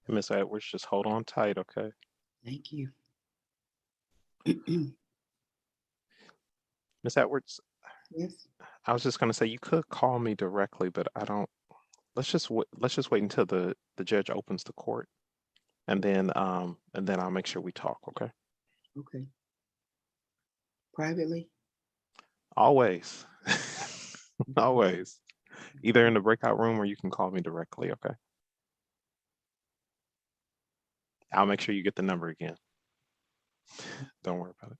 Miss Edwards, just hold on tight, okay? Thank you. Miss Edwards, Yes. I was just gonna say you could call me directly, but I don't. Let's just wait until the judge opens the court, and then I'll make sure we talk, okay? Okay. Privately? Always, always. Either in the breakout room or you can call me directly, okay? I'll make sure you get the number again. Don't worry about it.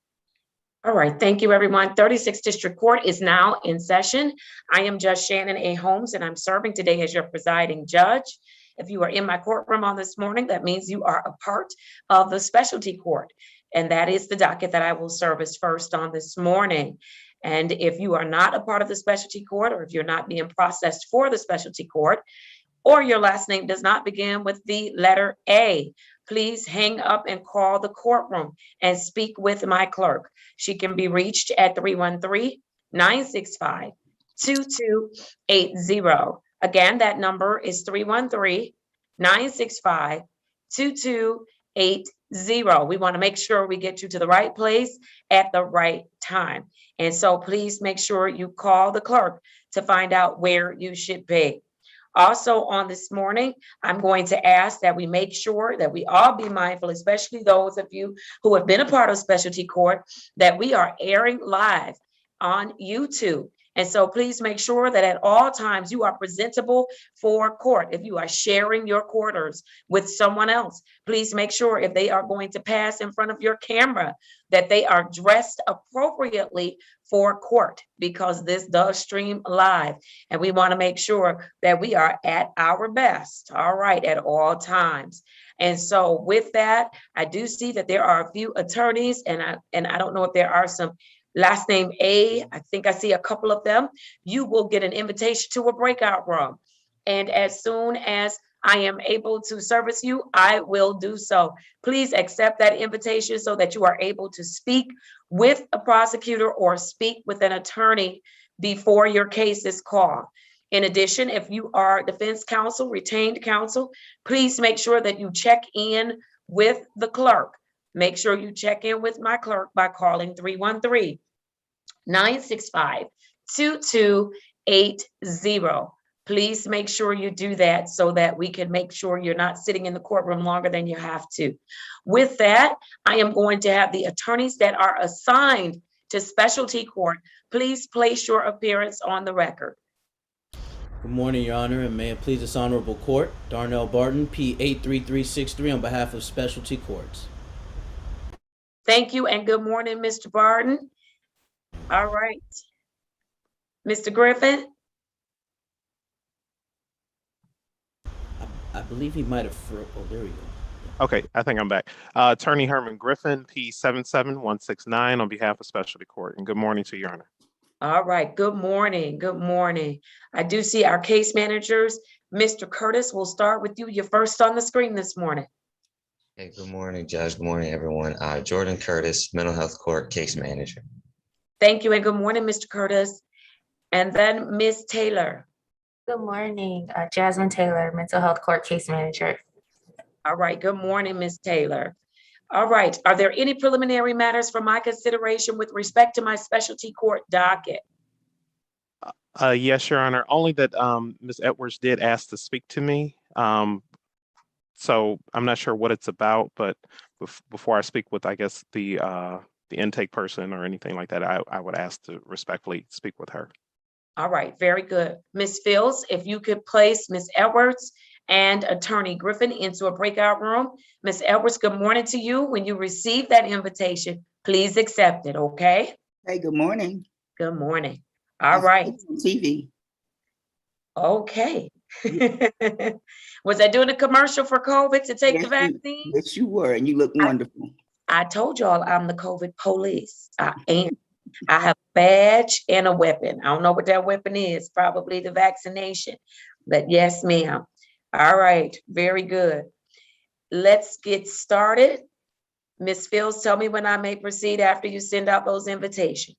All right, thank you, everyone. 36th District Court is now in session. I am Judge Shannon A. Holmes, and I'm serving today as your presiding judge. If you are in my courtroom on this morning, that means you are a part of the specialty court, and that is the docket that I will serve as first on this morning. And if you are not a part of the specialty court, or if you're not being processed for the specialty court, or your last name does not begin with the letter A, please hang up and call the courtroom and speak with my clerk. She can be reached at 313-965-2280. Again, that number is 313-965-2280. We want to make sure we get you to the right place at the right time. And so please make sure you call the clerk to find out where you should be. Also on this morning, I'm going to ask that we make sure that we all be mindful, especially those of you who have been a part of specialty court, that we are airing live on YouTube. And so please make sure that at all times you are presentable for court. If you are sharing your quarters with someone else, please make sure if they are going to pass in front of your camera, that they are dressed appropriately for court, because this does stream live. And we want to make sure that we are at our best, all right, at all times. And so with that, I do see that there are a few attorneys, and I don't know if there are some last name A. I think I see a couple of them. You will get an invitation to a breakout room. And as soon as I am able to service you, I will do so. Please accept that invitation so that you are able to speak with a prosecutor or speak with an attorney before your case is called. In addition, if you are defense counsel, retained counsel, please make sure that you check in with the clerk. Make sure you check in with my clerk by calling 313-965-2280. Please make sure you do that so that we can make sure you're not sitting in the courtroom longer than you have to. With that, I am going to have the attorneys that are assigned to specialty court, please place your appearance on the record. Good morning, Your Honor, and may it please this honorable court, Darnell Barton, P83363, on behalf of specialty courts. Thank you, and good morning, Mr. Barton. All right. Mr. Griffin? I believe he might have oh, there we go. Okay, I think I'm back. Attorney Herman Griffin, P77169, on behalf of specialty court. And good morning to Your Honor. All right, good morning, good morning. I do see our case managers. Mr. Curtis, we'll start with you. You're first on the screen this morning. Hey, good morning, Judge. Good morning, everyone. Jordan Curtis, Mental Health Court Case Manager. Thank you, and good morning, Mr. Curtis. And then Ms. Taylor. Good morning, Jasmine Taylor, Mental Health Court Case Manager. All right, good morning, Ms. Taylor. All right, are there any preliminary matters for my consideration with respect to my specialty court docket? Yes, Your Honor. Only that Ms. Edwards did ask to speak to me. So I'm not sure what it's about, but before I speak with, I guess, the intake person or anything like that, I would ask to respectfully speak with her. All right, very good. Ms. Fields, if you could place Ms. Edwards and Attorney Griffin into a breakout room. Ms. Edwards, good morning to you. When you receive that invitation, please accept it, okay? Hey, good morning. Good morning. All right. TV. Okay. Was I doing a commercial for COVID to take the vaccine? Yes, you were, and you look wonderful. I told y'all I'm the COVID police. I am. I have a badge and a weapon. I don't know what that weapon is, probably the vaccination, but yes, ma'am. All right, very good. Let's get started. Ms. Fields, tell me when I may proceed after you send out those invitations.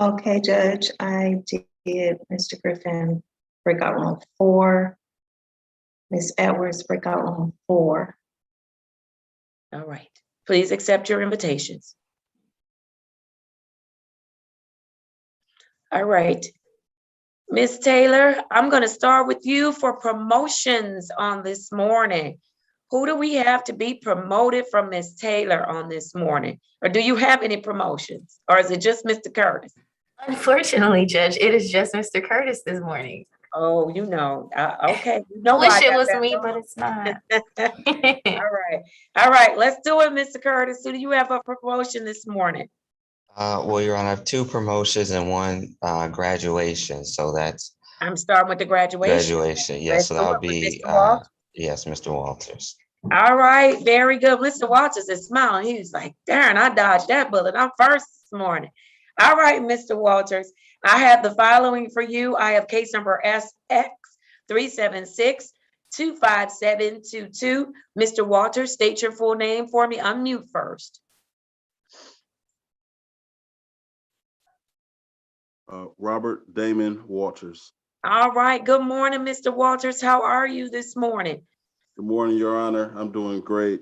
Okay, Judge, I did Mr. Griffin breakout room 4, Ms. Edwards, breakout room 4. All right. Please accept your invitations. All right. Ms. Taylor, I'm going to start with you for promotions on this morning. Who do we have to be promoted from Ms. Taylor on this morning? Or do you have any promotions? Or is it just Mr. Curtis? Unfortunately, Judge, it is just Mr. Curtis this morning. Oh, you know, okay. You I know why wish I it got was that me, wrong. but it's not. All right. All right. Let's do it, Mr. Curtis. Who do you have a promotion this morning? Well, Your Honor, I have 2 promotions and 1 graduation. So that's I'm starting with the graduation. graduation. Yes, Let's so do that it would with be, Mr. Walters. yes, Mr. Walters. All right. Very good. Mr. Walters is smiling. He was like, darn, I dodged that bullet. I'm first this morning. All right, Mr. Walters. I have the following for you. I have case number SX376-25722. Mr. Walters, state your full name for me. Unmute first. Robert Damon Walters. All right. Good morning, Mr. Walters. How are you this morning? Good morning, Your Honor. I'm doing great.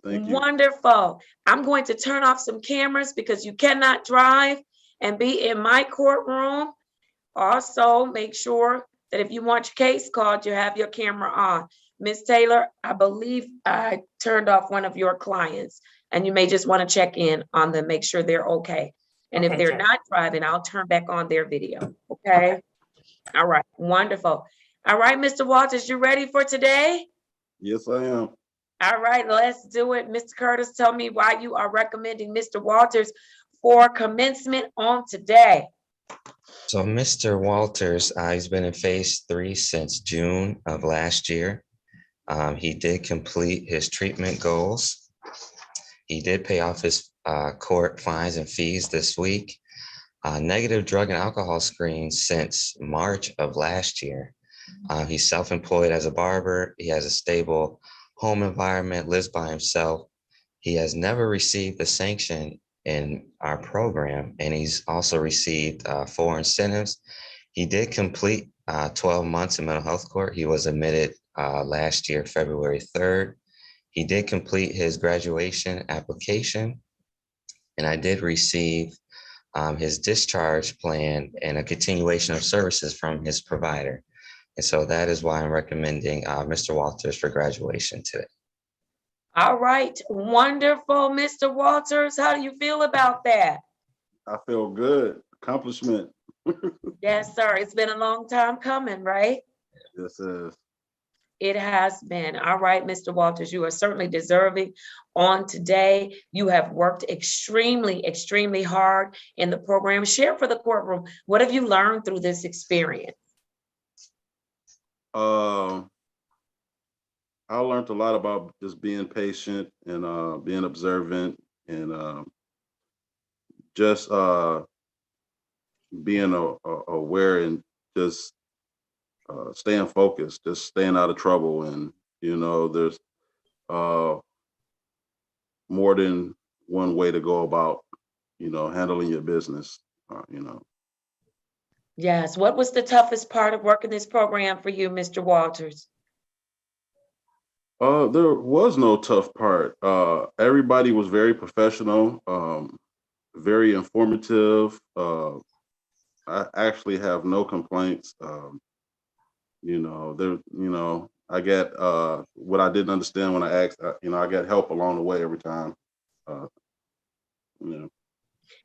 Thank you. Wonderful. I'm going to turn off some cameras because you cannot drive and be in my courtroom. Also, make sure that if you want your case called, you have your camera on. Ms. Taylor, I believe I turned off one of your clients, and you may just want to check in on them, make sure they're okay. And if Okay, they're Judge. not driving, I'll turn back on their video. Okay? All right. Wonderful. All right, Mr. Walters, you ready for today? Yes, I am. All right, let's do it. Mr. Curtis, tell me why you are recommending Mr. Walters for commencement on today. So Mr. Walters, he's been in phase 3 since June of last year. He did complete his treatment goals. He did pay off his court fines and fees this week. Negative drug and alcohol screens since March of last year. He's self-employed as a barber. He has a stable home environment, lives by himself. He has never received a sanction in our program, and he's also received 4 incentives. He did complete 12 months in mental health court. He was admitted last year, February 3rd. He did complete his graduation application, and I did receive his discharge plan and a continuation of services from his provider. And so that is why I'm recommending Mr. Walters for graduation today. All right, wonderful, Mr. Walters. How do you feel about that? I feel good. Accomplishment. Yes, sir. It's been a long time coming, right? Yes, it is. It has been. All right, Mr. Walters, you are certainly deserving on today. You have worked extremely, extremely hard in the program. Share for the courtroom. What have you learned through this experience? I learned a lot about just being patient and being observant and just being aware and just staying focused, just staying out of trouble. And, there's more than one way to go about, handling your business, Yes. What was the toughest part of working this program for you, Mr. Walters? There was no tough part. Everybody was very professional, very informative. I actually have no complaints. I get what I didn't understand when I asked. I get help along the way every time. Uh, you know.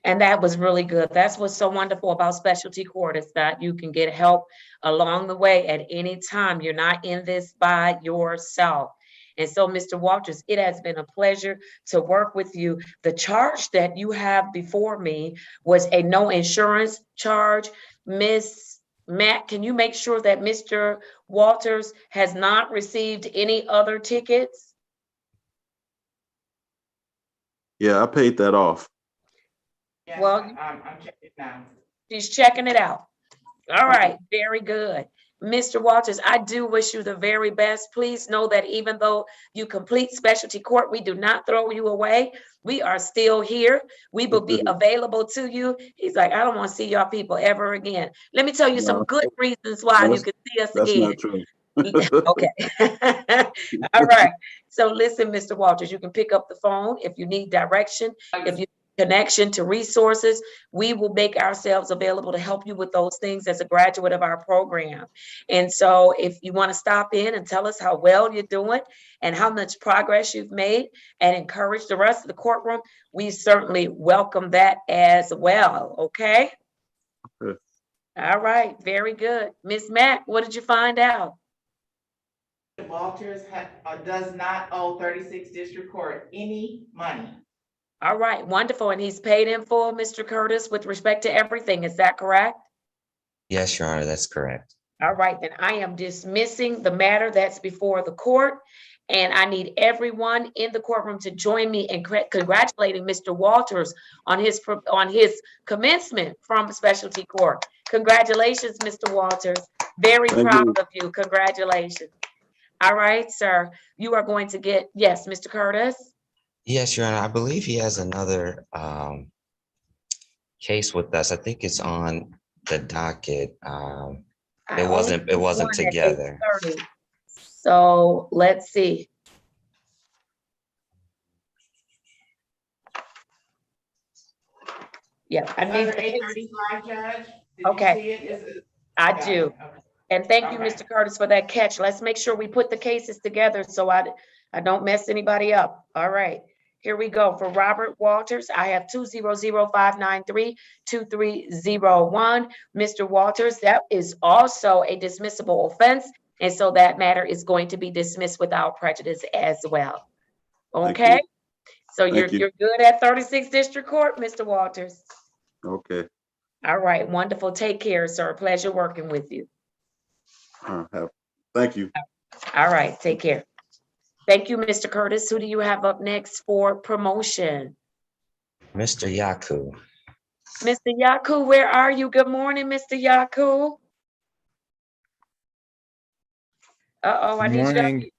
And that was really good. That's what's so wonderful about specialty court is that you can get help along the way at any time. You're not in this by yourself. And so, Mr. Walters, it has been a pleasure to work with you. The charge that you have before me was a no insurance charge. Miss Matt, can you make sure that Mr. Walters has not received any other tickets? Yeah, I paid that off. Well, I'm checking now. she's checking it out. All right, very good. Mr. Walters, I do wish you the very best. Please know that even though you complete specialty court, we do not throw you away. We are still here. We will be available to you. He's like, I don't want to see y'all people ever again. Let me tell you some No, good reasons why no, you can see us that's again. not true. Okay. All right. So listen, Mr. Walters, you can pick up the phone if you need direction, if you connection to resources. We will make ourselves available to help you with those things as a graduate of our program. And so if you want to stop in and tell us how well you're doing and how much progress you've made and encourage the rest of the courtroom, we certainly welcome that as well. Okay. Okay. All right. Very good. Ms. Mack, what did you find out? Walters does not owe 36th District Court any money. All right, wonderful. And he's paid in full, Mr. Curtis, with respect to everything. Is that correct? Yes, Your Honor, that's correct. All right, then I am dismissing the matter that's before the court. And I need everyone in the courtroom to join me in congratulating Mr. Walters on his commencement from specialty court. Congratulations, Mr. Walters. Very Thank proud you. of you. Congratulations. All right, sir. You are going to get, yes, Mr. Curtis. Yes, Your Honor, I believe he has another case with us. I think it's on the docket. I It only wasn't see one at together. 8:30. So let's see. Yeah, I need Under the case. 835, Judge. Did Okay. you see it? Is it? I Got do. it. Okay. And thank you, Okay. Mr. Curtis, for that catch. Let's make sure we put the cases together so I don't mess anybody up. All right. Here we go. For Robert Walters, I have 200-593-2301. Mr. Walters, that is also a dismissible offense. And so that matter is going to be dismissed without prejudice as well. Thank Okay? you. So Thank you. you're good at 36th District Court, Mr. Walters. Okay. All right. Wonderful. Take care, sir. Pleasure working with you. Thank you. All right. Take care. Thank you, Mr. Curtis. Who do you have up next for promotion? Mr. Yaku. Mr. Yaku, where are you? Good morning, Mr. Yaku. Uh-oh, I Good need you to. morning.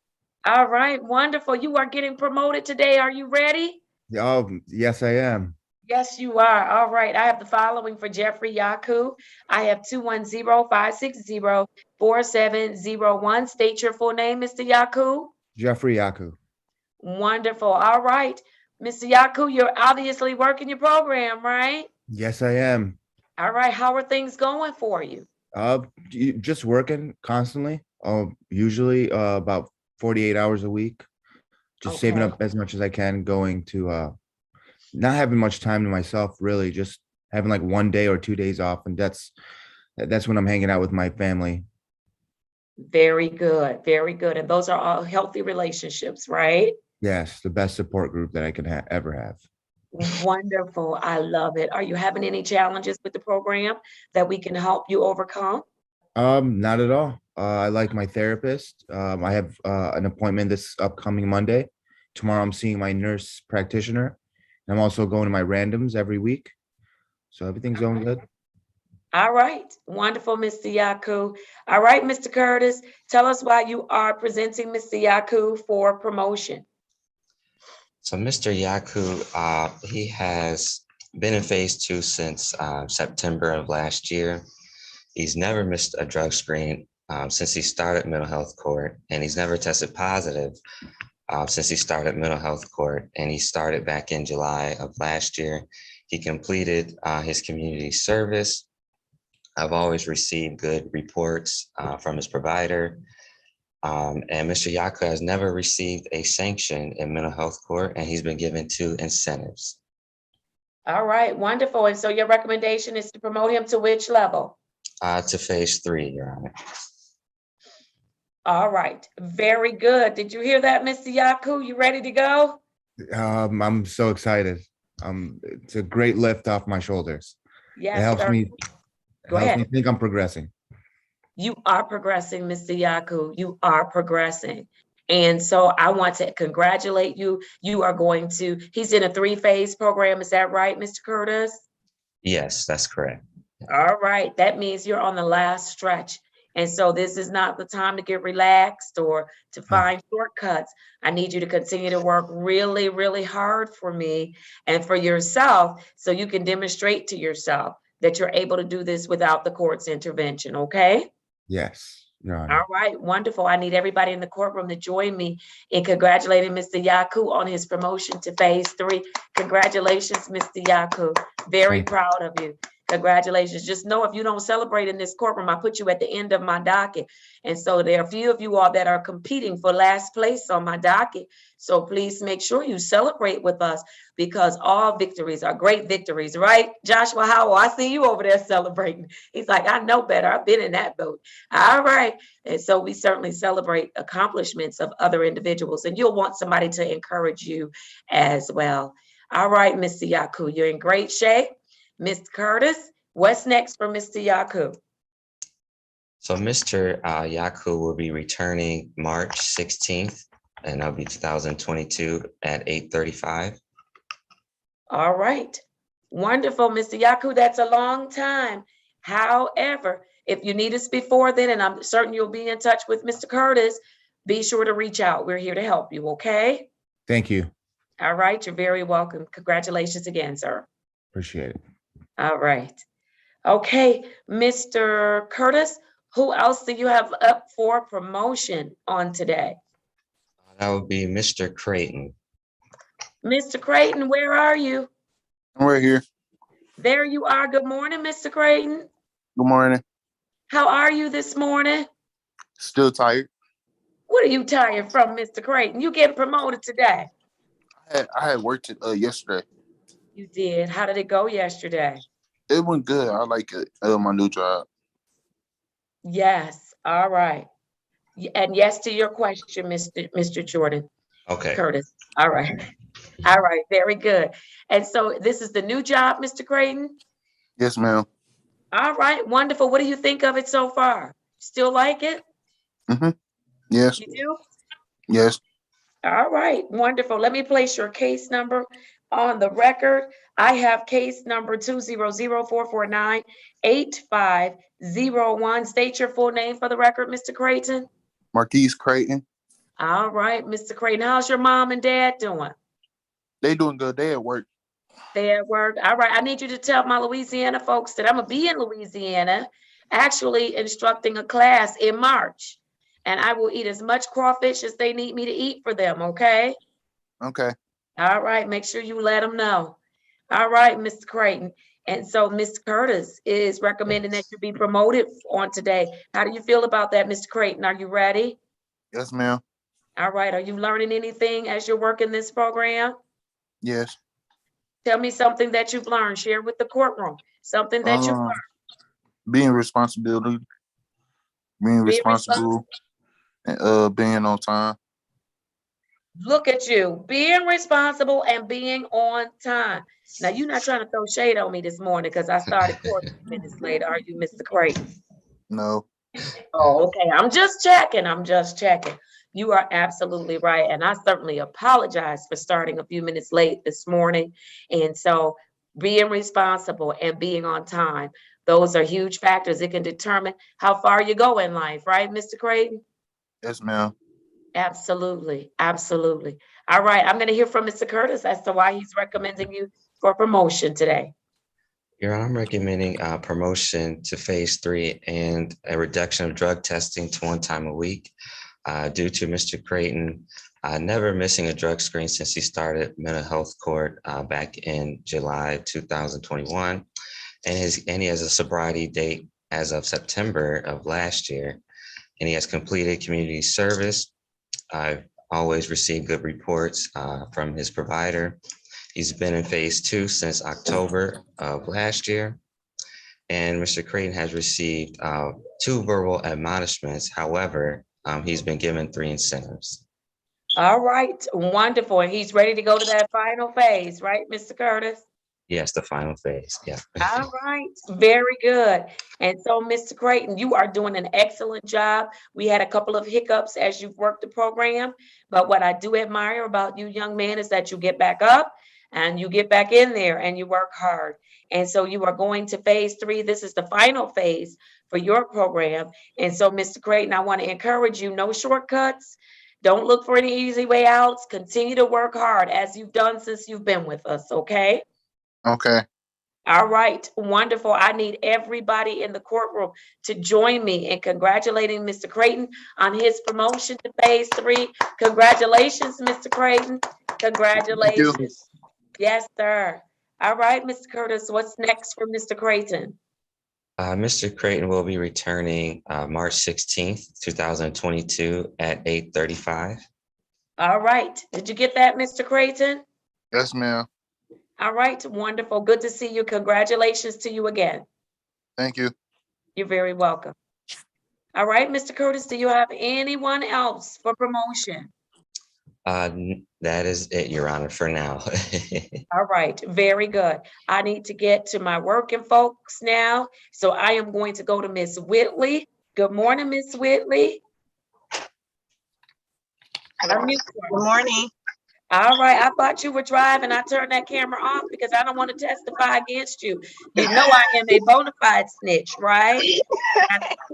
All right, wonderful. You are getting promoted today. Are you ready? Oh, yes, I am. Yes, you are. All right. I have the following for Jeffrey Yaku. I have 210-560-4701. State your full name, Mr. Yaku. Jeffrey Yaku. Wonderful. All right. Mr. Yaku, you're obviously working your program, right? Yes, I am. All right. How are things going for you? Just working constantly. Usually about 48 hours a week. Just saving Okay. up as much as I can, going to not having much time to myself, really, just having like 1 day or 2 days off. And that's when I'm hanging out with my family. Very good. Very good. And those are all healthy relationships, right? Yes, the best support group that I could ever have. Wonderful. I love it. Are you having any challenges with the program that we can help you overcome? Not at all. I like my therapist. I have an appointment this upcoming Monday. Tomorrow I'm seeing my nurse practitioner. And I'm also going to my randoms every week. So everything's going good. All right. Wonderful, Mr. Yaku. All right, Mr. Curtis, tell us why you are presenting Mr. Yaku for promotion. So Mr. Yaku, he has been in phase 2 since September of last year. He's never missed a drug screen since he started mental health court, and he's never tested positive since he started mental health court, and he started back in July of last year. He completed his community service. I've always received good reports from his provider. And Mr. Yaku has never received a sanction in mental health court, and he's been given 2 incentives. All right, wonderful. And so your recommendation is to promote him to which level? To phase 3, Your Honor. All right, very good. Did you hear that, Mr. Yaku? You ready to go? I'm so excited. It's a great lift off my shoulders. Yes, It helps sir. me Go helps ahead. me think I'm progressing. You are progressing, Mr. Yaku. You are progressing. And so I want to congratulate you. You are going to, he's in a 3-phase program. Is that right, Mr. Curtis? Yes, that's correct. All right. That means you're on the last stretch. And so this is not the time to get relaxed or to find shortcuts. I need you to continue to work really, really hard for me and for yourself so you can demonstrate to yourself that you're able to do this without the court's intervention. Okay? Yes. Your Honor. All right, wonderful. I need everybody in the courtroom to join me in congratulating Mr. Yaku on his promotion to phase 3. Congratulations, Mr. Yaku. Very Thank you. proud of you. Congratulations. Just know if you don't celebrate in this courtroom, I put you at the end of my docket. And so there are a few of you all that are competing for last place on my docket. So please make sure you celebrate with us because all victories are great victories, right? Joshua Howell, I see you over there celebrating. He's like, I know better. I've been in that boat. All right. And so we certainly celebrate accomplishments of other individuals, and you'll want somebody to encourage you as well. All right, Mr. Yaku, you're in great shape. Mr. Curtis, what's next for Mr. Yaku? So Mr. Yaku will be returning March 16th, and that'll be 2022 at 8:35. All right. Wonderful, Mr. Yaku. That's a long time. However, if you need us before then, and I'm certain you'll be in touch with Mr. Curtis, be sure to reach out. We're here to help you, okay? Thank you. All right. You're very welcome. Congratulations again, sir. Appreciate it. All right. Okay, Mr. Curtis, who else do you have up for promotion on today? That would be Mr. Creighton. Mr. Creighton, where are you? I'm right here. There you are. Good morning, Mr. Creighton. Good morning. How are you this morning? Still tired. What are you tired from, Mr. Creighton? You getting promoted today? I had worked yesterday. You did. How did it go yesterday? It went good. I like it. My new job. Yes. All right. And yes to your question, Mr. Jordan. Okay. Curtis. All right. All right. Very good. And so this is the new job, Mr. Creighton? Yes, ma'am. All right. Wonderful. What do you think of it so far? Still like it? Mm-hmm. Yes. You do? Yes. All right. Wonderful. Let me place your case number on the record. I have case number 200-449-8501. State your full name for the record, Mr. Creighton. Marquise Creighton. All right, Mr. Creighton. How's your mom and dad doing? They doing good. They at work. They at work. All right. I need you to tell my Louisiana folks that I'm going to be in Louisiana, actually instructing a class in March. And I will eat as much crawfish as they need me to eat for them, okay? Okay. All right. Make sure you let them know. All right, Mr. Creighton. And so Mr. Curtis is recommending that you be promoted on today. How do you feel about that, Mr. Creighton? Are you ready? Yes, ma'am. All right. Are you learning anything as you're working this program? Yes. Tell me something that you've learned. Share with the courtroom. Something that you've learned. Being responsibility. Being responsible. responsible. And being on time. Look at you, being responsible and being on time. Now, you're not trying to throw shade on me this morning because I started court a few minutes late. Are you, Mr. Creighton? No. Oh, okay. I'm just checking. I'm just checking. You are absolutely right. And I certainly apologize for starting a few minutes late this morning. And so being responsible and being on time, those are huge factors. It can determine how far you go in life, right, Mr. Creighton? Yes, ma'am. Absolutely. Absolutely. All right. I'm going to hear from Mr. Curtis as to why he's recommending you for promotion today. Your Honor, I'm recommending promotion to phase 3 and a reduction of drug testing to 1 time a week due to Mr. Creighton never missing a drug screen since he started mental health court back in July 2021. And he has a sobriety date as of September of last year. And he has completed community service. I've always received good reports from his provider. He's been in phase 2 since October of last year. And Mr. Creighton has received 2 verbal admonishments. However, he's been given 3 incentives. All right. Wonderful. And he's ready to go to that final phase, right, Mr. Curtis? Yes, the final phase. Yeah. All right. Very good. And so, Mr. Creighton, you are doing an excellent job. We had a couple of hiccups as you've worked the program. But what I do admire about you, young man, is that you get back up and you get back in there and you work hard. And so you are going to phase 3. This is the final phase for your program. And so, Mr. Creighton, I want to encourage you, no shortcuts. Don't look for any easy way outs. Continue to work hard as you've done since you've been with us, okay? Okay. All right, wonderful. I need everybody in the courtroom to join me in congratulating Mr. Creighton on his promotion to phase 3. Congratulations, Mr. Creighton. Thank you. Congratulations. Yes, sir. All right, Mr. Curtis, what's next for Mr. Creighton? Mr. Creighton will be returning March 16th, 2022 at 8:35. All right, did you get that, Mr. Creighton? Yes, ma'am. All right, wonderful. Good to see you. Congratulations to you again. Thank you. You're very welcome. All right, Mr. Curtis, do you have anyone else for promotion? That is it, Your Honor, for now. All right, very good. I need to get to my working folks now. So I am going to go to Miss Whitley. Good morning, Miss Whitley. Unmute Good yourself. morning. All right, I thought you were driving. I turned that camera off because I don't want to testify against you. You know I am a bona fide snitch, right?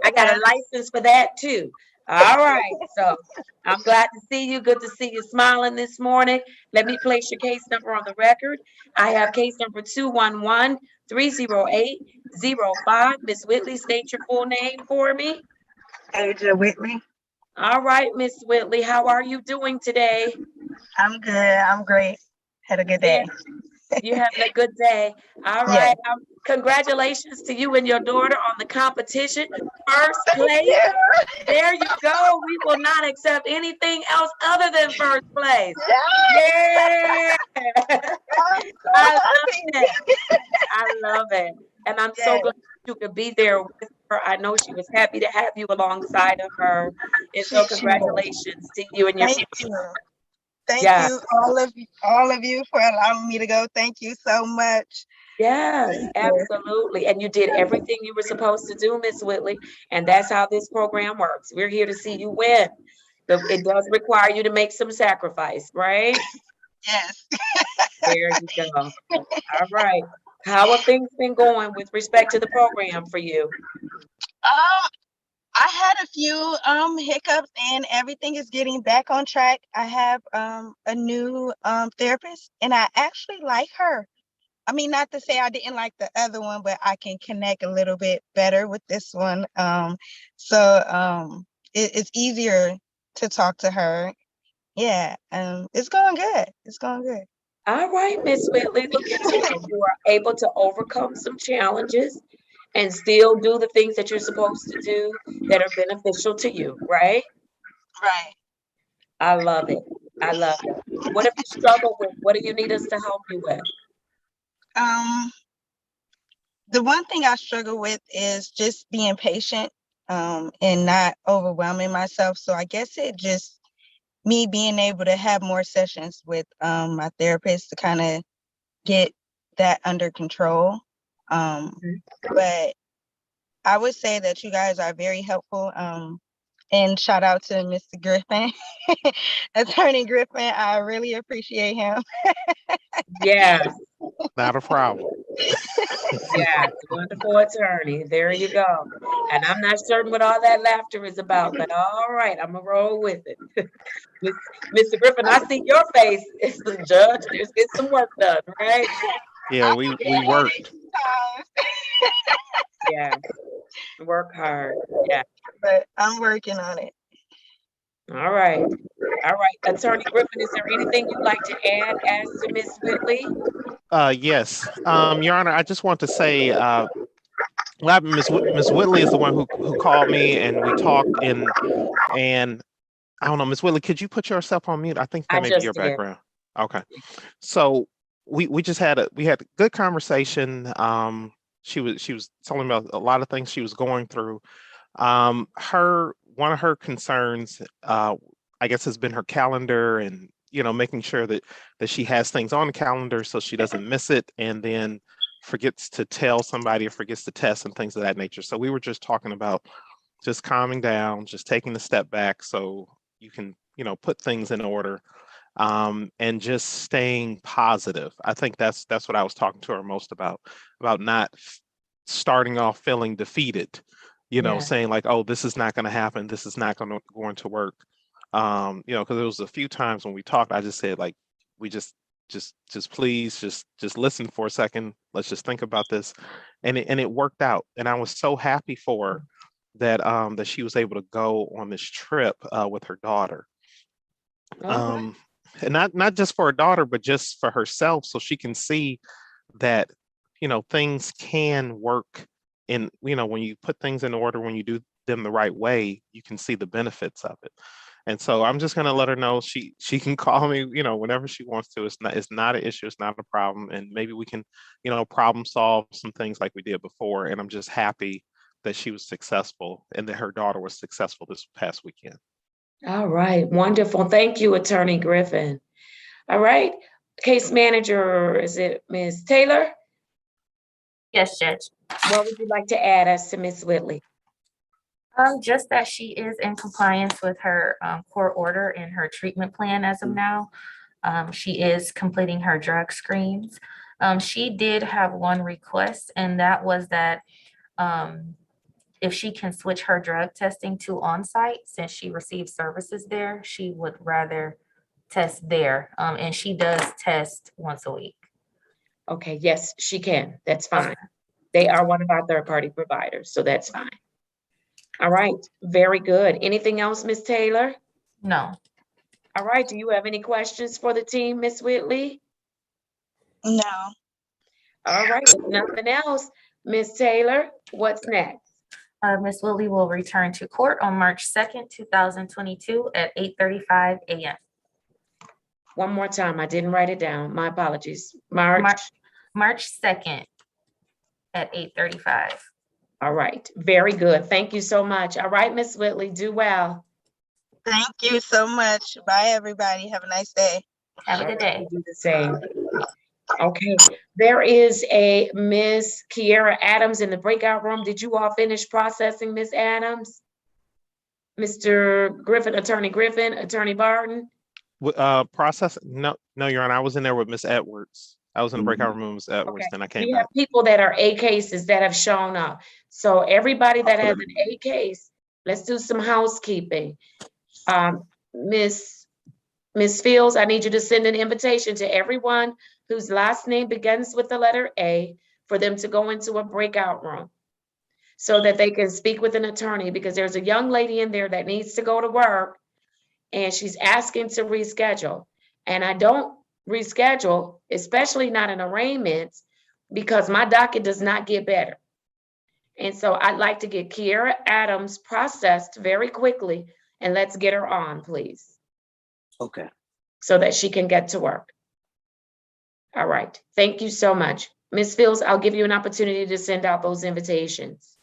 I got a license for that too. All right, so I'm glad to see you. Good to see you smiling this morning. Let me place your case number on the record. I have case number 211-308-05. Miss Whitley, state your full name for me. Aja Whitley. All right, Miss Whitley, how are you doing today? I'm good. I'm great. Had a good day. You having a good day. All Yes. right. Congratulations to you and your daughter on the competition. First Thank place. you. There you go. We will not accept anything else other than first place. Yes. Yeah. I'm so I love happy. it. I love it. And I'm so Yes. glad you could be there with her. I know she was happy to have you alongside of her. And so She was. congratulations to you and your Thank sister. you. Thank Yeah. you, all of you for allowing me to go. Thank you so much. Yes, Thank you. absolutely. And you did everything you were supposed to do, Miss Whitley. And that's how this program works. We're here to see you win. But it does require you to make some sacrifice, right? Yes. There you go. All right. How have things been going with respect to the program for you? I had a few hiccups and everything is getting back on track. I have a new therapist and I actually like her. I mean, not to say I didn't like the other one, but I can connect a little bit better with this one. It's easier to talk to her. Yeah, it's going good. It's going good. All right, Miss Whitley, look at you. You are able to overcome some challenges and still do the things that you're supposed to do that are beneficial to you, right? Right. I love it. I love it. What have you struggled with? What do you need us to help you with? The one thing I struggle with is just being patient and not overwhelming myself. So I guess it just me being able to have more sessions with my therapist to kind of get that under control. But I would say that you guys are very helpful. And shout out to Mr. Griffin, Attorney Griffin. I really appreciate him. Yes, Not a problem. yes, wonderful attorney. There you go. And I'm not certain what all that laughter is about, but all right, I'm gonna roll with it. Mr. Griffin, I see your face. It's the judge. There's get some work done, right? Yeah, we worked. Yeah, work hard. Yeah. But I'm working on it. All right. All right. Attorney Griffin, is there anything you'd like to add as to Miss Whitley? Yes. Your Honor, I just want to say, Miss Whitley is the one who called me and we talked and I don't know, Miss Whitley, could you put yourself on mute? I think that I may be just your did. background. Okay. So we just had a good conversation. She was telling me about a lot of things she was going through. One of her concerns, I guess, has been her calendar and making sure that she has things on the calendar so she doesn't miss it and then forgets to tell somebody or forgets to test and things of that nature. So we were just talking about just calming down, just taking a step back so you can put things in order, and just staying positive. I think that's what I was talking to her most about not starting off feeling defeated, Yeah. saying like, oh, this is not going to happen, this is not going to work. Because there was a few times when we talked, I just said like, we just just please just listen for a second. Let's just think about this. And it worked out. And I was so happy for her that that she was able to go on this trip with her daughter. All And not just for her daughter, but just for herself, so she can see that, things can work in, when you put things in order, when you do them the right way, you can see the benefits of it. And so I'm just gonna let her know she can call me, whenever she wants to. It's not an issue, it's not a problem. And maybe we can, problem solve some things like we did before. And I'm just happy that she was successful and that her daughter was successful this past weekend. right, wonderful. Thank you, Attorney Griffin. All right, case manager, is it Ms. Taylor? Yes, Judge. What would you like to add us to Ms. Whitley? Just that she is in compliance with her court order and her treatment plan as of now. She is completing her drug screens. She did have one request, and that was that if she can switch her drug testing to on-site, since she receives services there, she would rather test there. And she does test once a week. Okay, yes, she can. That's fine. They are one of our third-party providers, so that's fine. All right, very good. Anything else, Ms. Taylor? No. All right, do you have any questions for the team, Ms. Whitley? No. All right, if nothing else, Ms. Taylor, what's next? Ms. Whitley will return to court on March 2nd, 2022 at 8:35 a.m. One more time, I didn't write it down. My apologies. March 2nd at 8:35. All right, very good. Thank you so much. All right, Ms. Whitley, do well. Thank you so much. Bye, everybody. Have a nice day. Have a good day. You do the same. Okay, there is a Ms. Kiera Adams in the breakout room. Did you all finish processing, Ms. Adams? Mr. Griffin, Attorney Griffin, Attorney Barton? Process? No, Your Honor. I was in there with Miss Edwards. I was in the breakout room with Miss Edwards, then I came We back. have people that are A cases that have shown up. So everybody that has an A case, let's do some housekeeping. Miss Fields, I need you to send an invitation to everyone whose last name begins with the letter A for them to go into a breakout room so that they can speak with an attorney, because there's a young lady in there that needs to go to work and she's asking to reschedule. And I don't reschedule, especially not in arraignments, because my docket does not get better. And so I'd like to get Kiera Adams processed very quickly, and let's get her on, please. Okay. So that she can get to work. All right, thank you so much. Ms. Fields, I'll give you an opportunity to send out those invitations.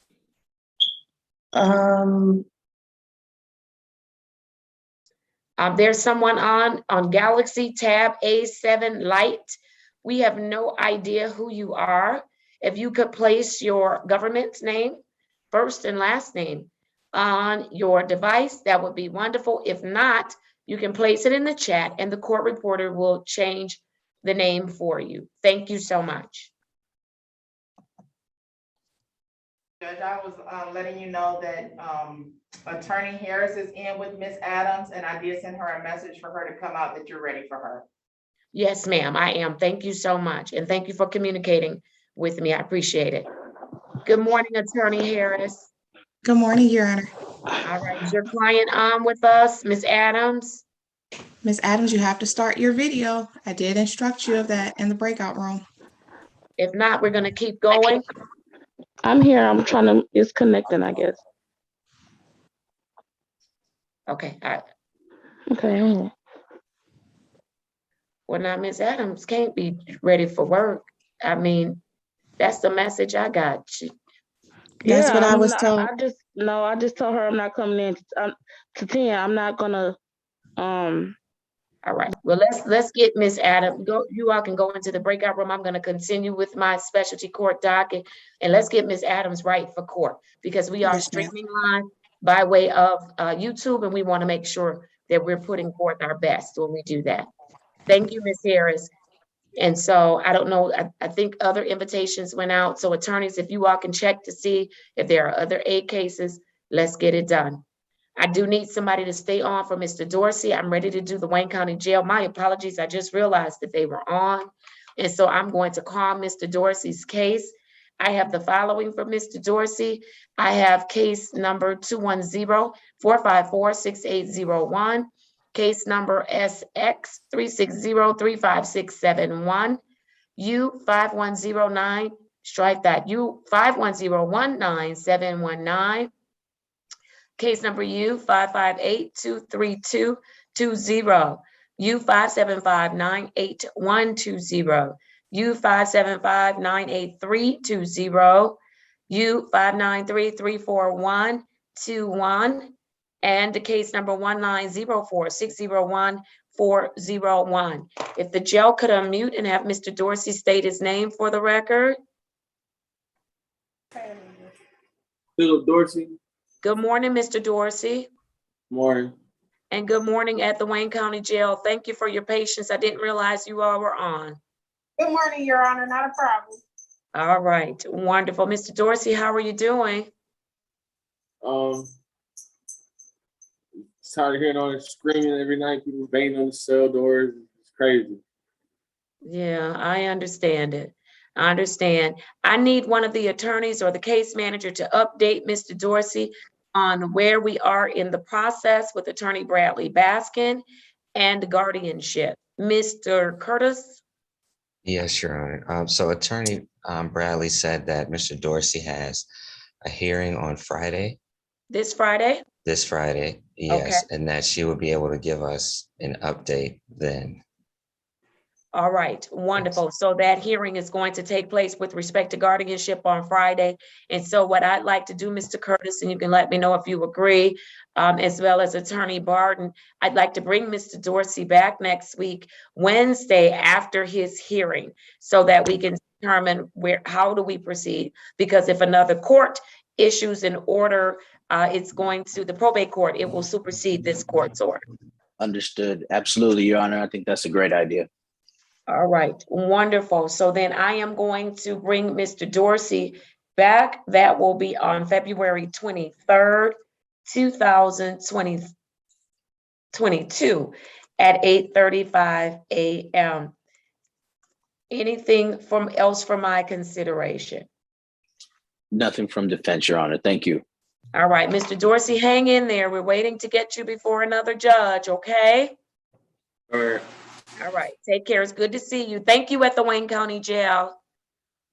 There's someone on Galaxy Tab A7 Lite. We have no idea who you are. If you could place your government's name, first and last name, on your device, that would be wonderful. If not, you can place it in the chat and the court reporter will change the name for you. Thank you so much. Judge, I was letting you know that Attorney Harris is in with Miss Adams, and I did send her a message for her to come out that you're ready for her. Yes, ma'am, I am. Thank you so much. And thank you for communicating with me. I appreciate it. Good morning, Attorney Harris. Good morning, Your Honor. All right, is your client on with us, Miss Adams? Ms. Adams, you have to start your video. I did instruct you of that in the breakout room. If not, we're gonna keep going. I'm here. I'm trying to, it's connecting, I guess. Okay, all right. Okay. Well, now Miss Adams can't be ready for work. I mean, that's the message I got. That's what I was told. I just told her I'm not coming in to 10. I'm not gonna, All right, well, let's get Miss Adams, you all can go into the breakout room. I'm gonna continue with my specialty court docket, and let's get Miss Adams right for court, because we are streaming live by way of YouTube, and we wanna make sure that we're putting forth our best when we do that. Thank you, Ms. Harris. And so I don't know, I think other invitations went out. So attorneys, if you all can check to see if there are other A cases, let's get it done. I do need somebody to stay on for Mr. Dorsey. I'm ready to do the Wayne County Jail. My apologies. I just realized that they were on. And so I'm going to call Mr. Dorsey's case. I have the following for Mr. Dorsey. I have case number 210-454-6801, case number SX 360-35671, U5109, strike that, U51019719, case number U55823220, U57598120, U57598320, U59334121, and the case number 1904601-401. If the jail could unmute and have Mr. Dorsey state his name for the record. Philip Dorsey. Good morning, Mr. Dorsey. Morning. And good morning at the Wayne County Jail. Thank you for your patience. I didn't realize you all were on. Good morning, Your Honor. Not a problem. All right, wonderful. Mr. Dorsey, how are you doing? Tired of hearing all this screaming every night, people banging on the cell doors. It's crazy. Yeah, I understand it. I understand. I need one of the attorneys or the case manager to update Mr. Dorsey on where we are in the process with Attorney Bradley Baskin and guardianship. Mr. Curtis? Yes, Your Honor. So Attorney Bradley said that Mr. Dorsey has a hearing on Friday. This Friday? This Friday, yes, and that she will be able to give us an update then. All right, wonderful. So that hearing is going to take place with respect to guardianship on Friday. And so what I'd like to do, Mr. Curtis, and you can let me know if you agree, as well as Attorney Barton, I'd like to bring Mr. Dorsey back next week, Wednesday, after his hearing, so that we can determine how do we proceed? Because if another court issues an order, it's going to the probate court, it will supersede this court's order. Understood. Absolutely, Your Honor. I think that's a great idea. All right, wonderful. So then I am going to bring Mr. Dorsey back. That will be on February 23rd, 2022 at 8:35 a.m. Anything else for my consideration? Nothing from defense, Your Honor. Thank you. All right, Mr. Dorsey, hang in there. We're waiting to get you before another judge, okay? All right. All right, take care. It's good to see you. Thank you at the Wayne County Jail.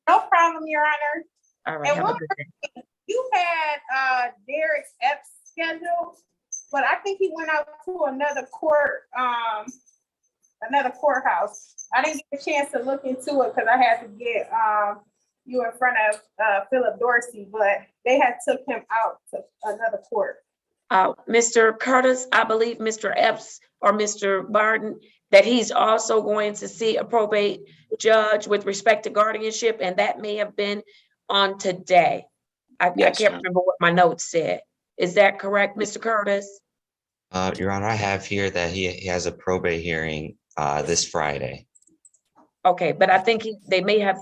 No problem, Your Honor. All right, And have a one good day. you had Derek's Epps scheduled, but I think he went out to another courthouse. I didn't get a chance to look into it because I had to get you in front of Philip Dorsey, but they had took him out to another court. Mr. Curtis, I believe Mr. Epps or Mr. Barton, that he's also going to see a probate judge with respect to guardianship, and that may have been on today. I can't remember what my notes said. Is that correct, Mr. Curtis? Your Honor, I have here that he has a probate hearing this Friday. Okay, but I think they may have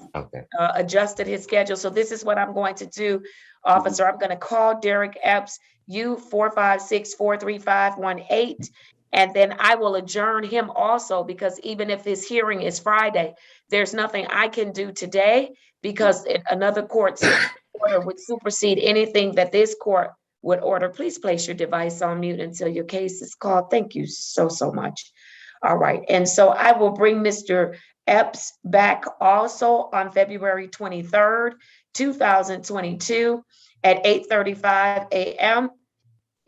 adjusted his schedule. So this is what I'm going to do, officer. I'm going to call Derek Epps, U456-43518, and then I will adjourn him also, because even if his hearing is Friday, there's nothing I can do today because another court's order would supersede anything that this court would order. Please place your device on mute until your case is called. Thank you so much. All right, and so I will bring Mr. Epps back also on February 23rd, 2022 at 8:35 a.m.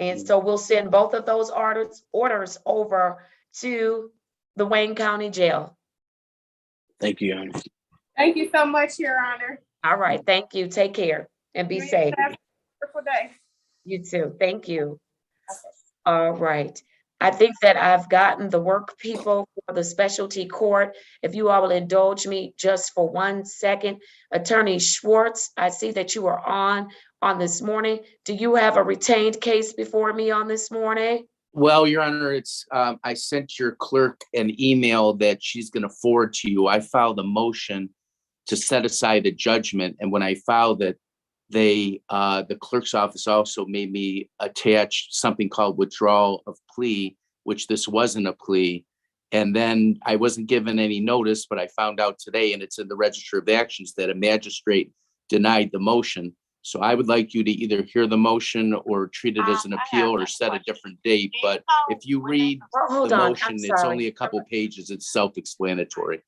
And so we'll send both of those orders over to the Wayne County Jail. Thank you, Your Honor. Thank you so much, Your Honor. All right, thank you. Take care and be safe. Have a wonderful day. You too. Thank you. All right. I think that I've gotten the work people for the specialty court. If you all will indulge me just for 1 second. Attorney Schwartz, I see that you are on this morning. Do you have a retained case before me on this morning? Well, Your Honor, it's I sent your clerk an email that she's going to forward to you. I filed a motion to set aside a judgment, and when I filed it, the clerk's office also made me attach something called withdrawal of plea, which this wasn't a plea. And then I wasn't given any notice, but I found out today, and it's in the Register of Actions, that a magistrate denied the motion. So I would like you to either hear the motion or treat it as an appeal or set a different date. But if you read Hold the on, I'm motion, it's sorry. only a couple pages. It's self-explanatory.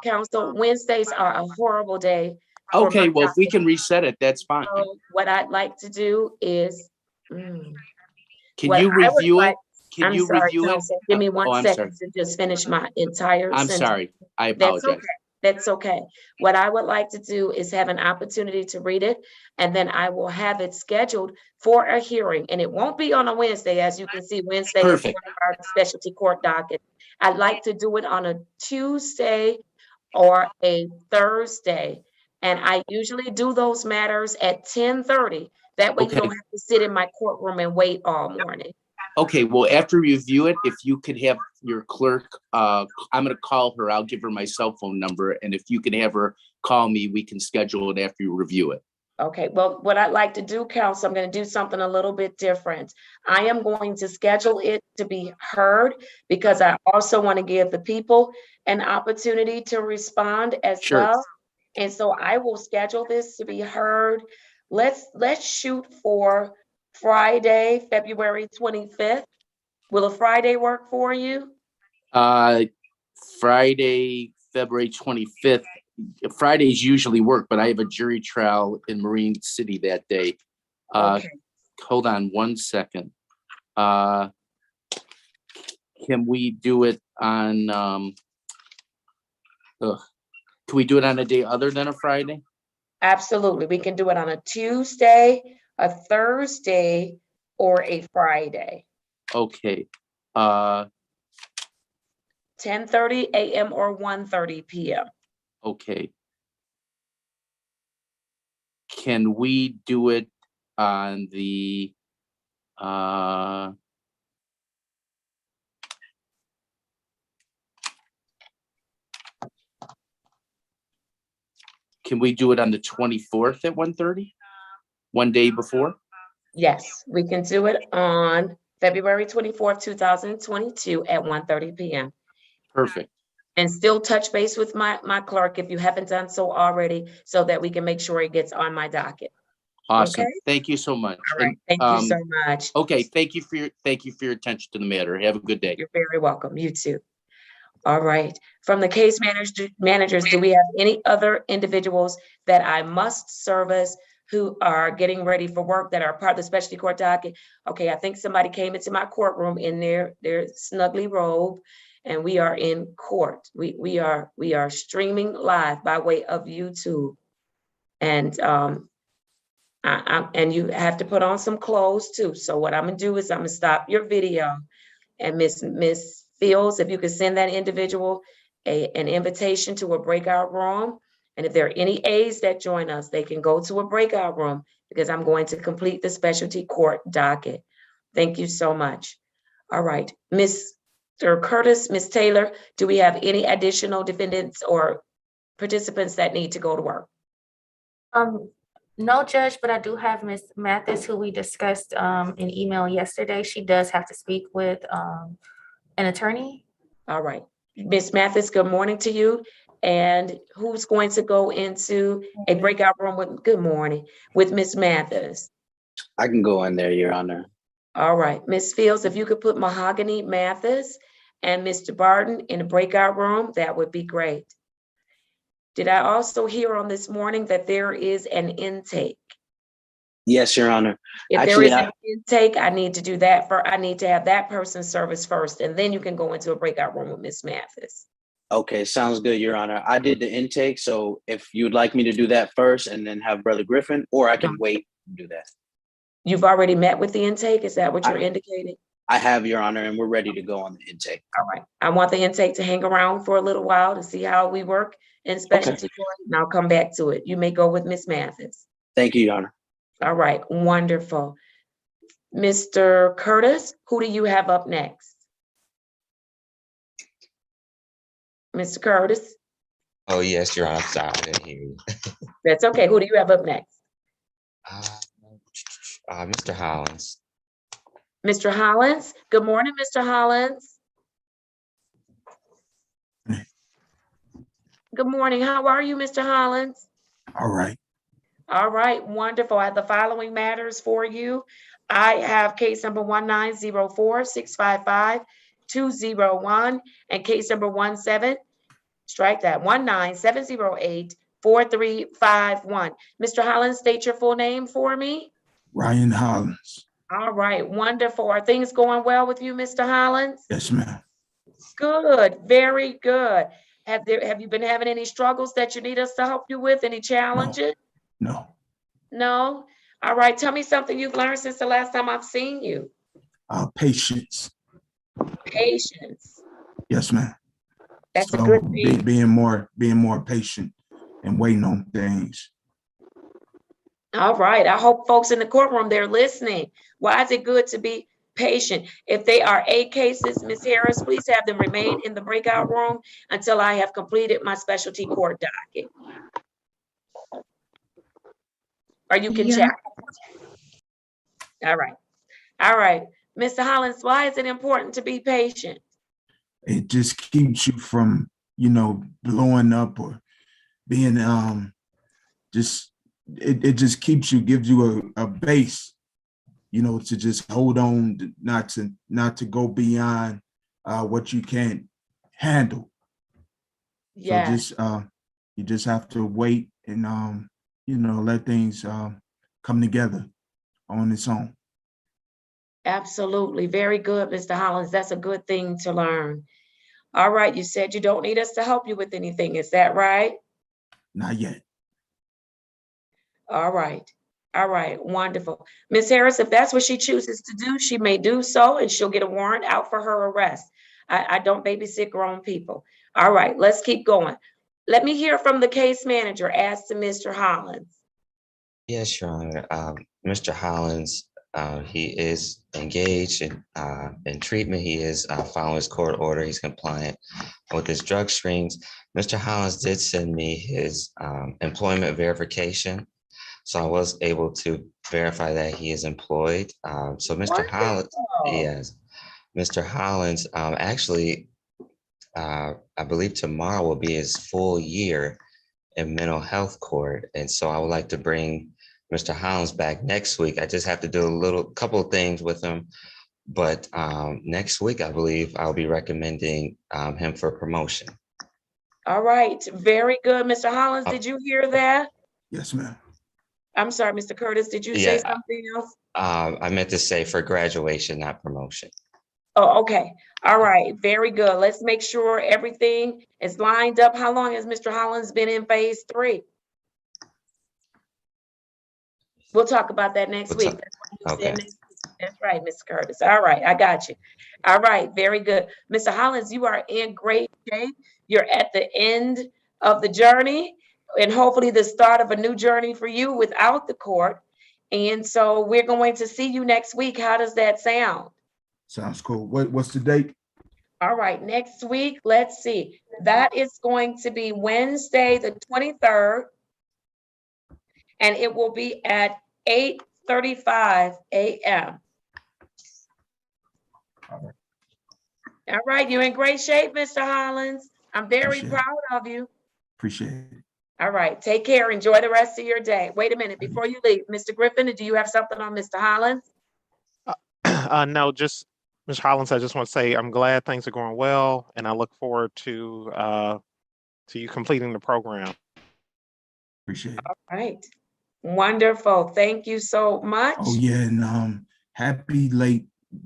Council, Wednesdays are a horrible day. for Okay, my well, if we docket. can reset it, that's fine. So what I'd like to do is, Can what you I would review it? like- Can I'm you sorry, review it? Council, give me one Oh, I'm sorry. second to just finish my entire I'm sentence. sorry. I That's apologize. okay. That's okay. What I would like to do is have an opportunity to read it, and then I will have it scheduled for a hearing. And it won't be on a Wednesday. As you can see, Wednesday is Perfect. one of our specialty court docket. I'd like to do it on a Tuesday or a Thursday. And I usually do those matters at 10:30. That way you Okay. don't have to sit in my courtroom and wait all morning. Okay, well, after you review it, if you could have your clerk, I'm gonna call her. I'll give her my cell phone number. And if you can have her call me, we can schedule it after you review it. Okay, well, what I'd like to do, Council, I'm going to do something a little bit different. I am going to schedule it to be heard because I also want to give the people an opportunity to respond as Sure. well. And so I will schedule this to be heard. Let's shoot for Friday, February 25th. Will a Friday work for you? Friday, February 25th. Fridays usually work, but I have a jury trial in Marine City that day. Okay. Hold on one second. Can we do it on, can we do it on a day other than a Friday? Absolutely. We can do it on a Tuesday, a Thursday, or a Friday. Okay. 10:30 a.m. or 1:30 p.m. Okay. Can we do it on the, can we do it on the 24th at 1:30? One day before? Yes, we can do it on February 24th, 2022 at 1:30 p.m. Perfect. And still touch base with my clerk if you haven't done so already, so that we can make sure it gets on my docket. Awesome. Okay? Thank you so much. All right. Thank you so much. Okay. Thank you for your attention to the matter. Have a good day. You're very welcome. You too. All right. From the case managers, do we have any other individuals that I must service who are getting ready for work that are part of the specialty court docket? Okay, I think somebody came into my courtroom in their snuggly robe, and we are in court. We are streaming live by way of YouTube, and and you have to put on some clothes too. So what I'm gonna do is I'm gonna stop your video, and Miss Fields, if you could send that individual an invitation to a breakout room. And if there are any aides that join us, they can go to a breakout room because I'm going to complete the specialty court docket. Thank you so much. All right, Mr. Curtis, Ms. Taylor, do we have any additional defendants or participants that need to go to work? No, Judge, but I do have Ms. Mathis, who we discussed in email yesterday. She does have to speak with an attorney. All right. Ms. Mathis, good morning to you. And who's going to go into a breakout room with, good morning, with Ms. Mathis? I can go in there, Your Honor. All right, Ms. Fields, if you could put Mahogany Mathis and Mr. Barton in a breakout room, that would be great. Did I also hear on this morning that there is an intake? Yes, Your Honor. If Actually, there is an intake, I need to do that I need to have that person service first, and then you can go into a breakout room with Ms. Mathis. Okay, sounds good, Your Honor. I did the intake, so if you'd like me to do that first and then have Brother Griffin, or I can wait and do that. You've already met with the intake? Is that what you're indicating? I have, Your Honor, and we're ready to go on the intake. All right. I want the intake to hang around for a little while to see how we work in specialty court, and I'll come back to it. You may go with Ms. Mathis. Thank you, Your Honor. All right, wonderful. Mr. Curtis, who do you have up next? Mr. Curtis? Oh, yes, Your Honor. I'm sorry, I didn't hear you. That's okay. Who do you have up next? Mr. Hollins. Mr. Hollins, good morning, Mr. Hollins. Good morning. How are you, Mr. Hollins? All right. All right, wonderful. I have the following matters for you. I have case number 1904-655-201 and case number 197-4351. Mr. Hollins, state your full name for me. Ryan Hollins. All right, wonderful. Are things going well with you, Mr. Hollins? Yes, ma'am. Good, very good. Have you been having any struggles that you need us to help you with? Any challenges? No. No? All right, tell me something you've learned since the last time I've seen you. Patience. Patience. Yes, ma'am. That's a good thing. Being more patient and waiting on things. All right, I hope folks in the courtroom, they're listening. Why is it good to be patient? If they are A cases, Ms. Harris, please have them remain in the breakout room until I have completed my specialty court docket. Or you can check. All right. All right. Mr. Hollins, why is it important to be patient? It just keeps you from, blowing up or being it just keeps you, gives you a base, to just hold on, not to go beyond what you can't handle. Yeah. So just you just have to wait and let things come together on its own. Absolutely. Very good, Mr. Hollins. That's a good thing to learn. All right. You said you don't need us to help you with anything. Is that right? Not yet. All right. All right. Wonderful. Ms. Harris, if that's what she chooses to do, she may do so, and she'll get a warrant out for her arrest. I don't babysit grown people. All right. Let's keep going. Let me hear from the case manager as to Mr. Hollins. Yes, Your Honor. Mr. Hollins, he is engaged in treatment. He is following his court order. He's compliant with his drug screens. Mr. Hollins did send me his employment verification, so I was able to verify that he is employed. So Mr. Hollins, yes, Mr. Hollins, actually, I believe tomorrow will be his full year in mental health court, and so I would like to bring Mr. Holland back next week. I just have to do a couple of things with him, but next week, I believe I'll be recommending him for promotion. All right, very good. Mr. Hollins, did you hear that? Yes, ma'am. I'm sorry, Mr. Curtis, did you say something else? I meant to say for graduation, not promotion. Oh, okay. All right, very good. Let's make sure everything is lined up. How long has Mr. Hollins been in phase 3? We'll talk about that next week. That's what you said next week. That's right, Mr. Curtis. All right, I got you. All right, very good. Mr. Hollins, you are in great shape. You're at the end of the journey and hopefully the start of a new journey for you without the court. And so we're going to see you next week. How does that sound? Sounds cool. What's the date? All right, next week, let's see. That is going to be Wednesday, the 23rd. And it will be at 8:35 a.m. All right, you're in great shape, Mr. Hollins. I'm very proud of you. Appreciate it. All right, take care. Enjoy the rest of your day. Wait a minute, before you leave, Mr. Griffin, do you have something on Mr. Hollins? No, just Ms. Hollins, I just want to say I'm glad things are going well, and I look forward to you completing the program. Appreciate it. All right. Wonderful. Thank you so much. Oh yeah, and happy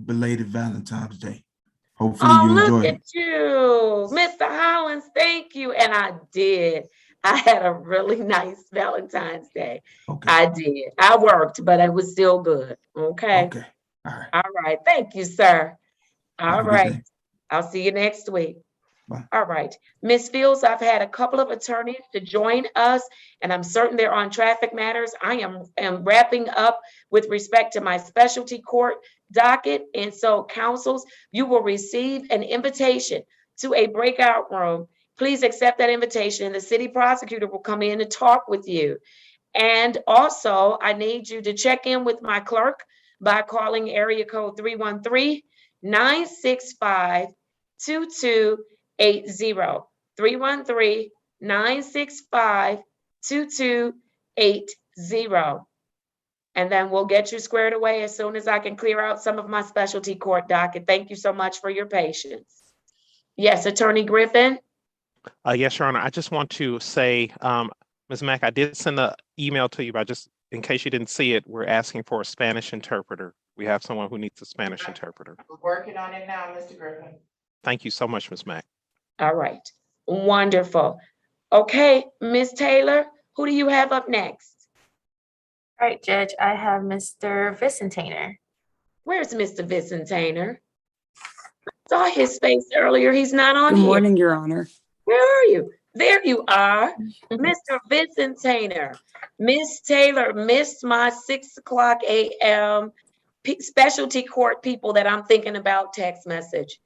belated Valentine's Day. Hopefully you enjoy look it. at you, Mr. Hollins. Thank you. And I did. I had a really nice Valentine's Day. Okay. I did. I worked, but it was still good. Okay. Okay. All right. All right. Thank you, sir. All Have a good right. day. I'll see you next week. Bye. All right. Ms. Fields, I've had a couple of attorneys to join us, and I'm certain they're on traffic matters. I am wrapping up with respect to my specialty court docket. And so, counsels, you will receive an invitation to a breakout room. Please accept that invitation. The city prosecutor will come in and talk with you. And also, I need you to check in with my clerk by calling area code 313-965-2280. 313-965-2280. And then we'll get you squared away as soon as I can clear out some of my specialty court docket. Thank you so much for your patience. Yes, Attorney Griffin? Yes, Your Honor. I just want to say, Ms. Mack, I did send an email to you, but just in case you didn't see it, we're asking for a Spanish interpreter. We have someone who needs a Spanish interpreter. We're working on it now, Mr. Griffin. Thank you so much, Ms. Mack. All right. Wonderful. Okay, Ms. Taylor, who do you have up next? All right, Judge, I have Mr. Vicentainer. Where's Mr. Vicentainer? Saw his face earlier. He's not on here. Good morning, Your Honor. Where are you? There you are, Mr. Vicentainer. Miss Taylor missed my 6:00 a.m. specialty court people that I'm thinking about text message.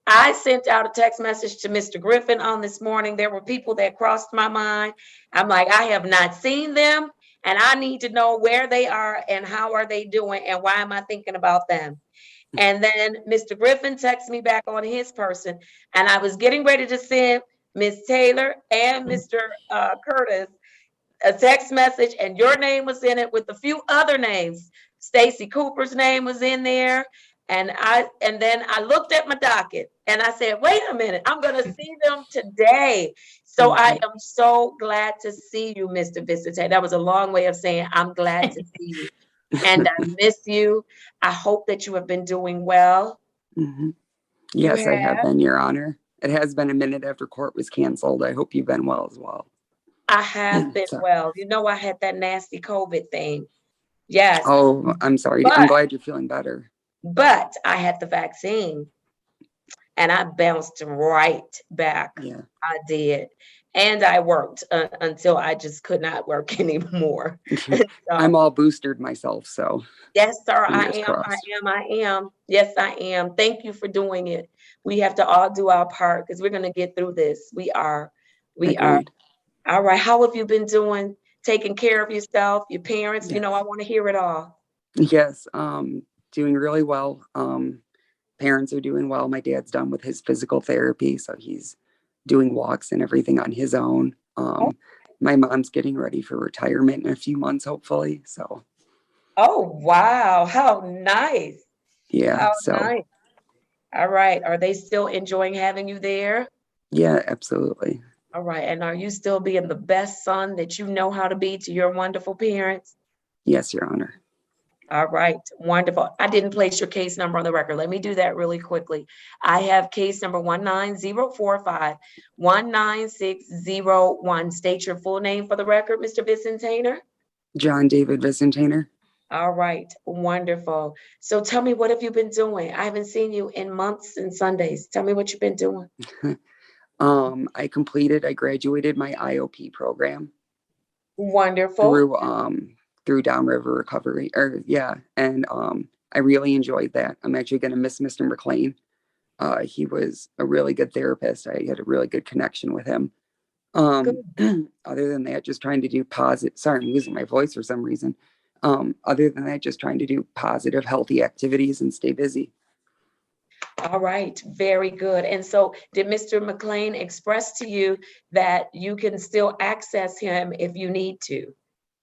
I sent out a text message to Mr. Griffin on this morning. There were people that crossed my mind. I'm like, I have not seen them, and I need to know where they are and how are they doing and why am I thinking about them? And then Mr. Griffin texted me back on his person, and I was getting ready to send Miss Taylor and Mr. Curtis a text message, and your name was in it with a few other names. Stacy Cooper's name was in there. And then I looked at my docket and I said, wait a minute, I'm going to see them today. So I am so glad to see you, Mr. Vicente. That was a long way of saying I'm glad to see you. And I miss you. I hope that you have been doing well. Yes, I have been, Your Honor. It has been a minute after court was canceled. I hope you've been well as well. I have been well. You know, I had that nasty COVID thing. Yes. Oh, I'm sorry. I'm glad you're feeling better. But I had the vaccine and I bounced right back. Yeah. I did. And I worked until I just could not work anymore. So, I'm all boosted myself, so. Yes, sir. Fingers crossed. I am. Yes, I am. Thank you for doing it. We have to all do our part because we're going to get through this. We are. Agreed. All right. How have you been doing? Taking care of yourself, your parents? Yes. You know, I want to hear it all. Yes. Doing really well. Parents are doing well. My dad's done with his physical therapy, so he's doing walks and everything on his own. My mom's getting ready for retirement in a few months, hopefully. So. Oh, wow. How nice. Yeah. Nice. All right. Are they still enjoying having you there? Yeah, absolutely. All right. And are you still being the best son that you know how to be to your wonderful parents? Yes, Your Honor. All right. Wonderful. I didn't place your case number on the record. Let me do that really quickly. I have case number 19045-19601. State your full name for the record, Mr. Vicentainer. John David Vicentainer. All right. Wonderful. So tell me, what have you been doing? I haven't seen you in months and Sundays. Tell me what you've been doing. I graduated my IOP program. Wonderful. Through Downriver Recovery, and I really enjoyed that. I'm actually going to miss Mr. McLean. He was a really good therapist. I had a really good connection with him. Other than that, just trying to do positive. Sorry, I'm losing my voice for some reason. Other than that, just trying to do positive, healthy activities and stay busy. All right, very good. And so did Mr. McLean express to you that you can still access him if you need to?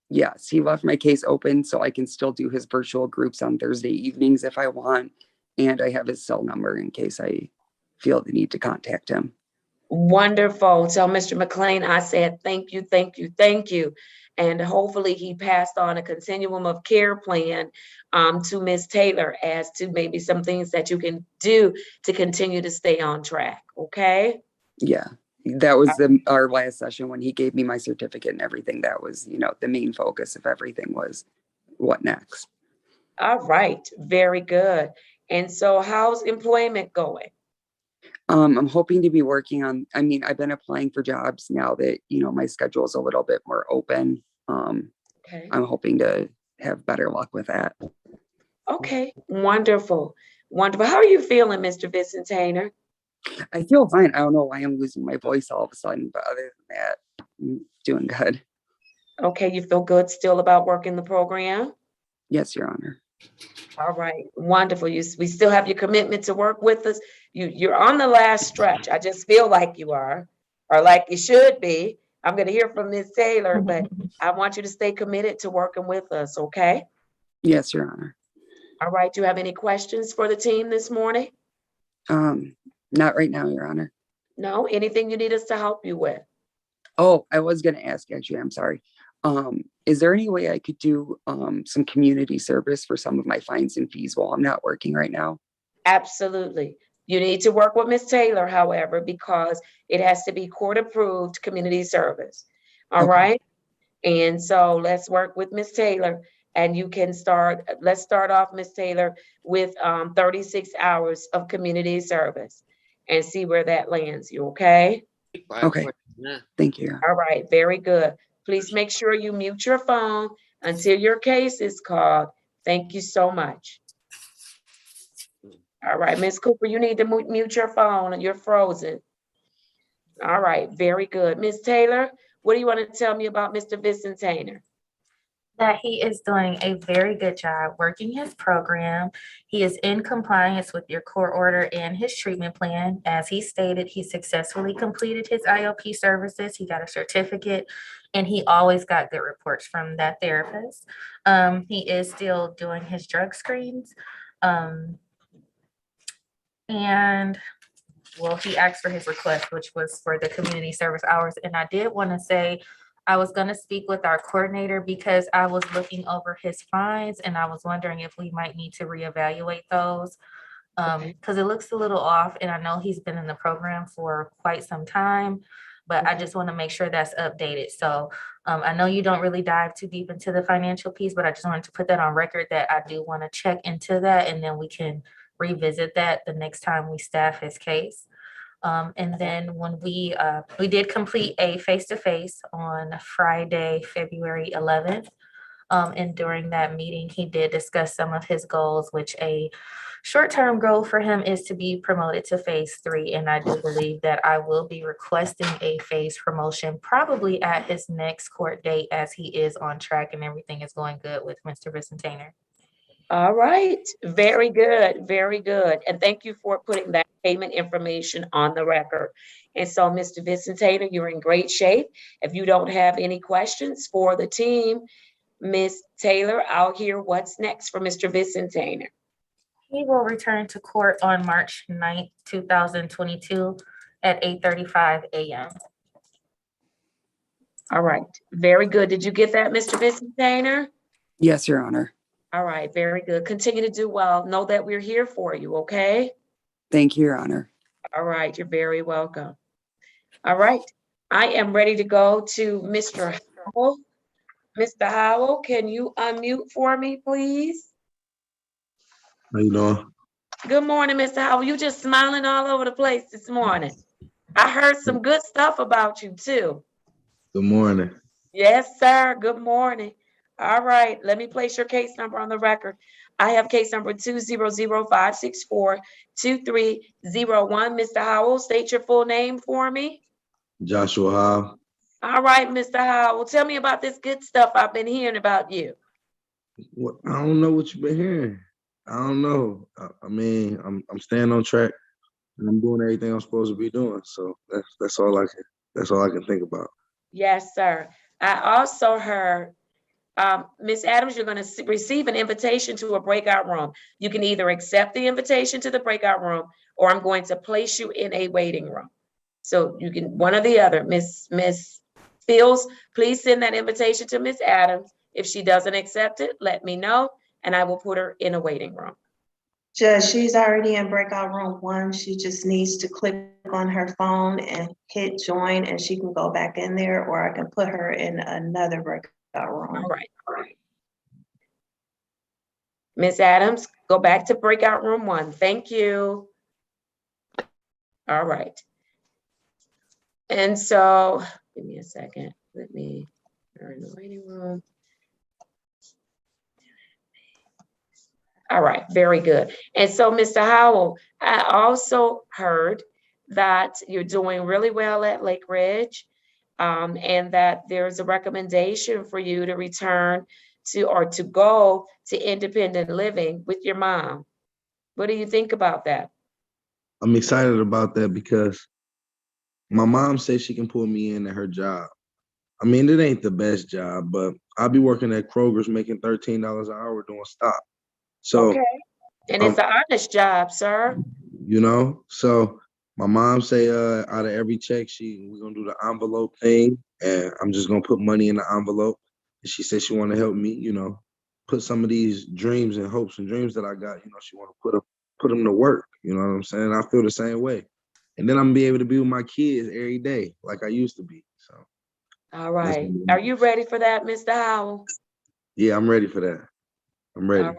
Yes, he left my case open so I can still do his virtual groups on Thursday evenings if I want. And I have his cell number in case I feel the need to contact him. Wonderful. Tell Mr. McLean I said thank you, thank you, thank you. And hopefully he passed on a continuum of care plan to Ms. Taylor as to maybe some things that you can do to continue to stay on track. Okay? Yeah. That was our last session when he gave me my certificate and everything. That was, the main focus of everything was what next. All right. Very good. And so how's employment going? I'm hoping to be working on, I've been applying for jobs now that, my schedule is a little bit more open. Okay. I'm hoping to have better luck with that. Okay. Wonderful. Wonderful. How are you feeling, Mr. Vicentainer? I feel fine. I don't know why I'm losing my voice all of a sudden, but other than that, I'm doing good. Okay, you feel good still about working the program? Yes, Your Honor. All right, wonderful. We still have your commitment to work with us. You're on the last stretch. I just feel like you are, or like you should be. I'm gonna hear from Ms. Taylor, but I want you to stay committed to working with us, okay? Yes, Your Honor. All right, do you have any questions for the team this morning? Not right now, Your Honor. No, anything you need us to help you with? Oh, I was gonna ask, actually, I'm sorry. Is there any way I could do some community service for some of my fines and fees while I'm not working right now? Absolutely. You need to work with Ms. Taylor, however, because it has to be court-approved community service. All right? And so let's work with Ms. Taylor, and you can let's start off, Ms. Taylor, with 36 hours of community service and see where that lands you, okay? Okay, thank you. All right, very good. Please make sure you mute your phone until your case is called. Thank you so much. All right, Ms. Cooper, you need to mute your phone and you're frozen. All right, very good. Ms. Taylor, what do you want to tell me about Mr. Vicentainer? That he is doing a very good job working his program. He is in compliance with your court order and his treatment plan. As he stated, he successfully completed his IOP services. He got a certificate and he always got good reports from that therapist. He is still doing his drug screens. And well, he asked for his request, which was for the community service hours. And I did want to say, I was going to speak with our coordinator because I was looking over his fines and I was wondering if we might need to reevaluate those. Because it looks a little off and I know he's been in the program for quite some time, but I just want to make sure that's updated. So I know you don't really dive too deep into the financial piece, but I just wanted to put that on record that I do want to check into that and then we can revisit that the next time we staff his case. And then when we did complete a face-to-face on Friday, February 11th. And during that meeting, he did discuss some of his goals, which a short-term goal for him is to be promoted to phase 3. And I do believe that I will be requesting a phase promotion probably at his next court date as he is on track and everything is going good with Mr. Vicentainer. All right, very good, very good. And thank you for putting that payment information on the record. And so, Mr. Vicentainer, you're in great shape. If you don't have any questions for the team, Ms. Taylor, I'll hear what's next for Mr. Vicentainer. He will return to court on March 9th, 2022 at 8:35 a.m. All right, very good. Did you get that, Mr. Vicentainer? Yes, Your Honor. All right, very good. Continue to do well. Know that we're here for you, okay? Thank you, Your Honor. All right, you're very welcome. All right, I am ready to go to Mr. Howell. Mr. Howell, can you unmute for me, please? How you doing? Good morning, Mr. Howell. You just smiling all over the place this morning. I heard some good stuff about you too. Good morning. Yes, sir. Good morning. All right, let me place your case number on the record. I have case number 200-564-2301. Mr. Howell, state your full name for me. Joshua Howe. All right, Mr. Howell, tell me about this good stuff I've been hearing about you. What, I don't know what you've been hearing. I don't know. I mean, I'm staying on track and I'm doing everything I'm supposed to be doing. So that's all I can think about. Yes, sir. I also heard, Ms. Adams, you're going to receive an invitation to a breakout room. You can either accept the invitation to the breakout room or I'm going to place you in a waiting room. So you can, one or the other. Miss Fields, please send that invitation to Ms. Adams. If she doesn't accept it, let me know and I will put her in a waiting room. Judge, she's already in breakout room 1. She just needs to click on her phone and hit join and she can go back in there, or I can put her in another breakout room. All right, all right. Ms. Adams, go back to breakout room 1. Thank you. All right. And so, give me a second. Let me, we're in the waiting room. All right, very good. And so, Mr. Howell, I also heard that you're doing really well at Lake Ridge. and that there's a recommendation for you to return to or to go to independent living with your mom. What do you think about that? I'm excited about that because my mom says she can pull me in at her job. I mean, it ain't the best job, but I'll be working at Kroger's making $13 an hour doing stock. So, Okay, and it's an honest job, sir. so my mom say out of every check, we're gonna do the envelope thing, and I'm just gonna put money in the envelope. And she said she want to help me, put some of these dreams and hopes and dreams that I got, she want to put them to work. You know what I'm saying? I feel the same way. And then I'm gonna be able to be with my kids every day like I used to be. So All right. Are you ready for that, Mr. Howell? yeah, I'm ready for that. I'm ready. All right.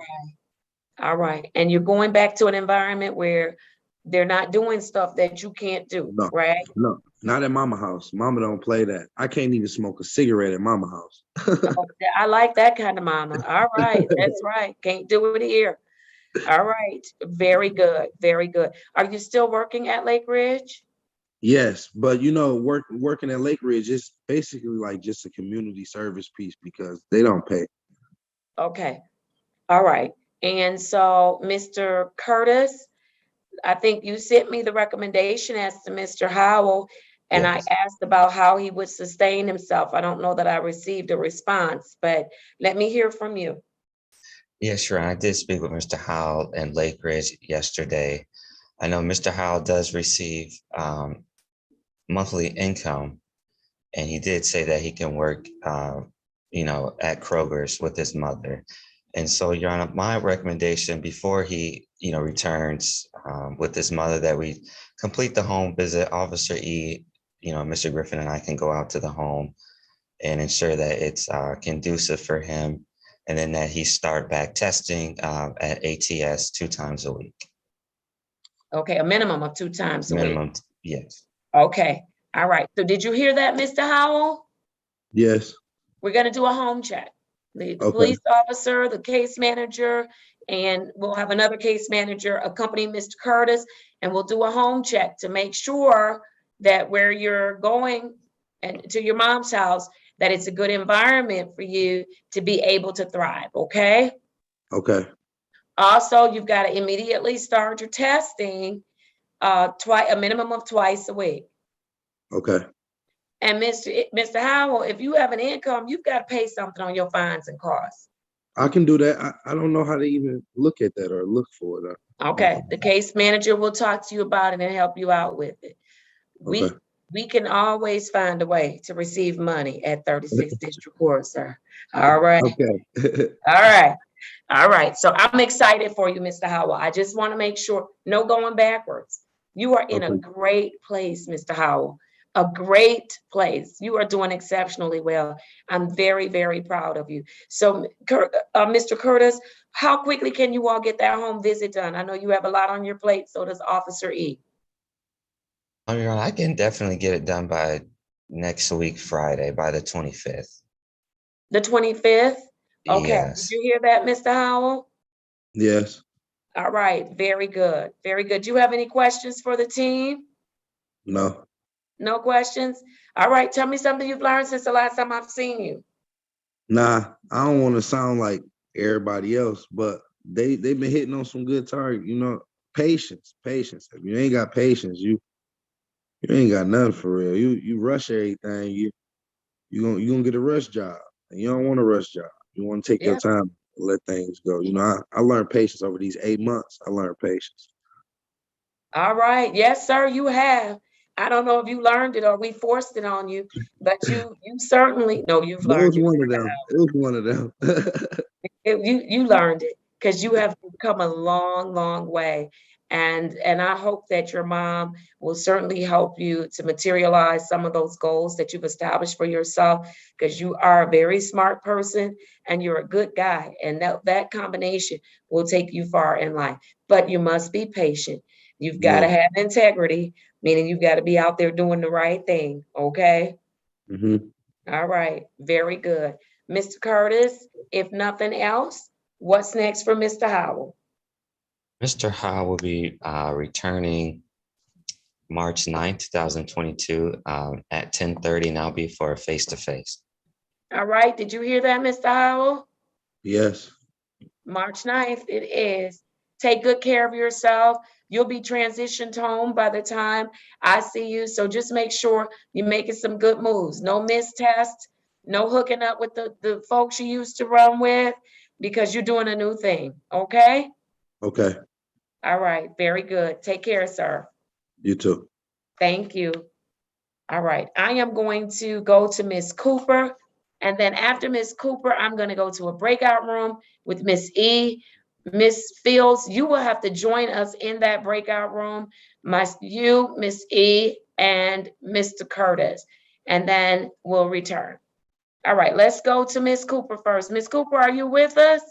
All right. And you're going back to an environment where they're not doing stuff that you can't do, No, right? no, not at mama house. Mama don't play that. I can't even smoke a cigarette at mama house. Oh, I like that kind of mama. All right. That's right. Can't do it here. All right. Very good. Very good. Are you still working at Lake Ridge? Yes, but working at Lake Ridge is basically like just a community service piece because they don't pay. Okay. All right. And so, Mr. Curtis, I think you sent me the recommendation as to Mr. Howell, and Yes. I asked about how he would sustain himself. I don't know that I received a response, but let me hear from you. Yeah, sure. I did speak with Mr. Howell in Lake Ridge yesterday. I know Mr. Howell does receive monthly income, and he did say that he can work, at Kroger's with his mother. And so, Your Honor, my recommendation before he, returns with his mother, that we complete the home visit. Officer E, Mr. Griffin and I can go out to the home and ensure that it's conducive for him, and then that he start back testing at ATS 2 times a week. Okay, a minimum of 2 times a week. Minimum, yes. Okay, all right. So did you hear that, Mr. Howell? Yes. We're gonna do a home check. The Okay. police officer, the case manager, and we'll have another case manager accompany Mr. Curtis, and we'll do a home check to make sure that where you're going and to your mom's house, that it's a good environment for you to be able to thrive, okay? Okay. Also, you've got to immediately start your testing a minimum of twice a week. Okay. And Mr. Howell, if you have an income, you've got to pay something on your fines and costs. I can do that. I don't know how to even look at that or look for it. Okay, the case manager will talk to you about it and help you out with it. Okay. We can always find a way to receive money at 36th District Court, sir. All right. Okay. All right. All right. So I'm excited for you, Mr. Howell. I just want to make sure, no going backwards. You are in a Okay. great place, Mr. Howell. A great place. You are doing exceptionally well. I'm very, very proud of you. So, Mr. Curtis, how quickly can you all get that home visit done? I know you have a lot on your plate, so does Officer E. Your Honor, I can definitely get it done by next week, Friday, by the 25th. The 25th? Okay. Yes. Did you hear that, Mr. Howell? Yes. All right. Very good. Very good. Do you have any questions for the team? No. No questions? All right. Tell me something you've learned since the last time I've seen you. Nah, I don't want to sound like everybody else, but they've been hitting on some good target. Patience. If you ain't got patience, you ain't got nothing for real. You rush everything. You gonna get a rush job, and you don't want a rush job. You want to take your Yeah. time and let things go. I learned patience over these 8 months. I learned patience. All right. Yes, sir, you have. I don't know if you learned it or we forced it on you, but you certainly know you've It learned was it. one of them. It was one of them. You learned it because you have come a long, long way. And I hope that your mom will certainly help you to materialize some of those goals that you've established for yourself, because you are a very smart person and you're a good guy. And that combination will take you far in life. But you must be patient. You've got to Yeah. have integrity, meaning you've got to be out there doing the right thing. Okay. Mm-hmm. All right. Very good. Mr. Curtis, if nothing else, what's next for Mr. Howell? Mr. Howell will be returning March 9th, 2022, at 10:30, and I'll be for a face-to-face. All right, did you hear that, Mr. Howell? Yes. March 9th, it is. Take good care of yourself. You'll be transitioned home by the time I see you. So just make sure you're making some good moves. No missed tests, no hooking up with the folks you used to run with, because you're doing a new thing, okay? Okay. All right, very good. Take care, sir. You too. Thank you. All right, I am going to go to Miss Cooper. And then after Miss Cooper, I'm going to go to a breakout room with Miss E. Miss Fields, you will have to join us in that breakout room. You, Miss E, and Mr. Curtis. And then we'll return. All right, let's go to Miss Cooper first. Miss Cooper, are you with us?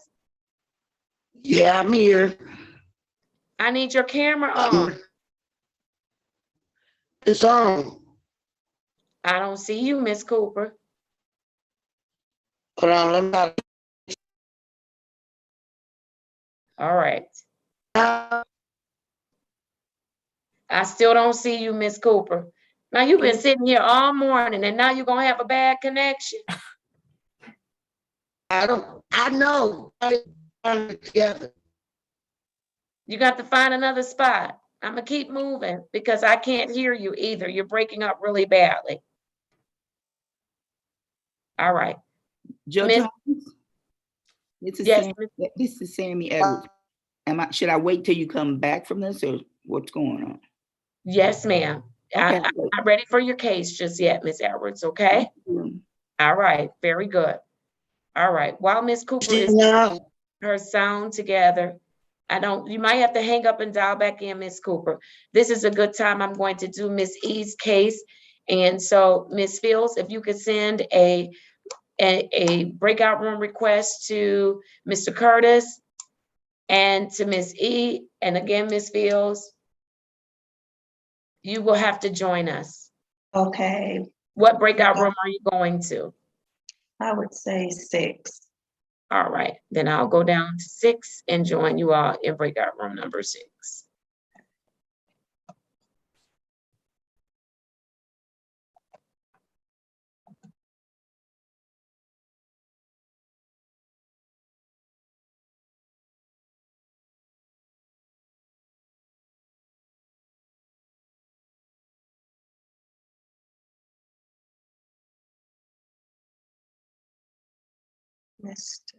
Yeah, I'm here. I need your camera on. It's on. I don't see you, Miss Cooper. Hold on, let me. All right. I still don't see you, Miss Cooper. Now you've been sitting here all morning and now you're gonna have a bad connection. I know. Together. You got to find another spot. I'm gonna keep moving because I can't hear you either. You're breaking up really badly. All right. Judge Holmes? This is Sammy Edwards. Should I wait till you come back from this, or what's going on? Yes, ma'am. Okay. I'm not ready for your case just yet, Miss Edwards, okay? All right, very good. All right, while Miss Cooper is getting her sound together, you might have to hang up and dial back in, Miss Cooper. This is a good time. I'm going to do Miss E's case. And so, Miss Fields, if you could send a breakout room request to Mr. Curtis and to Miss E. And again, Miss Fields, you will have to join us. Okay. What breakout room are you going to? I would say 6. All right, then I'll go down to 6 and join you all in breakout room number 6. Mr.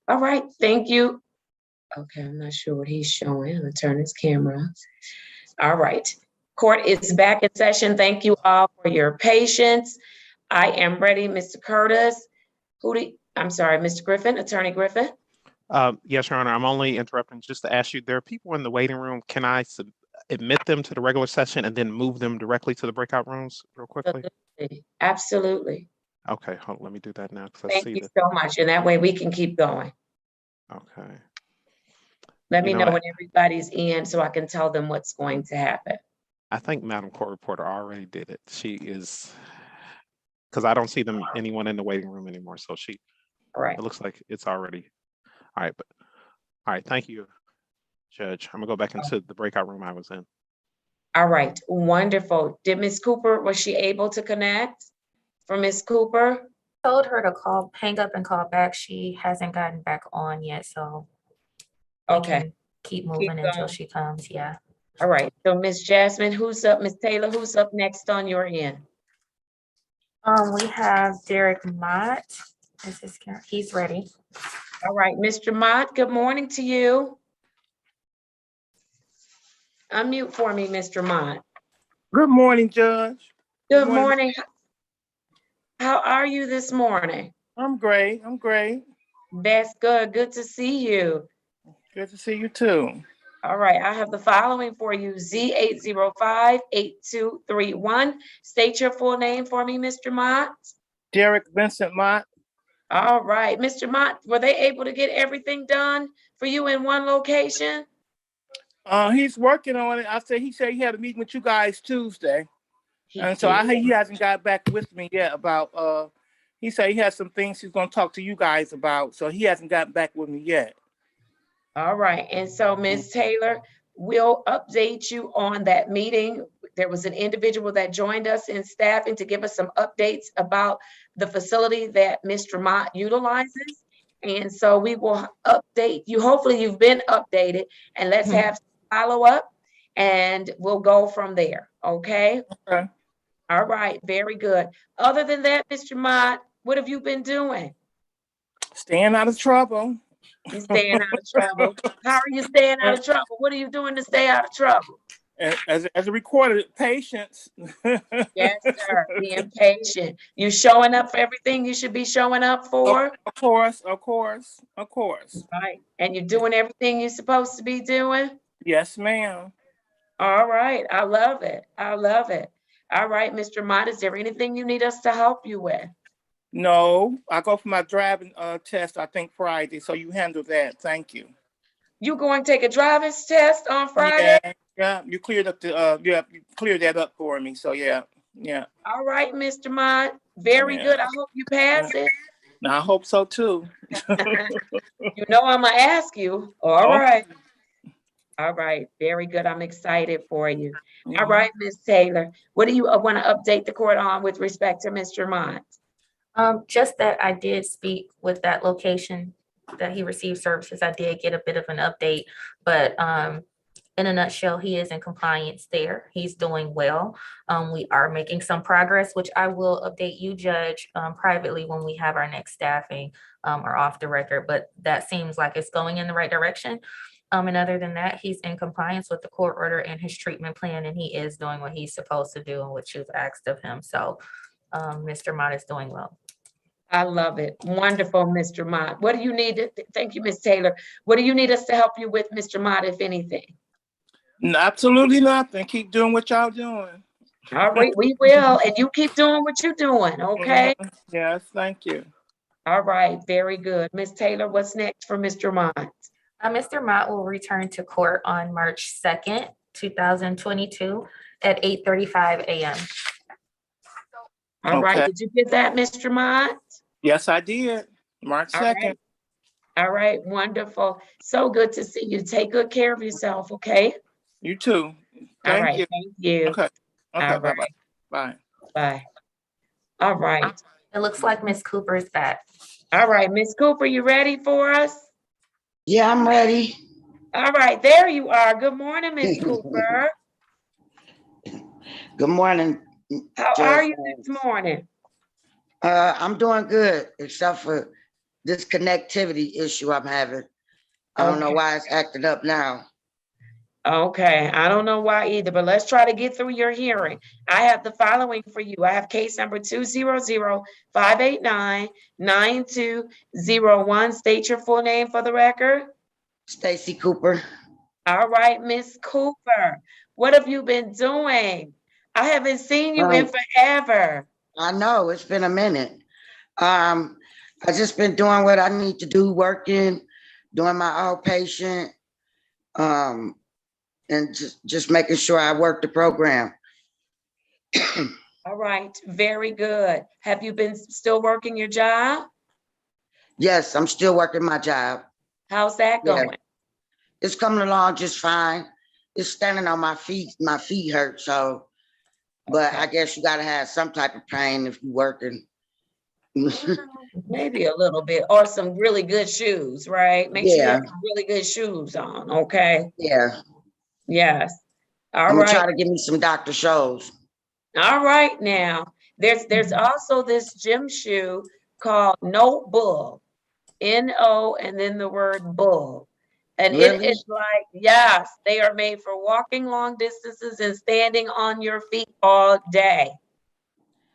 All right, thank you. Okay, I'm not sure what he's showing. I'm gonna turn his camera. All right, court is back in session. Thank you all for your patience. I am ready, Mr. Curtis. I'm sorry, Mr. Griffin, Attorney Griffin. Yes, Your Honor, I'm only interrupting just to ask you, there are people in the waiting room. Can I admit them to the regular session and then move them directly to the breakout rooms real quickly? Absolutely. Okay, hold on, let me do that now because I Thank see you that. so much. And that way we can keep going. Okay. Let me know when everybody's in so I can tell them what's going to happen. I think Madam Court Reporter already did it. She is, because I don't see anyone in the waiting room anymore. So Right. It looks like it's already, all right, thank you, Judge. I'm gonna go back into the breakout room I was in. All right, wonderful. Did Ms. Cooper, was she able to connect for Ms. Cooper? Told her to hang up and call back. She hasn't gotten back on yet, so okay, keep moving until she comes. Yeah. All right, so Ms. Jasmine, who's up? Ms. Taylor, who's up next on your end? We have Derek Mott. He's ready. All right, Mr. Mott, good morning to you. Unmute for me, Mr. Mott. Good morning, Judge. Good morning. How are you this morning? I'm great. I'm great. That's good. Good to see you. Good to see you too. All right, I have the following for you. Z805-8231. State your full name for me, Mr. Mott. Derek Vincent Mott. All right, Mr. Mott, were they able to get everything done for you in one location? He's working on it. He said he had a meeting with you guys Tuesday. He hasn't got back with me yet about, he said he has some things he's going to talk to you guys about. So he hasn't gotten back with me yet. All right. And so Ms. Taylor, we'll update you on that meeting. There was an individual that joined us in staffing to give us some updates about the facility that Mr. Mott utilizes. And so we will update you. Hopefully you've been updated, and let's have follow up and we'll go from there. Okay. Okay. All right. Very good. Other than that, Mr. Mott, what have you been doing? Staying out of trouble. You staying out of trouble. How are you staying out of trouble? What are you doing to stay out of trouble? As a recorded, patience. Yes, sir. Being patient. You showing up for everything you should be showing up for? Of course, of course, of course. Right. And you're doing everything you're supposed to be doing? Yes, ma'am. All right. I love it. I love it. All right, Mr. Mott, is there anything you need us to help you with? No, I go for my driving test, I think Friday. So you handle that. Thank you. You going to take a driver's test on Friday? Yeah. You cleared up you cleared that up for me. So yeah. All right, Mr. Mott. Very good. I hope you pass it. I hope so too. You know I'm gonna ask you. All right. All right. Very good. I'm excited for you. All right, Ms. Taylor. What do you want to update the court on with respect to Mr. Mott? Just that I did speak with that location that he received services. I did get a bit of an update, but in a nutshell, he is in compliance there. He's doing well. We are making some progress, which I will update you, Judge, privately when we have our next staffing or off the record, but that seems like it's going in the right direction. And other than that, he's in compliance with the court order and his treatment plan, and he is doing what he's supposed to do and what you've asked of him. So Mr. Mott is doing well. I love it. Wonderful, Mr. Mott. What do you need? Thank you, Ms. Taylor. What do you need us to help you with, Mr. Mott, if anything? Absolutely nothing. Keep doing what y'all doing. All right, we will. And you keep doing what you're doing, okay? Yes, thank you. All right, very good. Ms. Taylor, what's next for Mr. Mott? Mr. Mott will return to court on March 2nd, 2022 at 8:35 a.m. All right, did you get that, Mr. Mott? Yes, I did. March 2nd. All right, wonderful. So good to see you. Take good care of yourself, okay? You too. Thank you. Thank you. Okay. All Bye-bye. right. Bye. Bye. All right. It looks like Miss Cooper is back. All right, Miss Cooper, you ready for us? Yeah, I'm ready. All right, there you are. Good morning, Miss Cooper. Good morning. How are you this morning? I'm doing good, except for this connectivity issue I'm having. I don't know Okay. why it's acting up now. Okay, I don't know why either, but let's try to get through your hearing. I have the following for you. I have case number 200-589-9201. State your full name for the record. Stacy Cooper. All right, Miss Cooper, what have you been doing? I haven't seen you in forever. I know, it's been a minute. I just been doing what I need to do, working, doing my outpatient, and just making sure I work the program. All right, very good. Have you been still working your job? Yes, I'm still working my job. How's that going? It's coming along just fine. It's standing on my feet. My feet hurt, so, but I guess you gotta have some type of pain if you're working. Maybe a little bit, or some really good shoes, right? Make sure you have some really good shoes on, okay? Yeah. Yes. All I'm gonna right. try to give me some Dr. Scholl's. All right now. There's also this gym shoe called No Bull. N-O and then the word bull. And it Really? is like, yes, they are made for walking long distances and standing on your feet all day.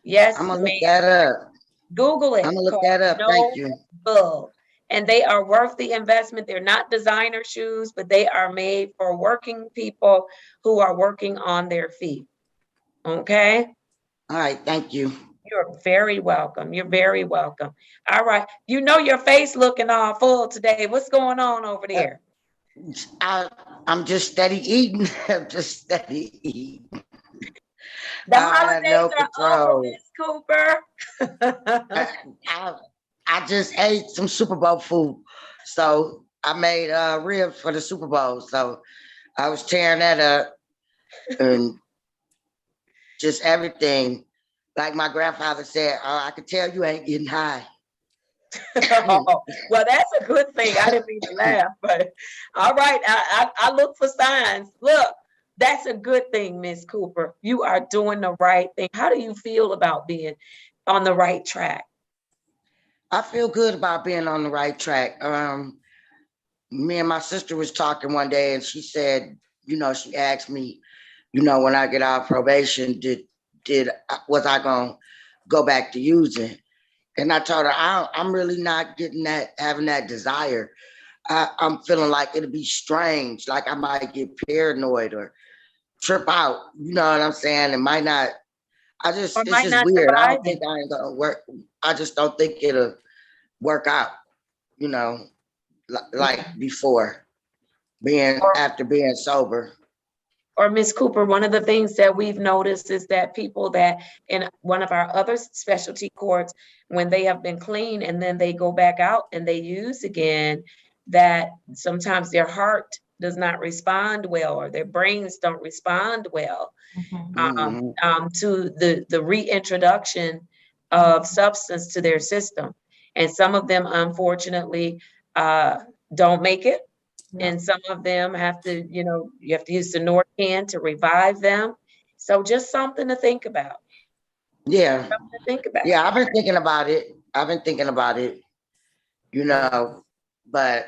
Yes, I'm gonna ma'am. look that up. Google it. I'm gonna look called that up. No Thank you. Bull. And they are worth the investment. They're not designer shoes, but they are made for working people who are working on their feet. Okay? All right, thank you. You're very welcome. You're very welcome. All right. You know your face looking all full today. What's going on over there? I'm just steady eating. I'm just steady eating. The I had no holidays are over, control. Miss Cooper. I just ate some Super Bowl food. So I made ribs for the Super Bowl. So I was tearing that up and just everything. Like my grandfather said, I could tell you ain't getting high. Oh, well, that's a good thing. I didn't mean to laugh, but all right. I look for signs. Look, that's a good thing, Miss Cooper. You are doing the right thing. How do you feel about being on the right track? I feel good about being on the right track. Me and my sister was talking one day and she said, she asked me, when I get out of probation, was I gonna go back to using? And I told her, I'm really not having that desire. I'm feeling like it'll be strange, like I might get paranoid or trip out. You know what I'm saying? It might not. It's just weird. I don't think I ain't gonna work. I just don't think it'll work out. Like before, after being sober. Or Miss Cooper, one of the things that we've noticed is that people that in one of our other specialty courts, when they have been clean and then they go back out and they use again, that sometimes their heart does not respond well or their brains don't respond well to the reintroduction of substance to their system. And some of them, unfortunately, don't make it. And some of them have to, you have to use the Narcan to revive them. So just something to think about. Yeah. Something to think about. Yeah, I've been thinking about it, but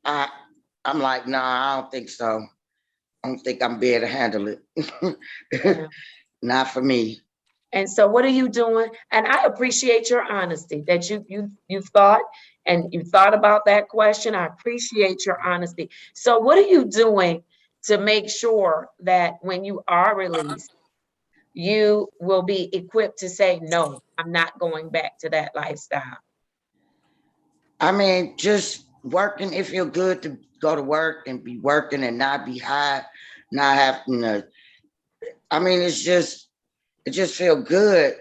I'm like, nah, I don't think so. I don't think I'm be able to handle it. Not for me. And so what are you doing? And I appreciate your honesty that you've thought and you thought about that question. I appreciate your honesty. So what are you doing to make sure that when you are released, you will be equipped to say, no, I'm not going back to that lifestyle? I mean, just working. It feels good to go to work and be working and not be high, not having to. I mean, it just feels good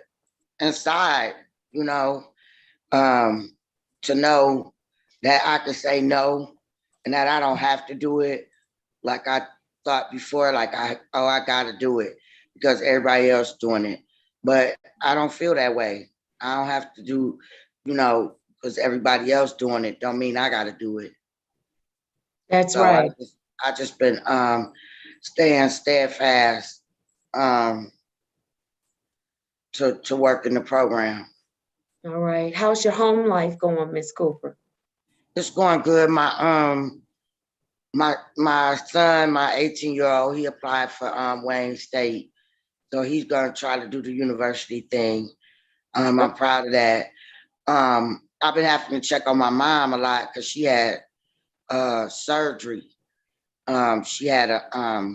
inside, to know that I can say no and that I don't have to do it like I thought before, like I gotta do it because everybody else doing it. But I don't feel that way. I don't have to do, because everybody else doing it don't mean I gotta do it. That's so right. I just been staying steadfast to work in the program. All right. How's your home life going, Miss Cooper? It's going good. My son, my 18-year-old, he applied for Wayne State. So he's gonna try to do the university thing. I'm proud of that. I've been having to check on my mom a lot because she had surgery. She had a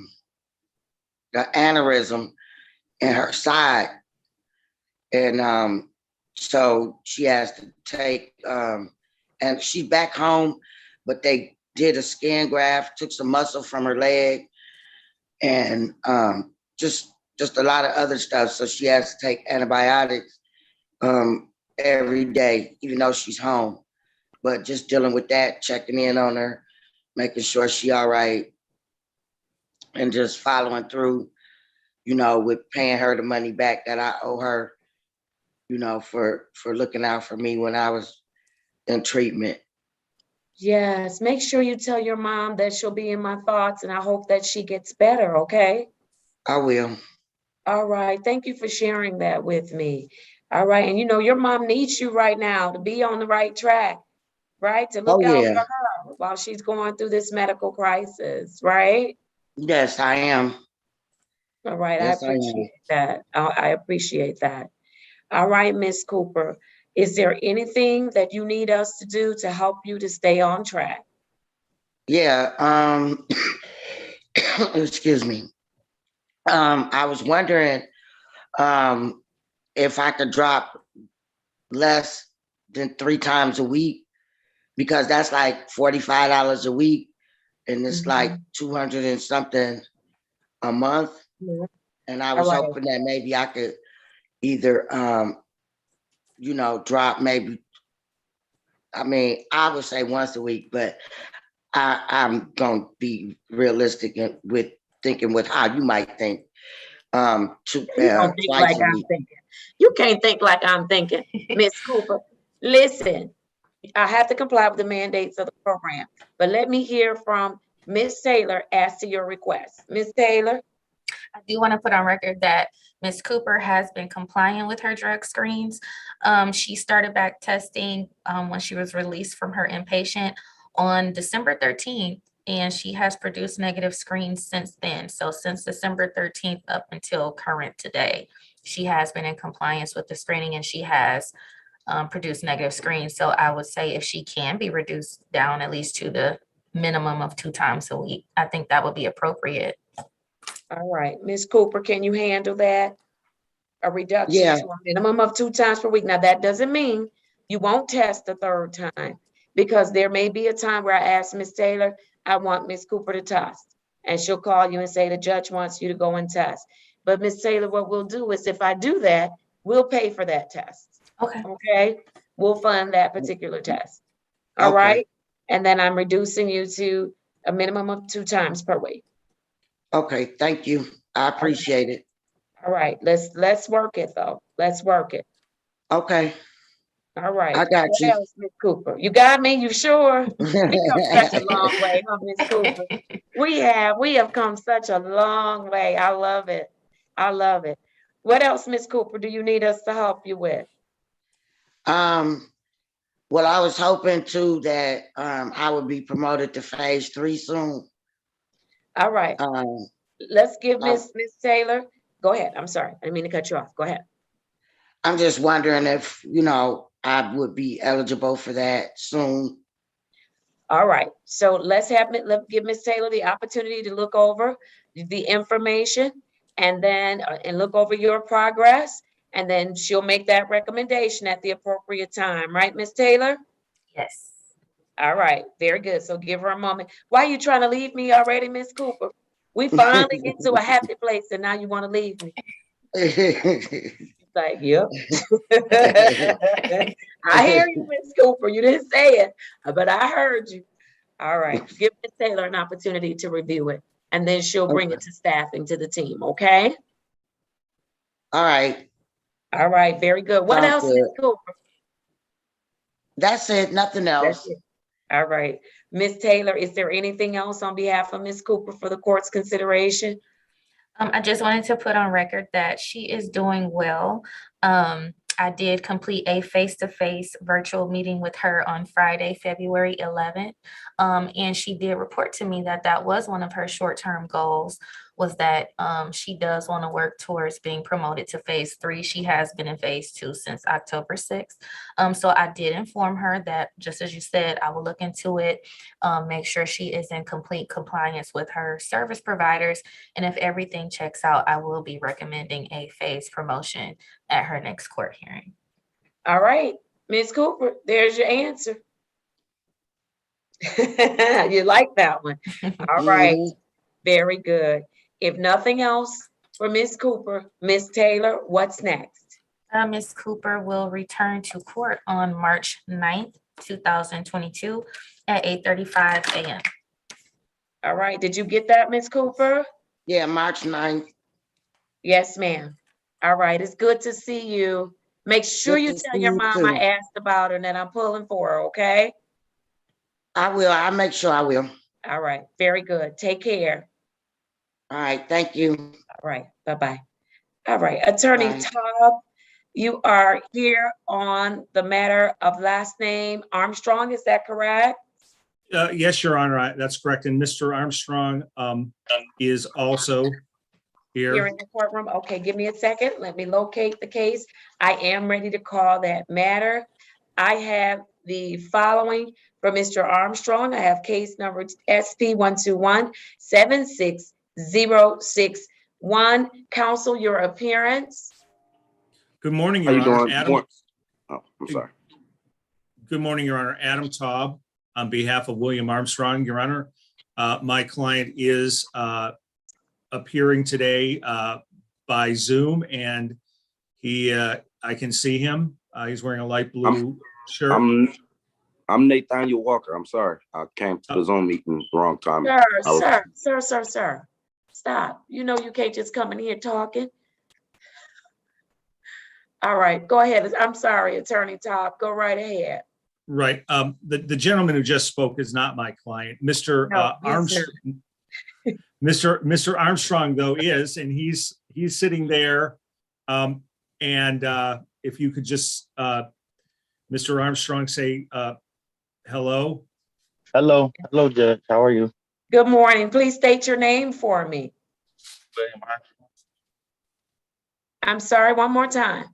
aneurysm in her side. And so she has to take and she's back home, but they did a skin graft, took some muscle from her leg, and just a lot of other stuff. So she has to take antibiotics every day, even though she's home. But just dealing with that, checking in on her, making sure she all right, and just following through, with paying her the money back that I owe her, for looking out for me when I was in treatment. Yes, make sure you tell your mom that she'll be in my thoughts, and I hope that she gets better, okay? I will. All right, thank you for sharing that with me. All right, and your mom needs you right now to be on the right track, right? To look out for her while she's going through this medical crisis, right? Yes, I am. All right, Yes, I appreciate that. I appreciate that. All right, Miss Cooper, is there anything that you need us to do to help you to stay on track? Yeah, excuse me. I was wondering if I could drop less than 3 times a week, because that's like $45 a week, and it's like 200 and something a month. And I was hoping that maybe I could either drop maybe, I would say once a week, but I'm gonna be realistic with thinking with how you might think. You don't think like I'm thinking. You can't think like I'm thinking, Miss Cooper. Listen, I have to comply with the mandates of the program, but let me hear from Miss Taylor as to your request. Miss Taylor? I do want to put on record that Ms. Cooper has been compliant with her drug screens. She started back testing when she was released from her inpatient on December 13th, and she has produced negative screens since then. So since December 13th up until current today, she has been in compliance with the screening, and she has produced negative screens. So I would say if she can be reduced down at least to the minimum of 2 times a week, I think that would be appropriate. All right, Ms. Cooper, can you handle that? A reduction to a minimum of 2 times per week. Now, that doesn't mean you won't test the 3rd time, because there may be a time where I ask Ms. Taylor, I want Ms. Cooper to test, and she'll call you and say, the judge wants you to go and test. But Ms. Taylor, what we'll do is, if I do that, we'll pay for that test. Okay? We'll fund that particular test. All right? And then I'm reducing you to a minimum of 2 times per week. Okay, thank you. I appreciate it. All right, let's work it though. Let's work it. Okay. All right. I got What you. else, Miss Cooper? You got me? You sure? We've come such a long way, huh, Miss Cooper? We have come such a long way. I love it. I love it. What else, Miss Cooper, do you need us to help you with? Well, I was hoping too that I would be promoted to phase 3 soon. All right. Let's give Miss Taylor. Go ahead. I'm sorry. I didn't mean to cut you off. Go ahead. I'm just wondering if, I would be eligible for that soon. All right. So let's give Miss Taylor the opportunity to look over the information, and then and look over your progress, and then she'll make that recommendation at the appropriate time. Right, Miss Taylor? Yes. All right. Very good. So give her a moment. Why are you trying to leave me already, Miss Cooper? We finally get to a happy place, and now you want to leave me. Like, yep. I hear you, Miss Cooper. You didn't say it, but I heard you. All right. Give Miss Taylor an opportunity to review it, and then she'll bring it to staffing, to the team. Okay. All right. All right. Very good. What else, Miss Cooper? That's it. Nothing else. That's it. All right. Miss Taylor, is there anything else on behalf of Miss Cooper for the court's consideration? I just wanted to put on record that she is doing well. I did complete a face-to-face virtual meeting with her on Friday, February 11th. And she did report to me that that was one of her short-term goals, was that she does want to work towards being promoted to phase 3. She has been in phase 2 since October 6th. So I did inform her that, just as you said, I will look into it, make sure she is in complete compliance with her service providers. And if everything checks out, I will be recommending a phase promotion at her next court hearing. All right, Ms. Cooper, there's your answer. You like that one. All right, very good. If nothing else for Ms. Cooper, Ms. Taylor, what's next? Ms. Cooper will return to court on March 9th, 2022 at 8:35 a.m. All right, did you get that, Ms. Cooper? Yeah, March 9th. Yes, ma'am. All right, it's good to see you. Make sure you tell your mom I asked about her and that I'm pulling for her, okay? I will. I'll make sure I will. All right, very good. Take care. All right, thank you. All right, bye-bye. All right, Attorney Todd, you are here on the matter of last name Armstrong, is that correct? Yes, Your Honor, that's correct. And Mr. Armstrong is also Here in the courtroom. Okay, give me a second. Let me locate the case. I am ready to call that matter. I have the following for Mr. Armstrong. I have case number SP121-76061. Counsel, your appearance. Good morning, How Your you Honor. doing? Adam. Oh, I'm sorry. Good morning, Your Honor. Adam Taub on behalf of William Armstrong, Your Honor. My client is appearing today by Zoom, and I can see him. He's wearing a light blue shirt. I'm Nathaniel Walker. I'm sorry. I came to the Zoom meeting the wrong time. Sir. Stop. You know you can't just come in here talking. All right, go ahead. I'm sorry, Attorney Todd. Go right ahead. Right. The gentleman who just spoke is not my client. Mr. Armstrong. Mr. Armstrong, though, is, and he's sitting there. And if you could just, Mr. Armstrong, say hello. Hello, Judge. How are you? Good morning. Please state your name for me. William Armstrong. I'm sorry, one more time.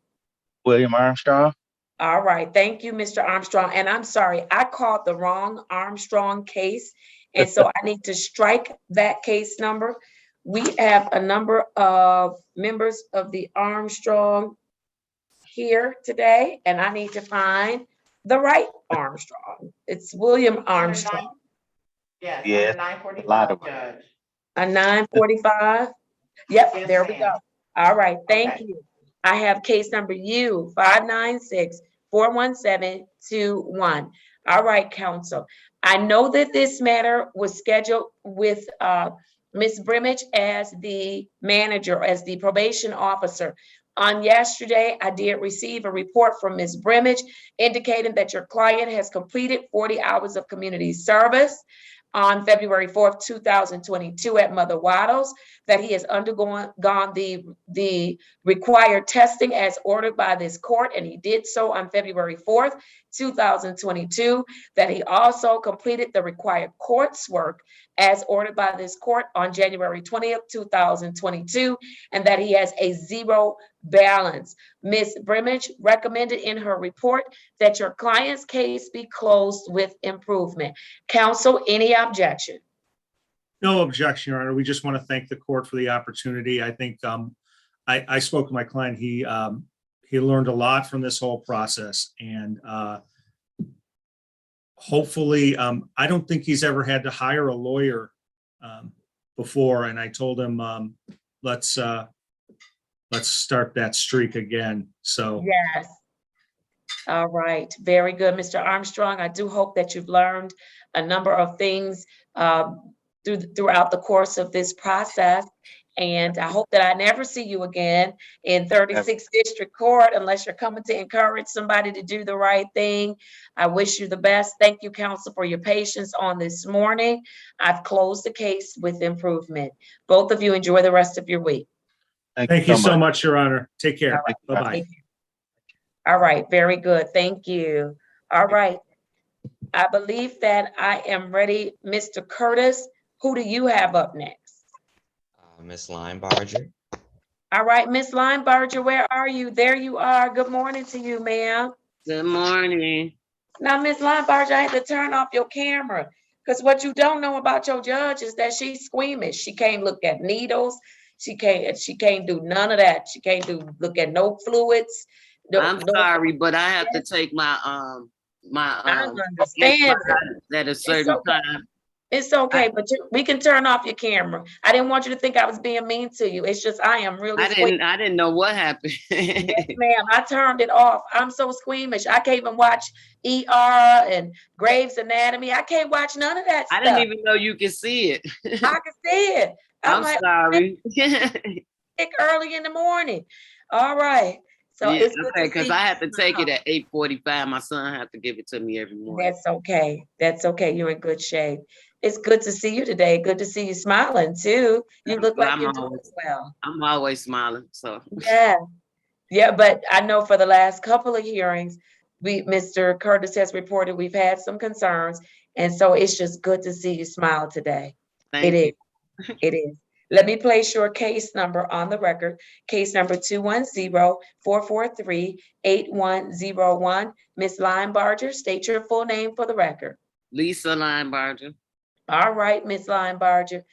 William Armstrong. All right. Thank you, Mr. Armstrong. And I'm sorry, I called the wrong Armstrong case. And so I need to strike that case number. We have a number of members of the Armstrong here today, and I need to find the right Armstrong. It's William Armstrong. Yes, Yeah, 945, Judge. A 945? Yep, Yes, there we ma'am. go. All right, thank you. I have case number U596-41721. All right, counsel. I know that this matter was scheduled with Ms. Brimage as the manager, as the probation officer. On yesterday, I did receive a report from Ms. Brimage indicating that your client has completed 40 hours of community service on February 4th, 2022 at Mother Waddles, that he has undergone the required testing as ordered by this court, and he did so on February 4th, 2022, that he also completed the required coursework as ordered by this court on January 20th, 2022, and that he has a zero balance. Ms. Brimage recommended in her report that your client's case be closed with improvement. Counsel, any objection? No objection, Your Honor. We just want to thank the court for the opportunity. I think I spoke to my client. He learned a lot from this whole process, and hopefully, I don't think he's ever had to hire a lawyer before. And I told him, let's start that streak again. So yes. All right, very good, Mr. Armstrong. I do hope that you've learned a number of things throughout the course of this process. And I hope that I never see you again in 36th District Court unless you're coming to encourage somebody to do the right thing. I wish you the best. Thank you, counsel, for your patience on this morning. I've closed the case with improvement. Both of you enjoy the rest of your week. thank you so much, Your Honor. Take care. All right. Bye-bye. Take care. All right, very good. Thank you. All right. I believe that I am ready. Mr. Curtis, who do you have up next? Miss Linebarger. All right, Miss Linebarger, where are you? There you are. Good morning to you, ma'am. Good morning. Now, Miss Linebarger, I had to turn off your camera because what you don't know about your judge is that she's squeamish. She can't look at needles. She can't do none of that. She can't look at no fluids. I'm sorry, but I have to take my I understand it. at a certain time. It's okay, but we can turn off your camera. I didn't want you to think I was being mean to you. It's just I am really squeamish. I didn't know what happened. Yes, ma'am. I turned it off. I'm so squeamish. I can't even watch ER and Graves Anatomy. I can't watch none of that I stuff. didn't even know you could see it. I can see it. I'm like, sorry. early in the morning. All right. So Yeah, it's good okay, to because see I have to you take it now. at 8:45. My son have to give it to me every morning. That's okay. That's okay. You're in good shape. It's good to see you today. Good to see you smiling too. You look like you're doing well. I'm always smiling. So Yeah. Yeah, but I know for the last couple of hearings, Mr. Curtis has reported we've had some concerns. And so it's just good to see you smile today. Thank you. It is. Let me place your case number on the record. Case number 210-443-8101. Miss Linebarger, state your full name for the record. Lisa Linebarger. All right, Miss Linebarger.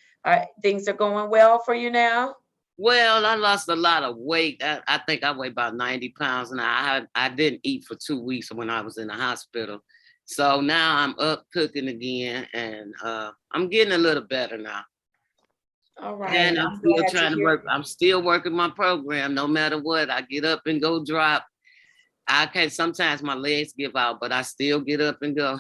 Things are going well for you now? Well, I lost a lot of weight. I think I weigh about 90 pounds now. I didn't eat for 2 weeks when I was in the hospital. So now I'm up cooking again and I'm getting a little better now. All right. And I'm still trying to work. I'm still working my program no matter what. I get up and go drop. Sometimes my legs give out, but I still get up and go.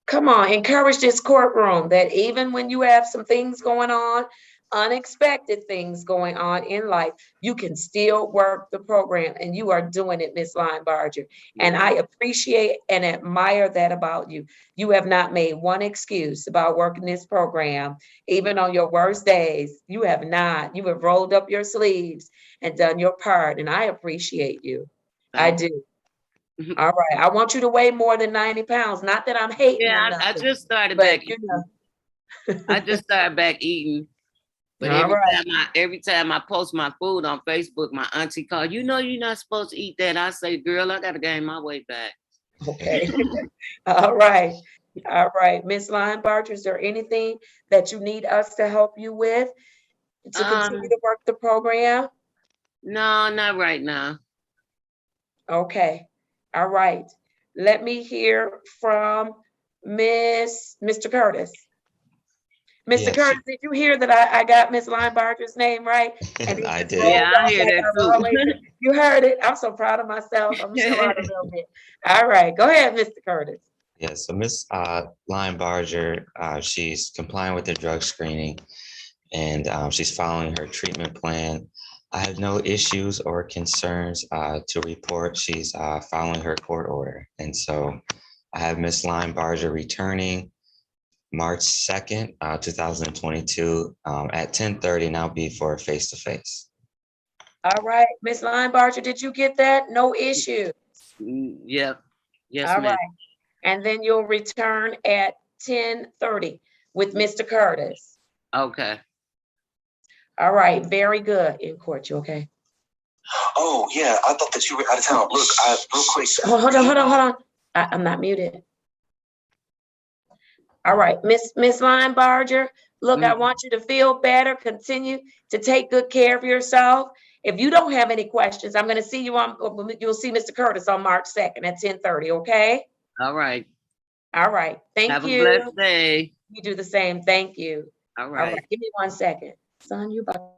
Come on, encourage this courtroom that even when you have some things going on, unexpected things going on in life, you can still work the program, and you are doing it, Miss Linebarger. And I appreciate and admire that about you. You have not made one excuse about working this program, even on your worst days. You have not. You have rolled up your sleeves and done your part, and I appreciate you. I do. All right. I want you to weigh more than 90 pounds. Not that I'm hating. Yeah, I just started back eating. I just started back eating. But every time I post my food on Facebook, my auntie called, you're not supposed to eat that. I say, girl, I gotta gain my weight back. Okay. All right. All right. Miss Linebarger, is there anything that you need us to help you with to continue to work the program? No, not right now. Okay. All right. Let me hear from Mr. Curtis. Mr. Curtis, did you hear that I got Miss Linebarger's name right? And I did. Yeah, I hear that too. You heard it. I'm so proud of myself. I'm show out a little bit. All right. Go ahead, Mr. Curtis. Yeah, so Miss Linebarger, she's complying with the drug screening and she's following her treatment plan. I have no issues or concerns to report. She's following her court order. And so I have Miss Linebarger returning March 2nd, 2022 at 10:30, and I'll be for a face-to-face. All right, Miss Linebarger, did you get that? No issue. Yeah. Yes, all ma'am. Right. And then you'll return at 10:30 with Mr. Curtis. Okay. All right, very good. In court, you okay? Oh, yeah, I thought that you were out of town. Look, real quick. Hold on. I'm not muted. All right, Miss Linebarger, look, I want you to feel better. Continue to take good care of yourself. If you don't have any questions, I'm going to see you you'll see Mr. Curtis on March 2nd at 10:30, okay? All right. All right, thank you. Have a blessed day. You do the same, thank you. All right. Give me 1 second. Son, you about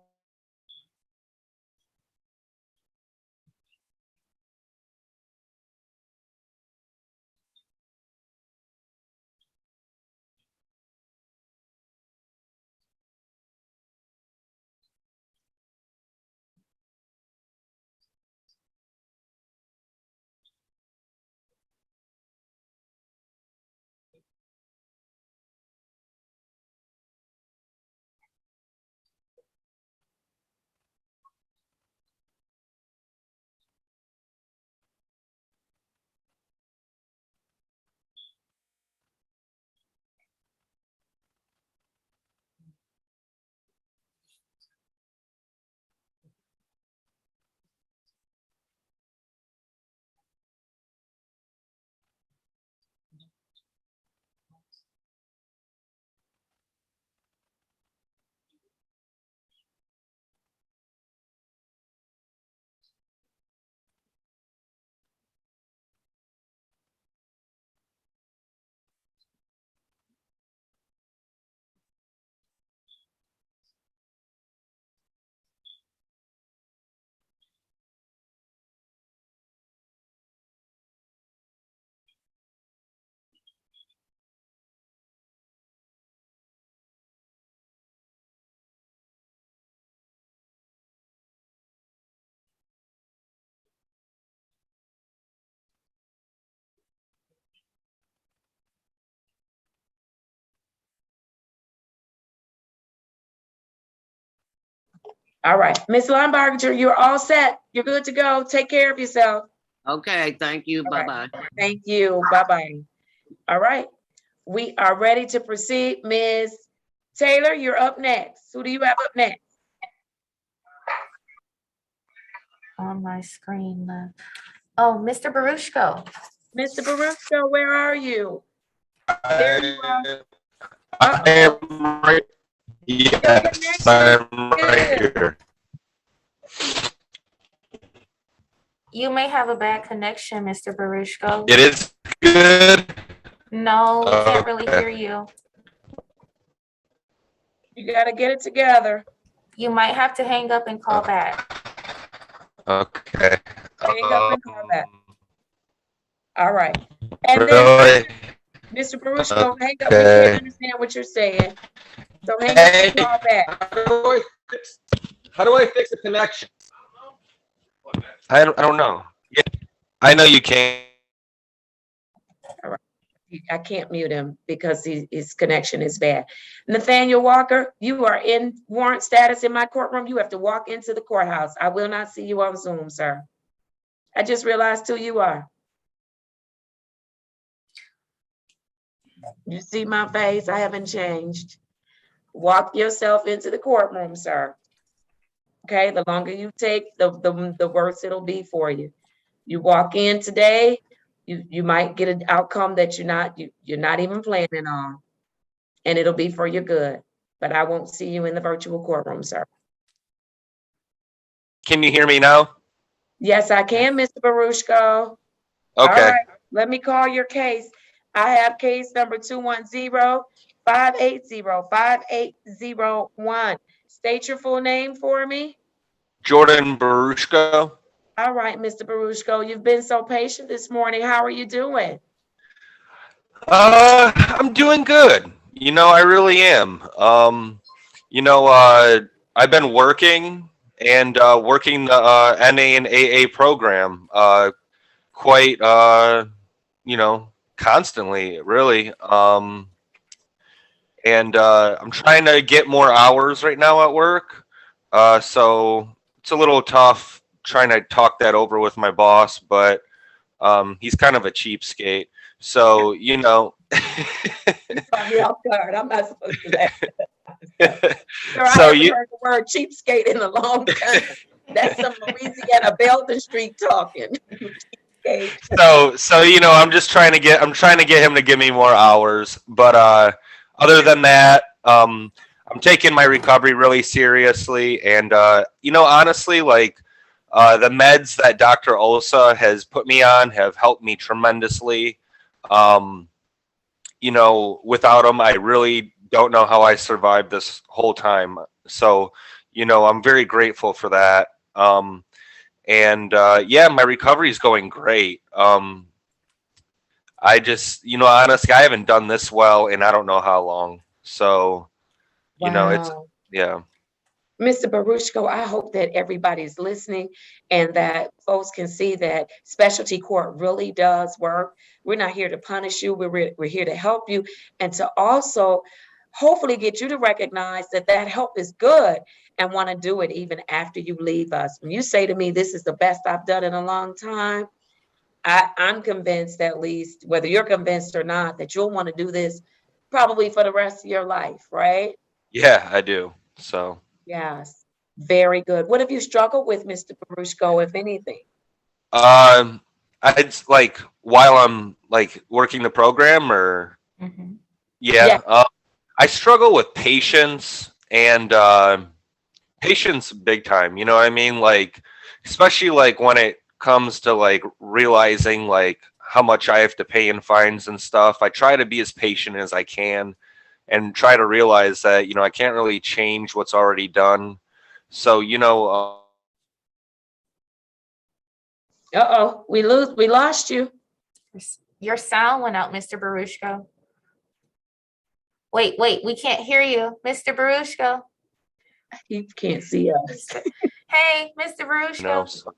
All right, Ms. Lombarger, you're all set. You're good to go. Take care of yourself. Okay, thank you. All right. Bye-bye. Thank you. Bye-bye. All right, we are ready to proceed. Ms. Taylor, you're up next. Who do you have up next? On my screen. Oh, Mr. Barushko. Mr. Baruchko, where are you? There you are. I am right. Yes, I'm right here. You may have a bad connection, Mr. Barushko. It is good. No, we can't really hear you. You got to get it together. You might have to hang up and call back. Okay. Hang up and call back. All right. And really? then, Mr. Baruchko, hang up. We can't understand what you're saying. So hang up and call back. How do I fix the connection? I don't know. Yeah, I know you can't. All right. I can't mute him because his connection is bad. Nathaniel Walker, you are in warrant status in my courtroom. You have to walk into the courthouse. I will not see you on Zoom, sir. I just realized who you are. You see my face? I haven't changed. Walk yourself into the courtroom, sir. Okay, the longer you take, the worse it'll be for you. You walk in today, you might get an outcome that you're not even planning on, and it'll be for your good. But I won't see you in the virtual courtroom, sir. Can you hear me now? Yes, I can, Mr. Baruchko. Okay. All right, let me call your case. I have case number 210-580-5801. State your full name for me. Jordan Baruchko. All right, Mr. Baruchko, you've been so patient this morning. How are you doing? I'm doing good. You know, I really am. You know, I've been working and working the NA and AA program quite, you know, constantly, really. And I'm trying to get more hours right now at work. So it's a little tough trying to talk that over with my boss, but he's kind of a cheapskate. So, you know. I'm not supposed to laugh. Sir, I So haven't you heard the word cheapskate in a long time. That's some Louisiana Belton Street talking. so you know, I'm trying to get him to give me more hours, but other than that, I'm taking my recovery really seriously, and you know, honestly, like the meds that Dr. Osa has put me on have helped me tremendously. You know, without them, I really don't know how I survived this whole time. So, you know, I'm very grateful for that. And yeah, my recovery is going great. I just, you know, honestly, I haven't done this well in I don't know how long. So, you know, it's, yeah. Mr. Baruchko, I hope that everybody's listening and that folks can see that specialty court really does work. We're not here to punish you. We're here to help you and to also hopefully get you to recognize that that help is good and want to do it even after you leave us. When you say to me, this is the best I've done in a long time, I'm convinced, at least, whether you're convinced or not, that you'll want to do this probably for the rest of your life, right? Yeah, I do. So. Yes, very good. What have you struggled with, Mr. Baruchko, if anything? It's like while I'm like working the program, or yeah. I struggle with patience and patience big time. You know what I mean? Like, especially like when it comes to like realizing like how much I have to pay in fines and stuff. I try to be as patient as I can and try to realize that, you know, I can't really change what's already done. So, you know, we lost you. Your sound went out, Mr. Baruchko. Wait, we can't hear you, Mr. Baruchko. You can't see us. Hey, Mr. Baruchko. no, so.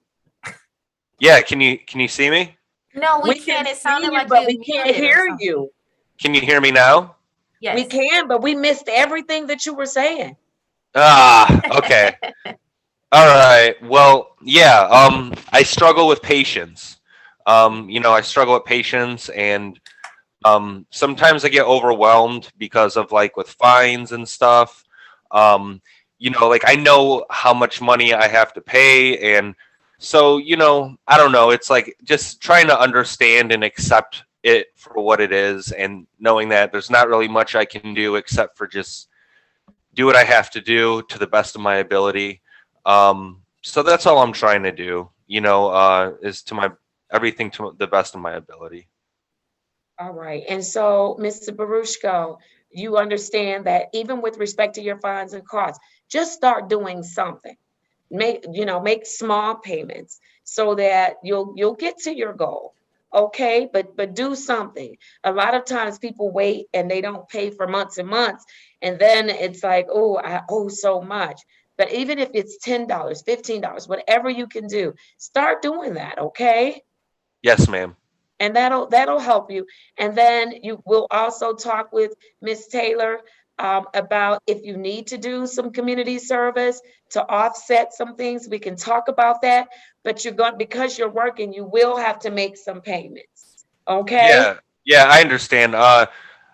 Yeah, can you see me? No, we can't. It sounded like but you we can't hear you. Can you hear me now? Yes. We can, but we missed everything that you were saying. Ah, okay. All right. Well, yeah. I struggle with patience. I struggle with patience, and sometimes I get overwhelmed because of like with fines and stuff. Um, like I know how much money I have to pay, and so I don't know. It's like just trying to understand and accept it for what it is, and knowing that there's not really much I can do except for just do what I have to do to the best of my ability. So that's all I'm trying to do, is to my everything to the best of my ability. All right. And so, Mr. Barushko, you understand that even with respect to your fines and costs, just start doing something. Make small payments so that you'll get to your goal. Okay, but do something. A lot of times people wait and they don't pay for months and months, and then it's like, oh, I owe so much. But even if it's $10, $15, whatever you can do, start doing that, okay? Yes, ma'am. And that'll help you. And then you will also talk with Miss Taylor about if you need to do some community service to offset some things. We can talk about that. But because you're working, you will have to make some payments. Okay. Yeah, I understand.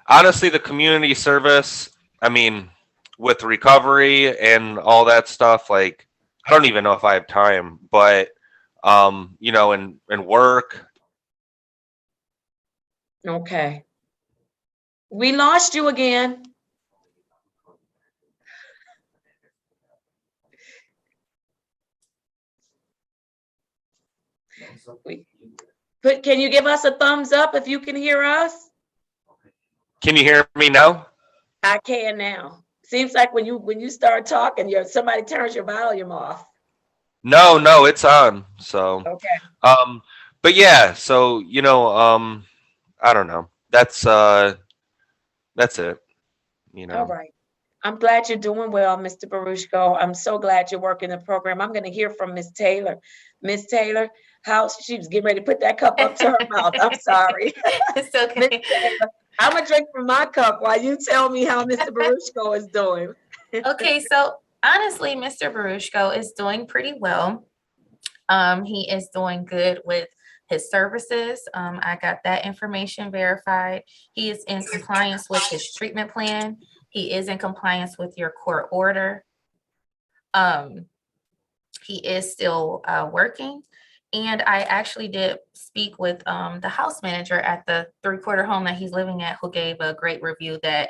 Honestly, the community service, I mean, with recovery and all that stuff, like I don't even know if I have time, but and work. Okay. We lost you again. Can you give us a thumbs up if you can hear us? Can you hear me now? I can now. Seems like when you start talking, somebody turns your volume off. No, it's on. So okay. But yeah, so I don't know. That's it. All right. I'm glad you're doing well, Mr. Barushko. I'm so glad you're working the program. I'm going to hear from Miss Taylor. Miss Taylor, how she was getting ready to put that cup up to her mouth. I'm sorry. It's okay. I'm going to drink from my cup while you tell me how Mr. Barushko is doing. Okay, so honestly, Mr. Barushko is doing pretty well. He is doing good with his services. I got that information verified. He is in compliance with his treatment plan. He is in compliance with your court order. He is still working. And I actually did speak with the house manager at the 3-quarter home that he's living at, who gave a great review that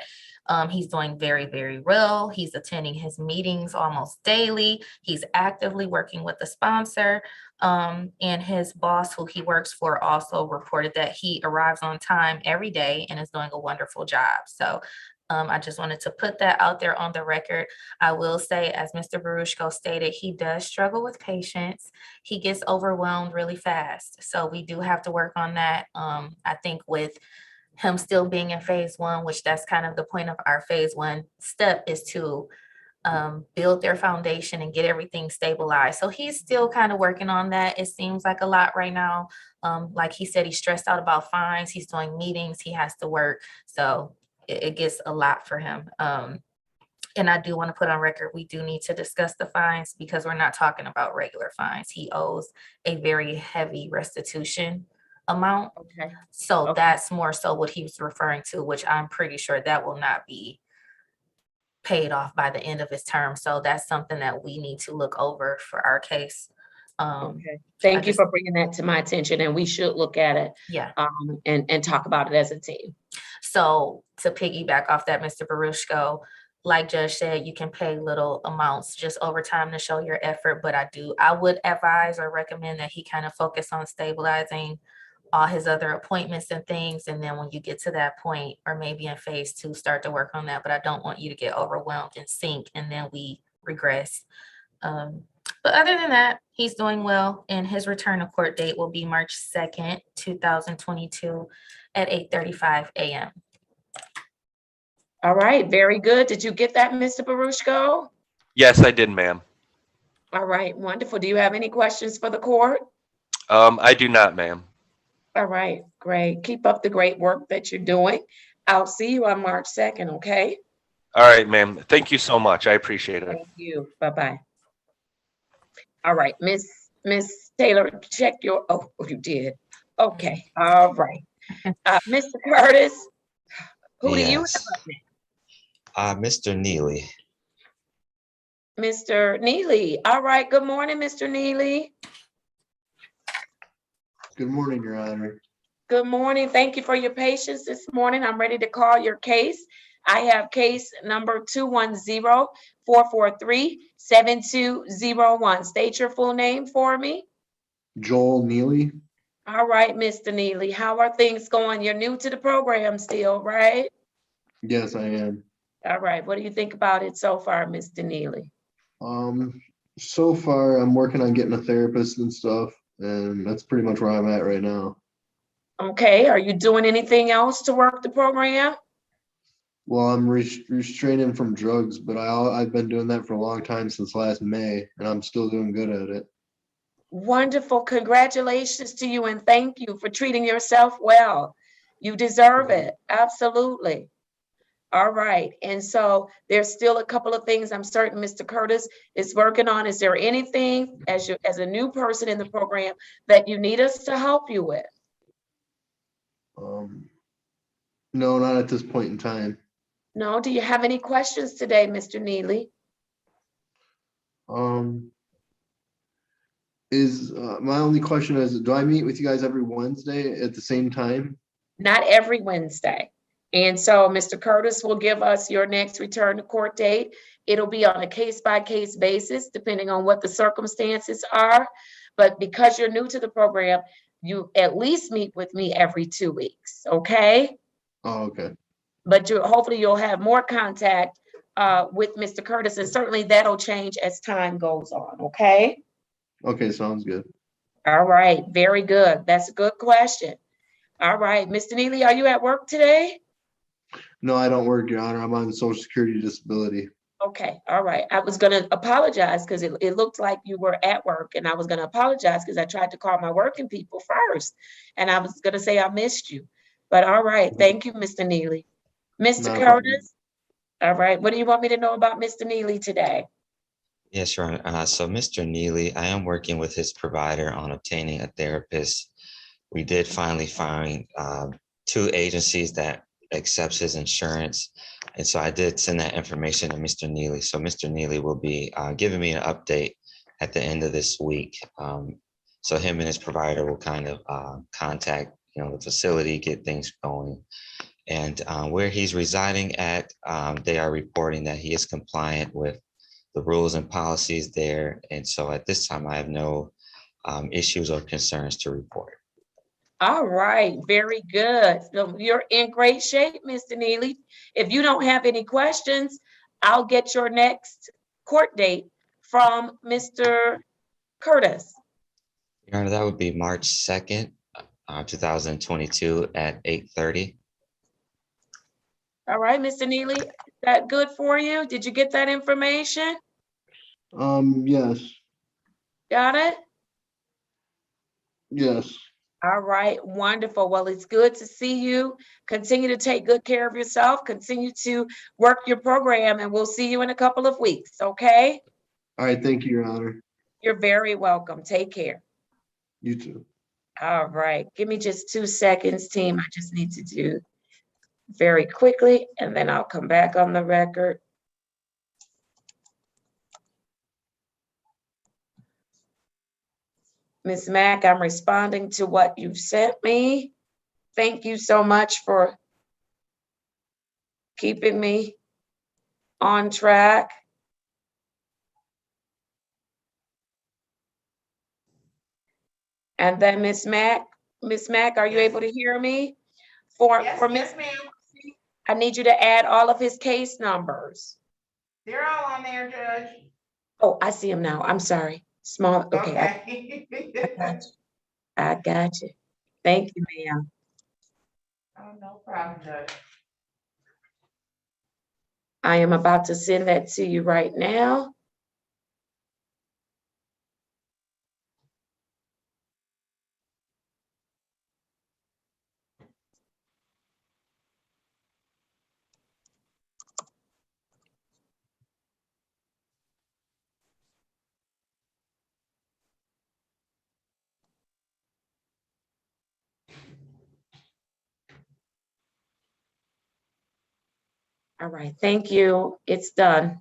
he's doing very, very well. He's attending his meetings almost daily. He's actively working with the sponsor. And his boss, who he works for, also reported that he arrives on time every day and is doing a wonderful job. So I just wanted to put that out there on the record. I will say, as Mr. Barushko stated, he does struggle with patience. He gets overwhelmed really fast. So we do have to work on that. I think with him still being in phase 1, which that's kind of the point of our phase 1 step, is to build their foundation and get everything stabilized. So he's still kind of working on that. It seems like a lot right now. Like he said, he's stressed out about fines. He's doing meetings. He has to work. So it gets a lot for him. And I do want to put on record, we do need to discuss the fines because we're not talking about regular fines. He owes a very heavy restitution amount. Okay. So that's more so what he was referring to, which I'm pretty sure that will not be paid off by the end of his term. So that's something that we need to look over for our case. Okay. Thank you for bringing that to my attention, and we should look at it. Yeah. And talk about it as a team. So to piggyback off that, Mr. Barushko, like Judge said, you can pay little amounts just over time to show your effort. But I would advise or recommend that he kind of focus on stabilizing all his other appointments and things. And then when you get to that point, or maybe in phase 2, start to work on that. But I don't want you to get overwhelmed and sink, and then we regress. But other than that, he's doing well, and his return to court date will be March 2nd, 2022 at 8:35 a.m. All right, very good. Did you get that, Mr. Barushko? Yes, I did, ma'am. All right, wonderful. Do you have any questions for the court? I do not, ma'am. All right, great. Keep up the great work that you're doing. I'll see you on March 2nd, okay? All right, ma'am. Thank you so much. I appreciate it. Thank you. Bye-bye. All right, Miss Taylor, check your, oh, you did. Okay, all right. Mr. Curtis, who do you have Yes. up next? Mr. Neely. Mr. Neely. All right, good morning, Mr. Neely. Good morning, Your Honor. Good morning. Thank you for your patience this morning. I'm ready to call your case. I have case number 210-443-7201. State your full name for me. Joel Neely. All right, Mr. Neely, how are things going? You're new to the program still, right? Yes, I am. All right, what do you think about it so far, Mr. Neely? So far I'm working on getting a therapist and stuff, and that's pretty much where I'm at right now. Okay, are you doing anything else to work the program? Well, I'm restraining from drugs, but I've been doing that for a long time, since last May, and I'm still doing good at it. Wonderful. Congratulations to you and thank you for treating yourself well. You deserve it. Absolutely. All right. And so there's still a couple of things I'm certain Mr. Curtis is working on. Is there anything as a new person in the program that you need us to help you with? No, not at this point in time. No. Do you have any questions today, Mr. Neely? My only question is, do I meet with you guys every Wednesday at the same time? Not every Wednesday. And so Mr. Curtis will give us your next return to court date. It'll be on a case-by-case basis, depending on what the circumstances are. But because you're new to the program, you at least meet with me every 2 weeks, okay? Oh, okay. But hopefully you'll have more contact with Mr. Curtis, and certainly that'll change as time goes on, okay? Okay, sounds good. All right, very good. That's a good question. All right, Mr. Neely, are you at work today? No, I don't work, Your Honor. I'm on Social Security disability. Okay, all right. I was gonna apologize because it looked like you were at work, and I was gonna apologize because I tried to call my working people first, and I was gonna say I missed you. But all right, thank you, Mr. Neely. Mr. Not a problem. Curtis, all right, what do you want me to know about Mr. Neely today? Yes, Your Honor. So Mr. Neely, I am working with his provider on obtaining a therapist. We did finally find 2 agencies that accepts his insurance. And so I did send that information to Mr. Neely. So Mr. Neely will be giving me an update at the end of this week. So him and his provider will kind of contact, the facility, get things going. And where he's residing at, they are reporting that he is compliant with the rules and policies there. And so at this time, I have no issues or concerns to report. All right, very good. So you're in great shape, Mr. Neely. If you don't have any questions, I'll get your next court date from Mr. Curtis. Your Honor, that would be March 2nd, 2022 at 8:30. All right, Mr. Neely, is that good for you? Did you get that information? Yes. Got it? Yes. All right, wonderful. Well, it's good to see you. Continue to take good care of yourself. Continue to work your program, and we'll see you in a couple of weeks, okay? All right, thank you, Your Honor. You're very welcome. Take care. You too. All right, give me just 2 seconds, team. I just need to do very quickly, and then I'll come back on the record. Ms. Mack, I'm responding to what you've sent me. Thank you so much for keeping me on track. And then Ms. Mack, are you able to hear me? Yes, ma'am. I need you to add all of his case numbers. They're all on there, Judge. Oh, I see him now. I'm sorry. Small, okay. I got you. Thank you, ma'am. Oh, no problem, Judge. I am about to send that to you right now. All right, thank you. It's done.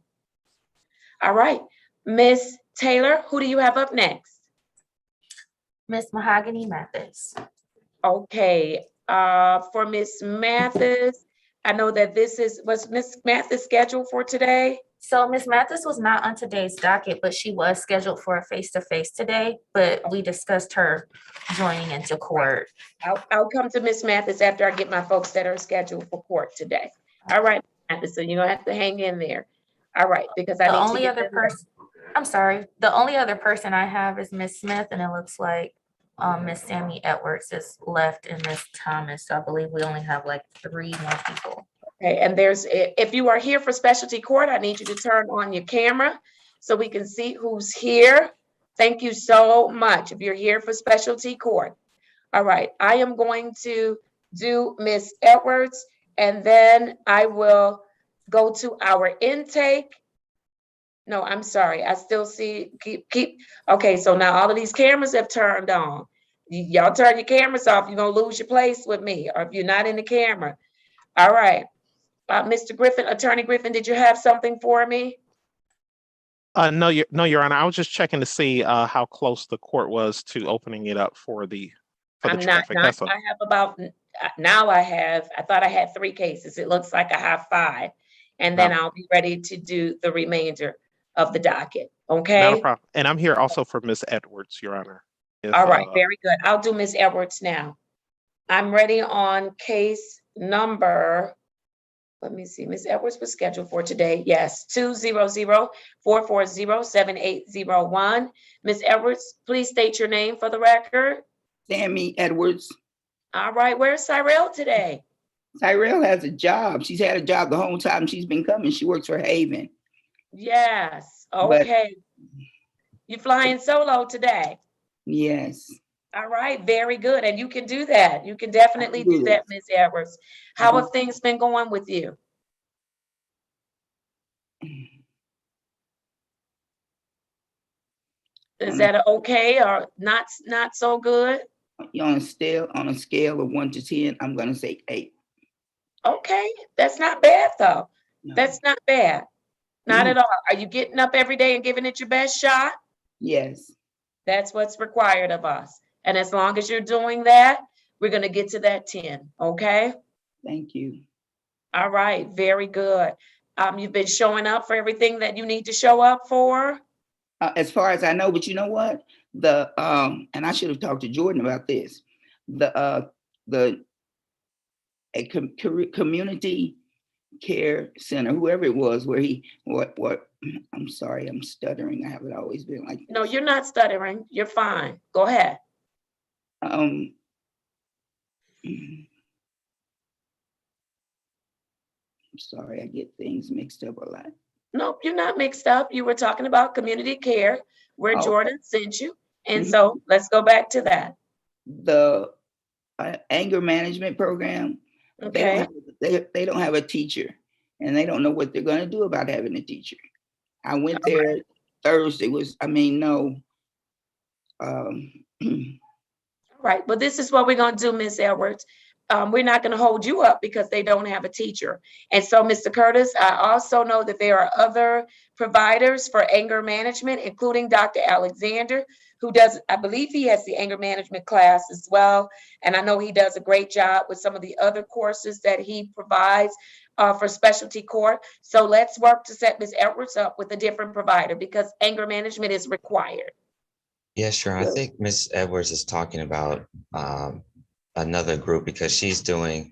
All right, Miss Taylor, who do you have up next? Miss Mahogany Mathis. Okay, for Miss Mathis, I know that was Miss Mathis scheduled for today? So Miss Mathis was not on today's docket, but she was scheduled for a face-to-face today, but we discussed her joining into court. I'll come to Miss Mathis after I get my folks that are scheduled for court today. All right, Mathis, so you're gonna have to hang in there. All right, because I The need to only get other them- person, I'm sorry, the only other person I have is Miss Smith, and it looks like Miss Sammy Edwards is left and Miss Thomas. So I believe we only have like 3 more people. Okay, and if you are here for specialty court, I need you to turn on your camera so we can see who's here. Thank you so much if you're here for specialty court. All right, I am going to do Miss Edwards, and then I will go to our intake. No, I'm sorry, I still see, okay, so now all of these cameras have turned on. Y'all turn your cameras off, you're gonna lose your place with me, or if you're not in the camera. All right. Mr. Griffin, Attorney Griffin, did you have something for me? No, Your Honor. I was just checking to see how close the court was to opening it up for the traffic. That's all. I have about, now I thought I had 3 cases. It looks like I have 5. And then I'll be ready to do the remainder of the docket, okay? Not a problem. And I'm here also for Miss Edwards, Your Honor. All right, very good. I'll do Miss Edwards now. I'm ready on case number, let me see, Miss Edwards was scheduled for today. Yes, 200-440-7801. Miss Edwards, please state your name for the record. Sammy Edwards. All right, where's Cyrell today? Cyrell has a job. She's had a job the whole time she's been coming. She works for Haven. Yes, okay. You flying solo today? Yes. All right, very good. And you can do that. You can definitely do that, Miss Edwards. How have things been going with you? Is that okay or not so good? On a scale of 1 to 10, I'm gonna say 8. Okay, that's not bad though. No. That's not bad. Not at all. Are you getting up every day and giving it your best shot? Yes. That's what's required of us. And as long as you're doing that, we're going to get to that 10, okay? Thank you. All right, very good. You've been showing up for everything that you need to show up for? As far as I know, but you know what? And I should have talked to Jordan about this. Community care center, whoever it was, where I'm sorry, I'm stuttering. I haven't always been like this. No, you're not stuttering. You're fine. Go ahead. I'm sorry, I get things mixed up a lot. Nope, you're not mixed up. You were talking about community care where Jordan sent you. And so let's go back to that. The anger management program, okay. They don't have a teacher and they don't know what they're going to do about having a teacher. I went there Thursday Right, but this is what we're going to do, Ms. Edwards. We're not going to hold you up because they don't have a teacher. And so, Mr. Curtis, I also know that there are other providers for anger management, including Dr. Alexander, who does, I believe he has the anger management class as well. And I know he does a great job with some of the other courses that he provides for specialty court. So let's work to set Ms. Edwards up with a different provider because anger management is required. Yeah, sure. I think Ms. Edwards is talking about another group because she's doing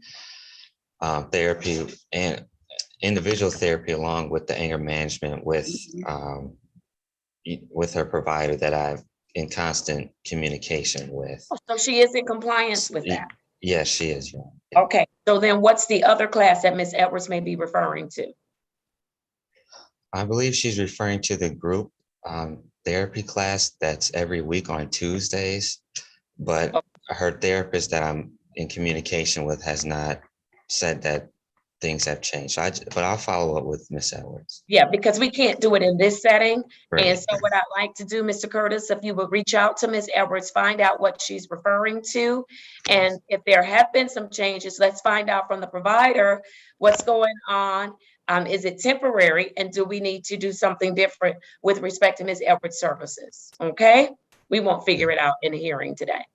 therapy and individual therapy along with the anger management with her provider that I'm in constant communication with. So she is in compliance with that? Yes, she is. Yeah. Okay, so then what's the other class that Ms. Edwards may be referring to? I believe she's referring to the group therapy class that's every week on Tuesdays, but her therapist that I'm in communication with has not said that things have changed. But I'll follow up with Ms. Edwards. Yeah, because we can't do it in this setting. Right. And so what I'd like to do, Mr. Curtis, if you would reach out to Ms. Edwards, find out what she's referring to. And if there have been some changes, let's find out from the provider what's going on Is it temporary? And do we need to do something different with respect to Ms. Edwards' services? Okay, we won't figure it out in a hearing today.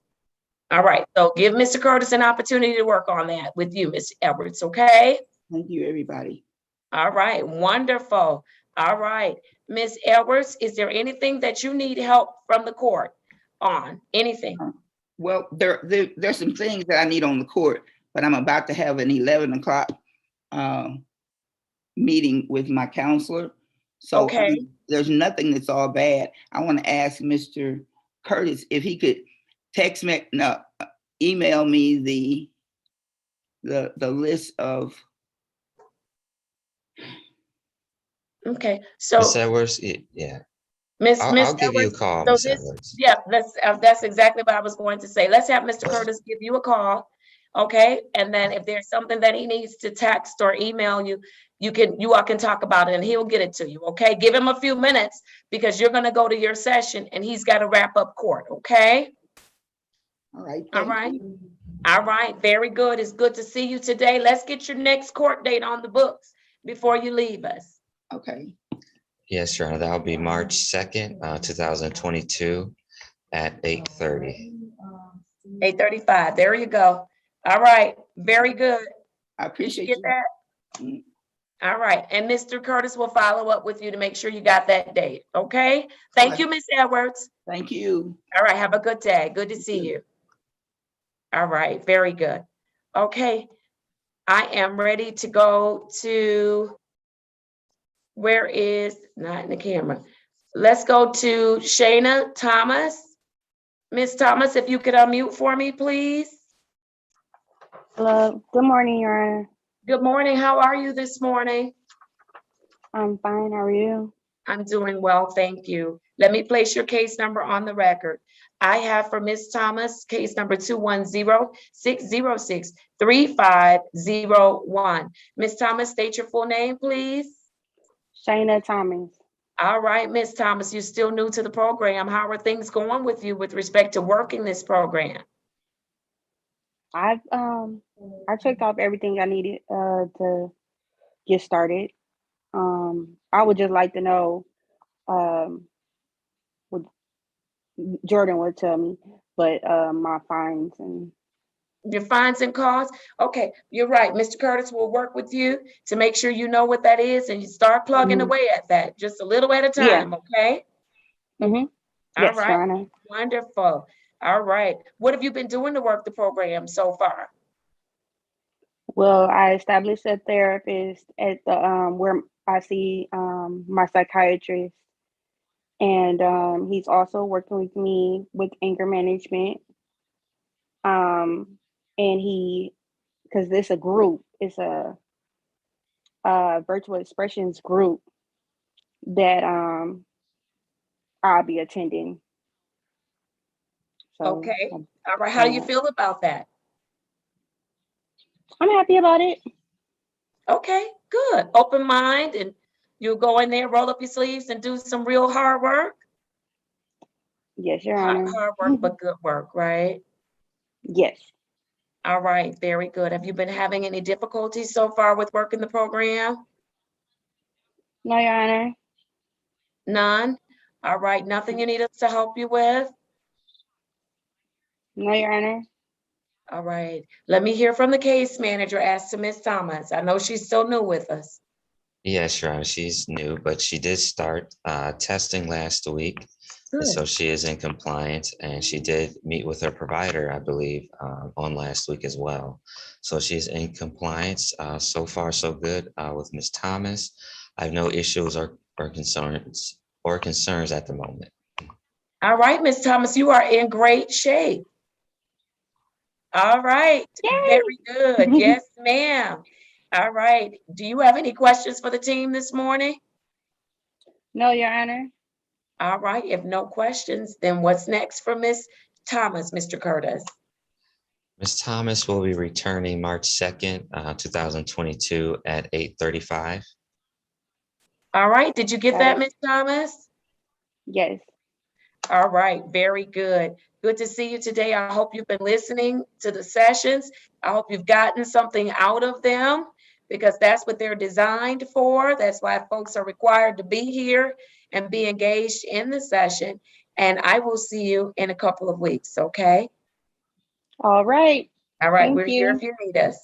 All right, so give Mr. Curtis an opportunity to work on that with you, Ms. Edwards, okay? Thank you, everybody. All right, wonderful. All right, Ms. Edwards, is there anything that you need help from the court on? Anything? Well, there's some things that I need on the court, but I'm about to have an 11 o'clock meeting with my counselor. So okay. There's nothing that's all bad. I want to ask Mr. Curtis if he could text me, email me the list of. Okay, so Miss Edwards, yeah. I'll give you a call, so Miss this, Edwards. yeah, that's exactly what I was going to say. Let's have Mr. Curtis give you a call, okay? And then if there's something that he needs to text or email you, you all can talk about it and he'll get it to you, okay? Give him a few minutes because you're gonna go to your session and he's got to wrap up court, okay? All right. All right. All right, very good. It's good to see you today. Let's get your next court date on the books before you leave us. Okay. Yes, Your Honor, that'll be March 2nd, 2022 at 8:30. 8:35, there you go. All right, very good. I appreciate you. Get that? All right, and Mr. Curtis will follow up with you to make sure you got that date, okay? Thank you, Ms. Edwards. Thank you. All right, have a good day. Good to see you. All right, very good. Okay, I am ready to go to, where is, not in the camera. Let's go to Shayna Thomas. Ms. Thomas, if you could unmute for me, please. Hello, good morning, Your Honor. Good morning, how are you this morning? I'm fine, how are you? I'm doing well, thank you. Let me place your case number on the record. I have for Ms. Thomas, case number 210-606-3501. Ms. Thomas, state your full name, please. Shayna Thomas. All right, Ms. Thomas, you're still new to the program. How are things going with you with respect to working this program? I checked off everything I needed to get started. I would just like to know what Jordan would tell me, but my fines and your fines and costs. Okay, you're right. Mr. Curtis will work with you to make sure you know what that is and you start plugging away at that just a little at a time, okay? Mm-hmm. All Yes, right, Your Honor. wonderful. All right, what have you been doing to work the program so far? Well, I established a therapist at the where I see my psychiatrist, and he's also working with me with anger management. And because this a group, it's a virtual expressions group that I'll be attending. So, okay, all right. How do you feel about that? I'm happy about it. Okay, good. Open mind, and you'll go in there, roll up your sleeves, and do some real hard work. Yes, Your Honor. Hard work, but good work, right? Yes. All right, very good. Have you been having any difficulties so far with working the program? No, Your Honor. None? All right, nothing you need us to help you with? No, Your Honor. All right, let me hear from the case manager as to Ms. Thomas. I know she's still new with us. Yes, Your Honor, she's new, but she did start testing last week. Good. So she is in compliance, and she did meet with her provider, I believe, on last week as well. So she's in compliance. So far, so good with Ms. Thomas. I have no issues or concerns at the moment. All right, Ms. Thomas, you are in great shape. All right, very good. Yes, ma'am. All right. Do you have any questions for the team this morning? No, Your Honor. All right, if no questions, then what's next for Ms. Thomas, Mr. Curtis? Ms. Thomas will be returning March 2nd, 2022 at 8:35. All right, did you get that, Ms. Thomas? Yes. All right, very good. Good to see you today. I hope you've been listening to the sessions. I hope you've gotten something out of them. because that's what they're designed for. That's why folks are required to be here and be engaged in the session. And I will see you in a couple of weeks, okay? All right. All right, Thank we're here you. if you need us.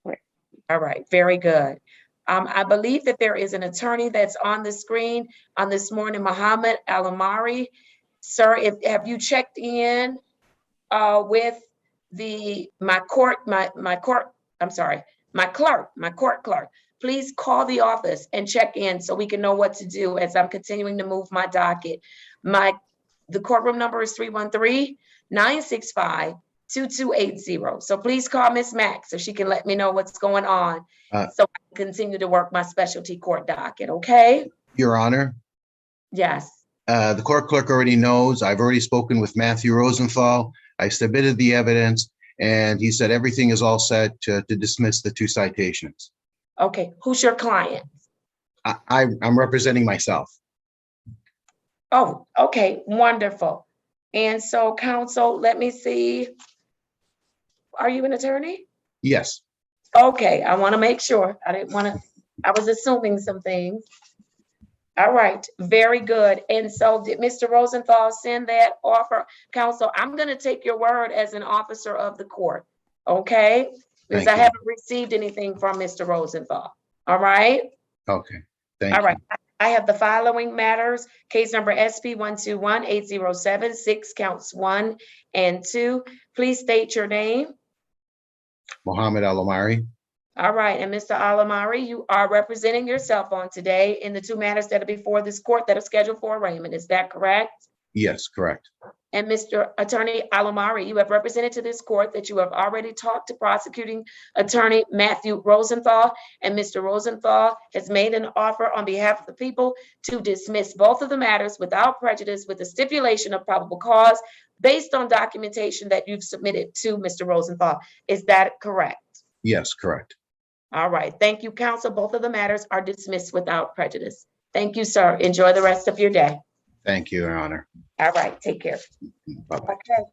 Right. All right, very good. I believe that there is an attorney that's on the screen on this morning, Muhammad Alamari. Sir, have you checked in with my court clerk? Please call the office and check in so we can know what to do as I'm continuing to move my docket. The courtroom number is 313-965-2280. So please call Miss Mack so she can let me know what's going on, so I can continue to work my specialty court docket, okay? Your Honor, Yes. the court clerk already knows. I've already spoken with Matthew Rosenthal. I submitted the evidence, and he said everything is all set to dismiss the 2 citations. Okay, who's your client? I'm representing myself. Oh, okay, wonderful. And so, counsel, let me see. Are you an attorney? Yes. Okay, I want to make sure. I was assuming some things. All right, very good. And so did Mr. Rosenthal send that offer? Counsel, I'm going to take your word as an officer of the court, okay? Because I haven't received anything from Mr. Rosenthal. All right? Okay, thank you. All right, I have the following matters. Case number SP 121-8076, counts 1 and 2. Please state your name. Mohammed Alamari. All right, and Mr. Alamari, you are representing yourself on today in the 2 matters that are before this court that are scheduled for arraignment. Is that correct? Yes, correct. And Mr. Attorney Alamari, you have represented to this court that you have already talked to prosecuting attorney Matthew Rosenthal, and Mr. Rosenthal has made an offer on behalf of the people to dismiss both of the matters without prejudice with a stipulation of probable cause based on documentation that you've submitted to Mr. Rosenthal. Is that correct? Yes, correct. All right, thank you, counsel. Both of the matters are dismissed without prejudice. Thank you, sir. Enjoy the rest of your day. Thank you, Your Honor. All right, take care. Bye-bye. Okay,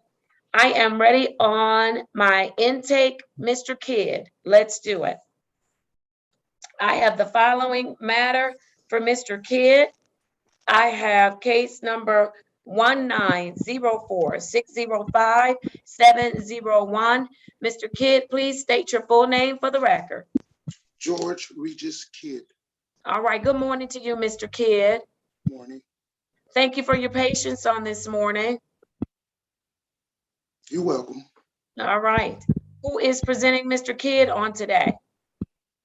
I am ready on my intake, Mr. Kidd. Let's do it. I have the following matter for Mr. Kidd. I have case number 1904605-701. Mr. Kidd, please state your full name for the record. George Regis Kidd. All right, good morning to you, Mr. Kidd. Morning. Thank you for your patience on this morning. You're welcome. All right. Who is presenting Mr. Kidd on today?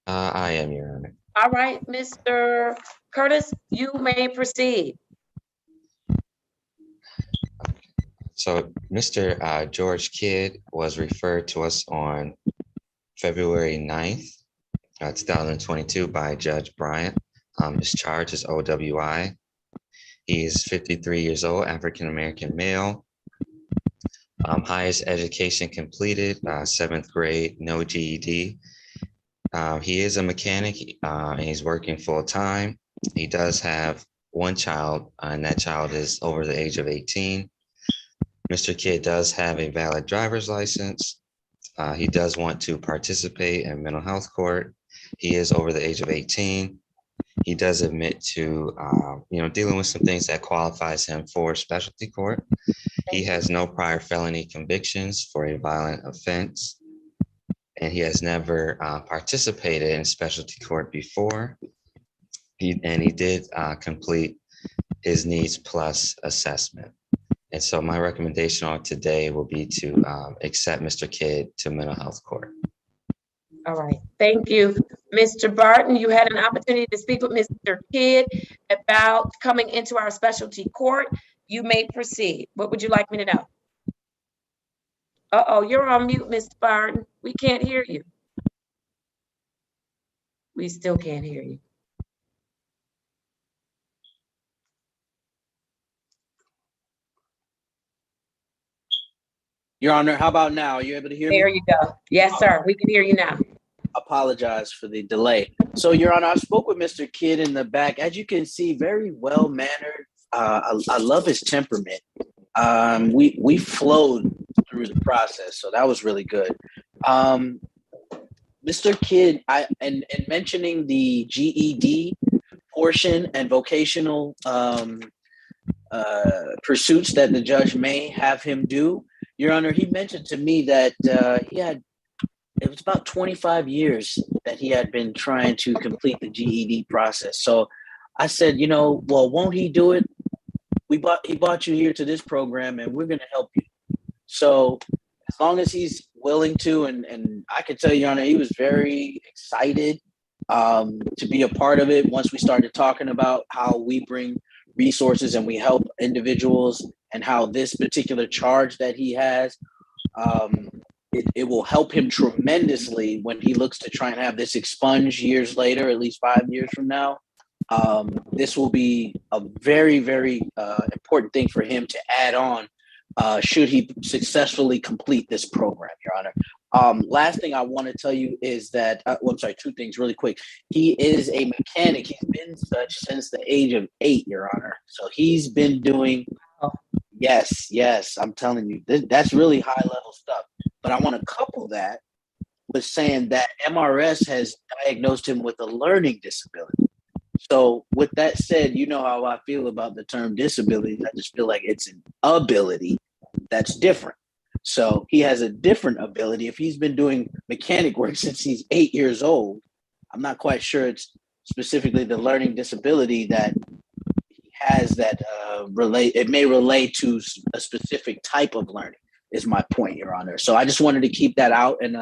I am, Your Honor. All right, Mr. Curtis, you may proceed. So Mr. George Kidd was referred to us on February 9th, 2022 by Judge Bryant. His charge is OWI. He is 53 years old, African-American male. Highest education completed, 7th grade, no GED. He is a mechanic and he's working full-time. He does have 1 child, and that child is over the age of 18. Mr. Kidd does have a valid driver's license. He does want to participate in mental health court. He is over the age of 18. He does admit to, dealing with some things that qualifies him for specialty court. He has no prior felony convictions for a violent offense, and he has never participated in specialty court before. He did complete his needs plus assessment. And so my recommendation on today will be to accept Mr. Kidd to mental health court. All right, thank you. Mr. Barton, you had an opportunity to speak with Mr. Kidd about coming into our specialty court. You may proceed. What would you like me to know? Uh-oh, you're on mute, Mr. Barton. We can't hear you. We still can't hear you. Your Honor, how about now? Are you able to hear me? There you go. Yes, sir. We can hear you now. Apologize for the delay. So, Your Honor, I spoke with Mr. Kidd in the back. As you can see, very well-mannered. I love his temperament. We flowed through the process, so that was really good. Mr. Kidd, and mentioning the GED portion and vocational pursuits that the judge may have him do, Your Honor, he mentioned to me that it was about 25 years that he had been trying to complete the GED process. So I said, well, won't he do it? He brought you here to this program and we're going to help you. So as long as he's willing to, and I can tell you, Your Honor, he was very excited to be a part of it once we started talking about how we bring resources and we help individuals, and how this particular charge that he has, it will help him tremendously when he looks to try and have this expunged years later, at least 5 years from now. This will be a very, very important thing for him to add on should he successfully complete this program, Your Honor. Last thing I want to tell you is that, I'm sorry, two things really quick. He is a mechanic. He's been such since the age of 8, Your Honor. So he's been doing, yes, I'm telling you, that's really high level stuff. But I want to couple that with saying that MRS has diagnosed him with a learning disability. So with that said, you know how I feel about the term disability. I just feel like it's an ability that's different. So he has a different ability. If he's been doing mechanic work since he's 8 years old, I'm not quite sure it's specifically the learning disability that he has that it may relate to a specific type of learning, is my point, Your Honor. So I just wanted to keep that out and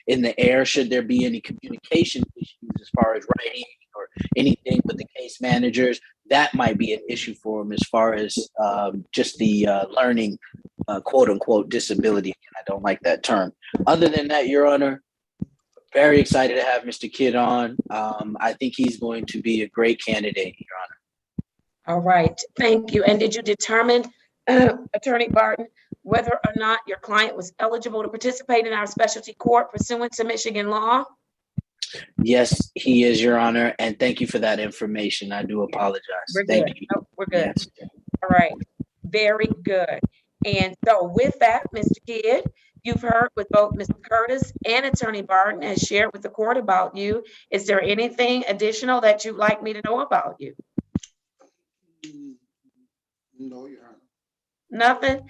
in the air should there be any communication issues as far as writing or anything with the case managers. That might be an issue for him as far as just the learning quote unquote disability. And I don't like that term. Other than that, Your Honor, very excited to have Mr. Kidd on. I think he's going to be a great candidate, Your Honor. All right, thank you. And did you determine, Attorney Barton, whether or not your client was eligible to participate in our specialty court pursuant to Michigan law? Yes, he is, Your Honor. And thank you for that information. I do apologize. We're Thank good. you. No, we're good. Yes. All right, very good. And so with that, Mr. Kidd, you've heard what both Mr. Curtis and Attorney Barton has shared with the court about you. Is there anything additional that you'd like me to know about you? No, Your Honor. Nothing?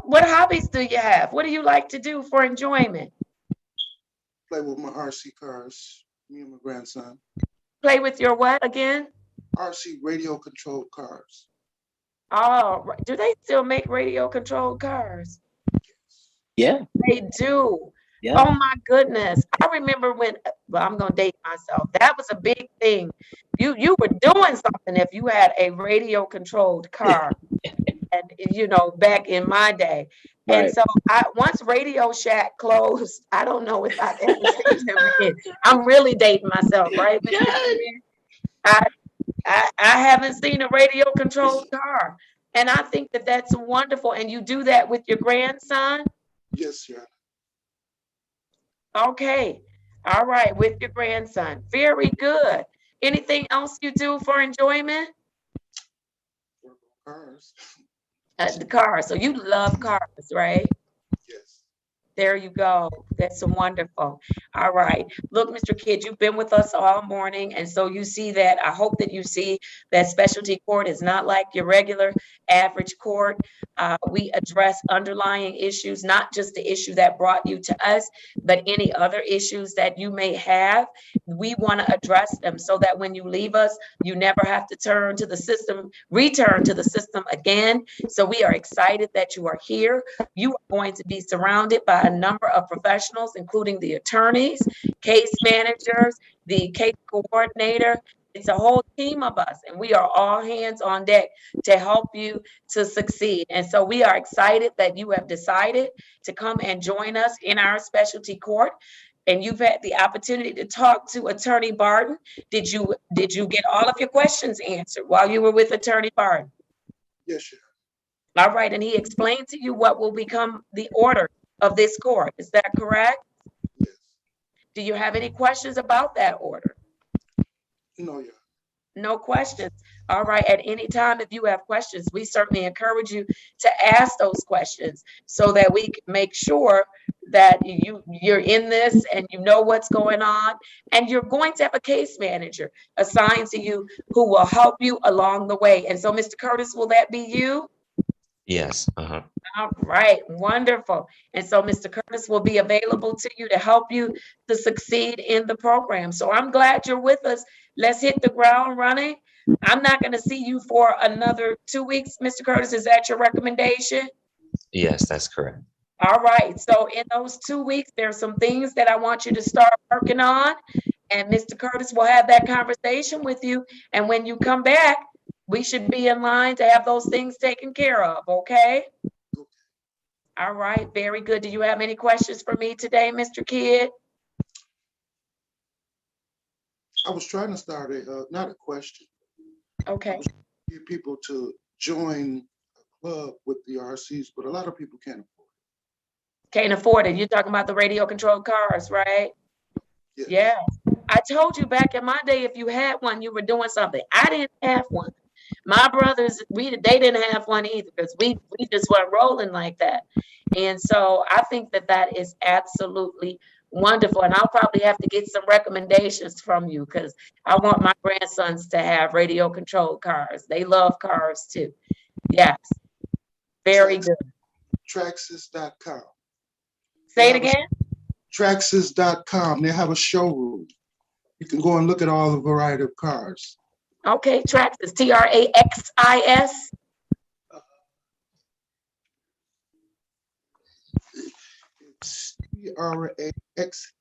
What hobbies do you have? What do you like to do for enjoyment? Play with my RC cars, me and my grandson. Play with your what again? RC radio controlled cars. Oh, do they still make radio controlled cars? Yeah. They do. Yeah. Oh my goodness. I remember when, well, I'm gonna date myself. That was a big thing. You were doing something if you had a radio controlled car. And back in my day. Right. And so once Radio Shack closed, I don't know if I've ever seen them again. I'm really dating myself, right? I haven't seen a radio controlled car. And I think that that's wonderful. And you do that with your grandson? Yes, Your Honor. Okay. All right. With your grandson. Very good. Anything else you do for enjoyment? Cars. The car. So you love cars, right? Yes. There you go. That's wonderful. All right. Look, Mr. Kidd, you've been with us all morning. And so you see that. I hope that you see that specialty court is not like your regular average court. We address underlying issues, not just the issue that brought you to us, but any other issues that you may have. We want to address them so that when you leave us, you never have to return to the system again. So we are excited that you are here. You are going to be surrounded by a number of professionals, including the attorneys, case managers, the case coordinator. It's a whole team of us, and we are all hands on deck to help you to succeed. And so we are excited that you have decided to come and join us in our specialty court. And you've had the opportunity to talk to Attorney Barton. Did you get all of your questions answered while you were with Attorney Barton? Yes, sir. All right, and he explained to you what will become the order of this court. Is that correct? Yes. Do you have any questions about that order? No, yeah. No questions. All right, at any time, if you have questions, we certainly encourage you to ask those questions so that we can make sure that you're in this and you know what's going on, and you're going to have a case manager assigned to you who will help you along the way. And so, Mr. Curtis, will that be you? Yes. Uh-huh. All right, wonderful. And so Mr. Curtis will be available to you to help you to succeed in the program. So I'm glad you're with us. Let's hit the ground running. I'm not going to see you for another 2 weeks, Mr. Curtis. Is that your recommendation? Yes, that's correct. All right. So in those 2 weeks, there's some things that I want you to start working on. And Mr. Curtis will have that conversation with you. And when you come back, we should be in line to have those things taken care of. Okay? All right. Very good. Do you have any questions for me today, Mr. Kidd? I was trying to start not a question. Okay. Get people to join a club with the RCs, but a lot of people can't afford it. Can't afford it. You're talking about the radio controlled cars, right? Yes. Yeah. I told you back in my day, if you had one, you were doing something. I didn't have one. My brothers, they didn't have one either, because we just weren't rolling like that. And so I think that is absolutely wonderful. And I'll probably have to get some recommendations from you, because I want my grandsons to have radio controlled cars. They love cars too. Yes. Very good. Traxxas.com. Say it again. Traxxas.com. They have a showroom. You can go and look at all the variety of cars. Okay, Traxxas, Traxis. It's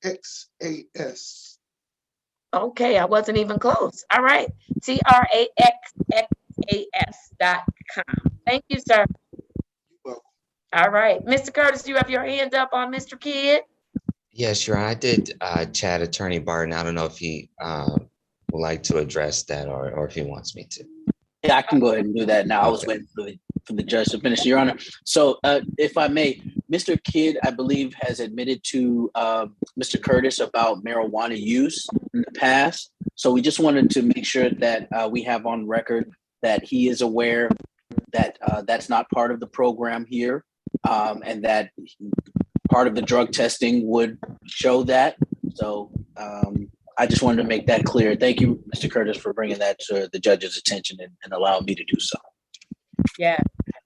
Traxxas. Okay, I wasn't even close. All right, Traxxas.com. Thank you, sir. You're welcome. All right, Mr. Curtis, you have your hand up on Mr. Kidd? Yes, sure. I did chat Attorney Barton. I don't know if he would like to address that or if he wants me to. Yeah, I can go ahead and do that now. I was waiting for the judge to finish, Your Honor. So if I may, Mr. Kidd, I believe, has admitted to Mr. Curtis about marijuana use in the past. So we just wanted to make sure that we have on record that he is aware that that's not part of the program here, and that part of the drug testing would show that. So I just wanted to make that clear. Thank you, Mr. Curtis, for bringing that to the judge's attention and allowing me to do so. Yeah,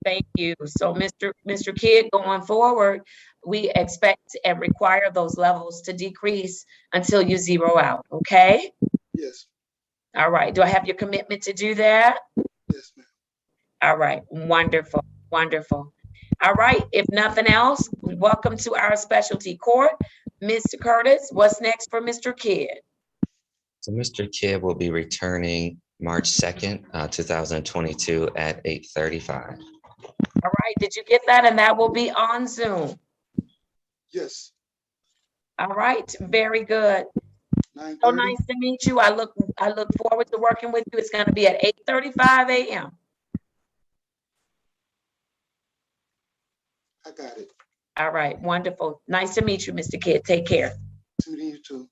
thank you. So Mr. Kidd, going forward, we expect and require those levels to decrease until you zero out, okay? Yes. All right, do I have your commitment to do that? Yes, ma'am. All right, wonderful, wonderful. All right, if nothing else, welcome to our specialty court. Mr. Curtis, what's next for Mr. Kidd? So Mr. Kidd will be returning March 2nd, 2022 at 8:35. All right, did you get that? And that will be on Zoom. Yes. All right, very good. 9:30. So nice to meet you. I look forward to working with you. It's going to be at 8:35 a.m. I got it. All right, wonderful. Nice to meet you, Mr. Kidd. Take care. Meeting you too.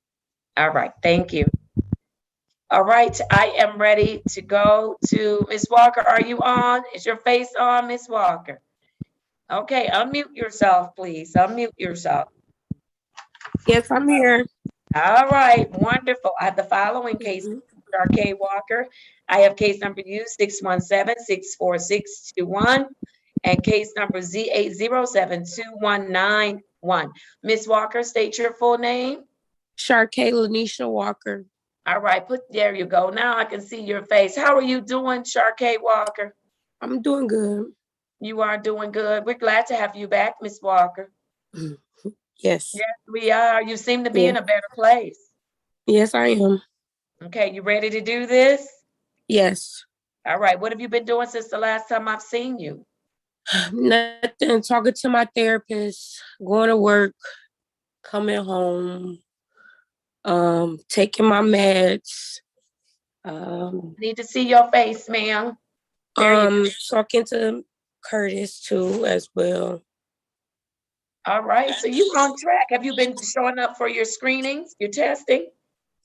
All right, thank you. All right, I am ready to go to Ms. Walker. Are you on? Is your face on, Ms. Walker? Okay, unmute yourself, please. Unmute yourself. Yes, I'm here. All right, wonderful. I have the following case, Sharkay Walker. I have case number U617-64621 and case number Z80729191. Ms. Walker, state your full name. Sharkay Lanisha Walker. All right, there you go. Now I can see your face. How are you doing, Sharkay Walker? I'm doing good. You are doing good. We're glad to have you back, Ms. Walker. Yes. Yes, we are. You seem to be in a better place. Yes, I am. Okay, you ready to do this? Yes. All right, what have you been doing since the last time I've seen you? Nothing. Talking to my therapist, going to work, coming home, taking my meds. Need to see your face, ma'am. Talking to Curtis too as well. All right, so you on track. Have you been showing up for your screenings, your testing?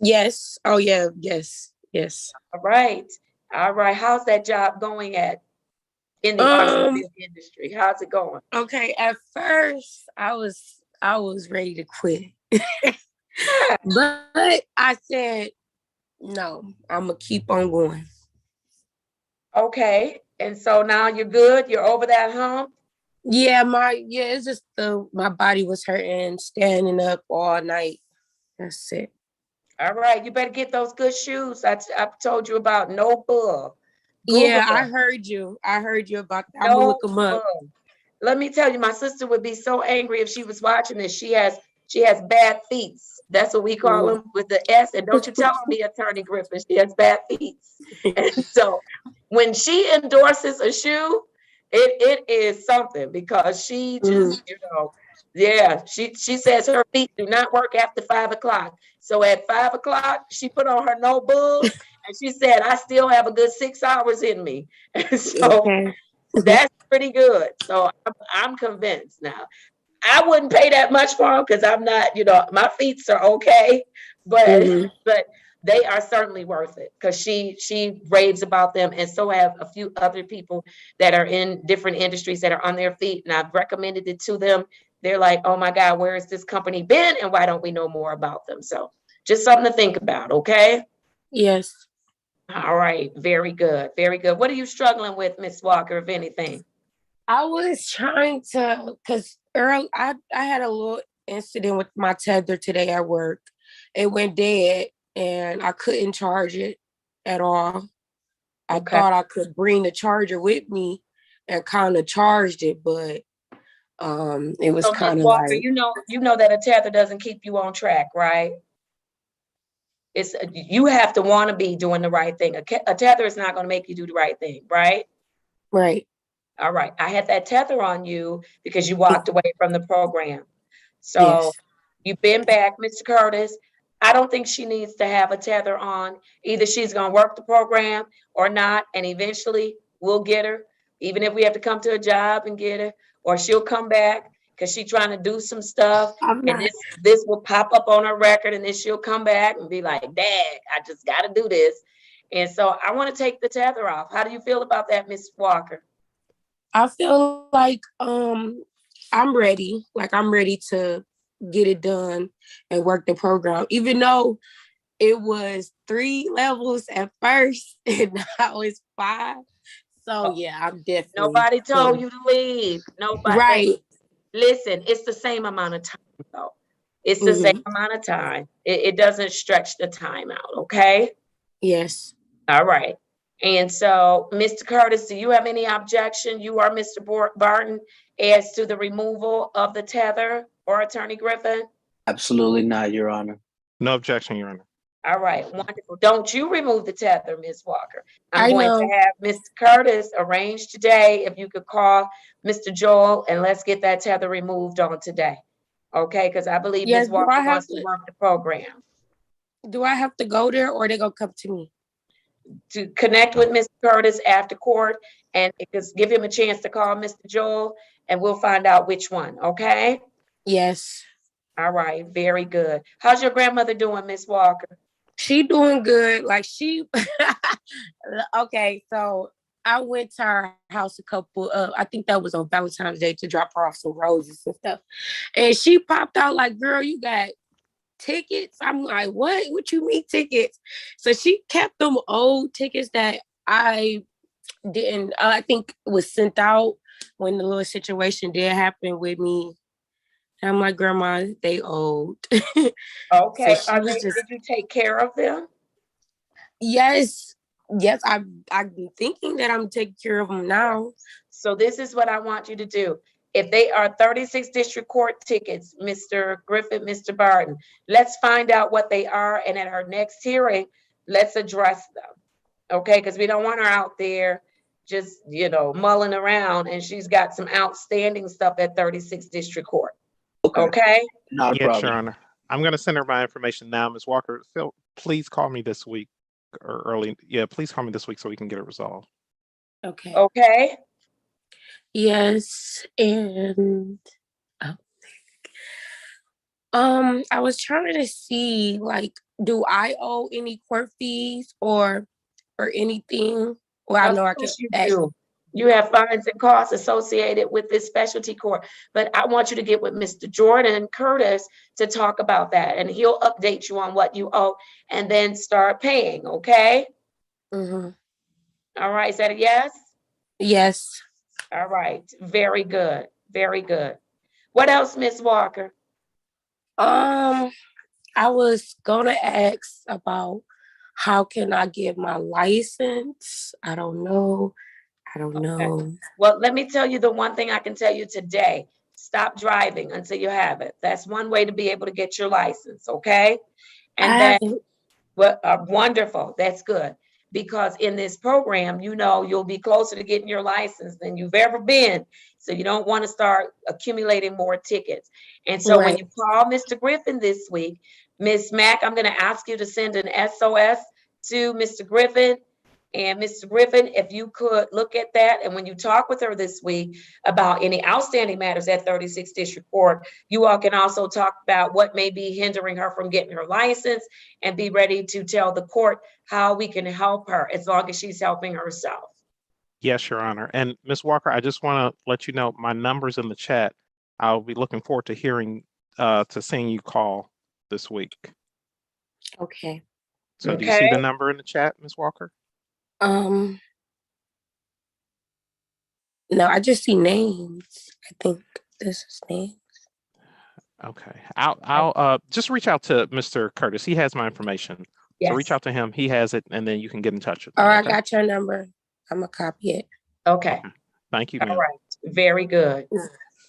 Yes. Oh yeah. Yes. Yes. All right. All right. How's that job going in the automobile industry? How's it going? Okay. At first, I was I was ready to quit. But I said, no, I'm gonna keep on going. Okay. And so now you're good. You're over that hump. Yeah, it's just my body was hurting, standing up all night. That's it. All right. You better get those good shoes. I told you about no bull. Yeah, Google I them. heard you. I heard you about that. I'm gonna No look them up. bull. Let me tell you, my sister would be so angry if she was watching this. She has bad feet. That's what we call them with the S. And don't you tell me, Attorney Griffin, she has bad feet. And so when she endorses a shoe, it is something because she just, yeah, she says her feet do not work after 5 o'clock. So at 5 o'clock, she put on her no bulls and she said, I still have a good 6 hours in me. And so that's pretty good. So I'm convinced now. I wouldn't pay that much for them because I'm not, my feet are okay, but they are certainly worth it because she raves about them, and so have a few other people that are in different industries that are on their feet, and I've recommended it to them. They're like, oh my God, where has this company been, and why don't we know more about them? So just something to think about, okay? Yes. All right, very good, very good. What are you struggling with, Miss Walker, if anything? I was trying to, because early I had a little incident with my tether today at work. It went dead and I couldn't charge it at all. I thought I could bring the charger with me and kind of charged it, but it was So Ms. kind of Walker, like, you know that a tether doesn't keep you on track, right? It's you have to want to be doing the right thing. A tether is not going to make you do the right thing, right? Right. All right. I had that tether on you because you walked away from the program. So yes. you've been back, Mr. Curtis. I don't think she needs to have a tether on. Either she's going to work the program or not, and eventually we'll get her, even if we have to come to a job and get her, or she'll come back because she's trying to do some stuff, and this will pop up on her record, and then she'll come back and be like, Dad, I just got to do this. And so I want to take the tether off. How do you feel about that, Miss Walker? I feel like I'm ready. Like I'm ready to get it done and work the program, even though it was 3 levels at first and now it's 5. So yeah, I'm definitely Nobody told you to leave. Nobody. Right. Listen, it's the same amount of time though. It's the same amount of time. It doesn't stretch the time out, okay? Yes. All right. And so, Mr. Curtis, do you have any objection? You are Mr. Barton as to the removal of the tether, or Attorney Griffin? Absolutely not, Your Honor. No objection, Your Honor. All right, wonderful. Don't you remove the tether, Ms. Walker. I'm I going know. to have Mr. Curtis arrange today. If you could call Mr. Joel and let's get that tether removed on today. Okay, because I believe Yes, Ms. Walker wants to work the program. Do I have to go there or they gonna come to me? To connect with Mr. Curtis after court and just give him a chance to call Mr. Joel and we'll find out which one, okay? Yes. All right, very good. How's your grandmother doing, Miss Walker? She doing good. Like okay, so I went to her house a couple I think that was on Valentine's Day to drop her off some roses and stuff. And she popped out like, girl, you got tickets? I'm like, what you mean tickets? So she kept them old tickets that I didn't I think was sent out when the little situation did happen with me. And I'm like, grandma, they old. Okay, So did you take care of them? Yes, I'm thinking that I'm taking care of them now. So this is what I want you to do. If they are 36 district court tickets, Mr. Griffith, Mr. Barton, let's find out what they are. And at our next hearing, let's address them. Okay, because we don't want her out there just, mulling around and she's got some outstanding stuff at 36 district court. Okay? Not a Yes, problem. Your Honor. I'm going to send her my information now, Ms. Walker. Phil, please call me this week or early. Yeah, please call me this week so we can get it resolved. Okay. Okay. Yes, and I was trying to see, like, do I owe any court fees or anything? Well, I know I can Of course you ask. do. You have fines and costs associated with this specialty court, but I want you to get with Mr. Jordan Curtis to talk about that, and he'll update you on what you owe and then start paying, okay? Mm-hmm. All right, is that a yes? Yes. All right, very good, very good. What else, Miss Walker? I was gonna ask about how can I get my license? I don't know. Well, let me tell you the one thing I can tell you today. Stop driving until you have it. That's one way to be able to get your license, okay? And I then, haven't. well, wonderful. That's good. Because in this program, you know, you'll be closer to getting your license than you've ever been. So you don't want to start accumulating more tickets. And so when Right. you call Mr. Griffin this week, Miss Mack, I'm going to ask you to send an SOS to Mr. Griffin. And Mr. Griffin, if you could look at that, and when you talk with her this week about any outstanding matters at 36th District Court, you all can also talk about what may be hindering her from getting her license and be ready to tell the court how we can help her as long as she's helping herself. Yes, Your Honor. And Ms. Walker, I just want to let you know my number's in the chat. I'll be looking forward to seeing you call this week. Okay. So do you see the number in the chat, Ms. Walker? No, I just see names. I think this is names. Okay. I'll just reach out to Mr. Curtis. He has my information. So reach Yes. out to him. He has it, and then you can get in touch with me. All right, I Okay? got your number. I'm gonna copy it. Okay. Thank you, All ma'am. right. Very good.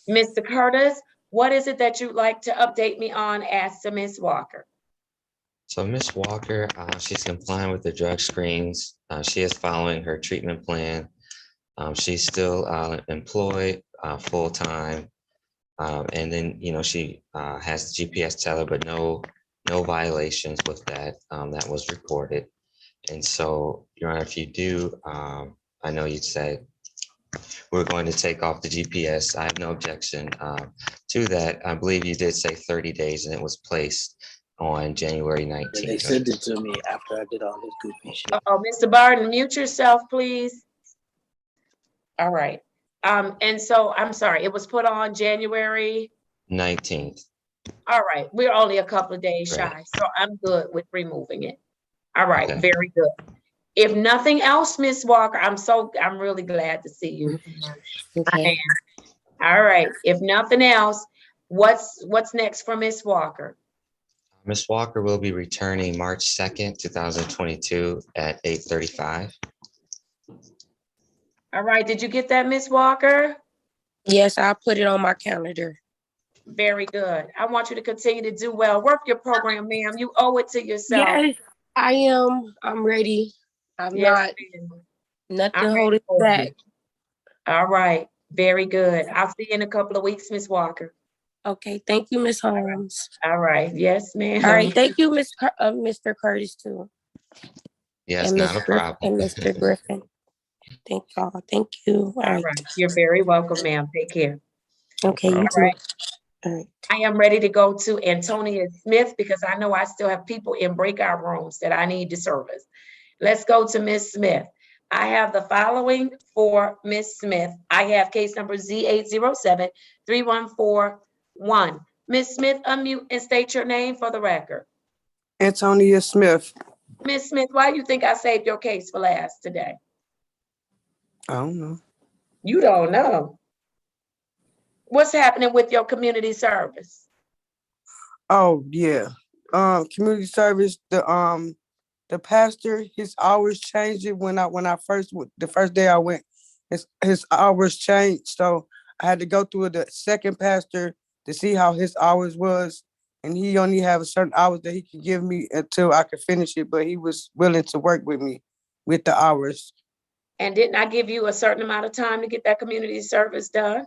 Mr. Curtis, what is it that you'd like to update me on as to Ms. Walker? So Miss Walker, she's complying with the drug screens. She is following her treatment plan. She's still employed full-time. And then, you know, she has the GPS teller, but no violations with that. That was reported. And so, Your Honor, if you do, I know you said we're going to take off the GPS. I have no objection to that. I believe you did say 30 days and it was placed on January 19th. And they sent it to me after I did all this goofy shit. Oh, Mr. Barton, mute yourself, please. All right. And so I'm sorry, it was put on January 19th. All right, we're only a couple of days Right. shy, so I'm good with removing it. All right, Okay. very good. If nothing else, Miss Walker, I'm really glad to see you. Okay. I am. All right, if nothing else, what's next for Miss Walker? Miss Walker will be returning March 2nd, 2022 at 8:35. All right, did you get that, Miss Walker? Yes, I'll put it on my calendar. Very good. I want you to continue to do well. Work your program, ma'am. You owe it to yourself. Yes, I am. I'm ready. I'm Yes, not ma'am. nothing I'm ready holding for back. you. All right, very good. I'll see you in a couple of weeks, Miss Walker. Okay, thank you, Miss Holmes. All right, yes, ma'am. All right, thank you, Mr. Curtis too. Yes, And not a problem. And Mr. Griffin. Thank y'all. Thank you. All right, you're very welcome, ma'am. Take care. Okay, you All too. right. All right. I am ready to go to Antonia Smith because I know I still have people in breakout rooms that I need to service. Let's go to Miss Smith. I have the following for Miss Smith. I have case number Z807-3141. Miss Smith, unmute and state your name for the record. Antonia Smith. Miss Smith, why do you think I saved your case for last today? I don't know. You don't know. What's happening with your community service? Oh yeah. Community service. The pastor, his hours changed it when I first went. The first day I went, his hours changed. So I had to go through the second pastor to see how his hours was, and he only have a certain hours that he could give me until I could finish it. But he was willing to work with me with the hours. And didn't I give you a certain amount of time to get that community service done?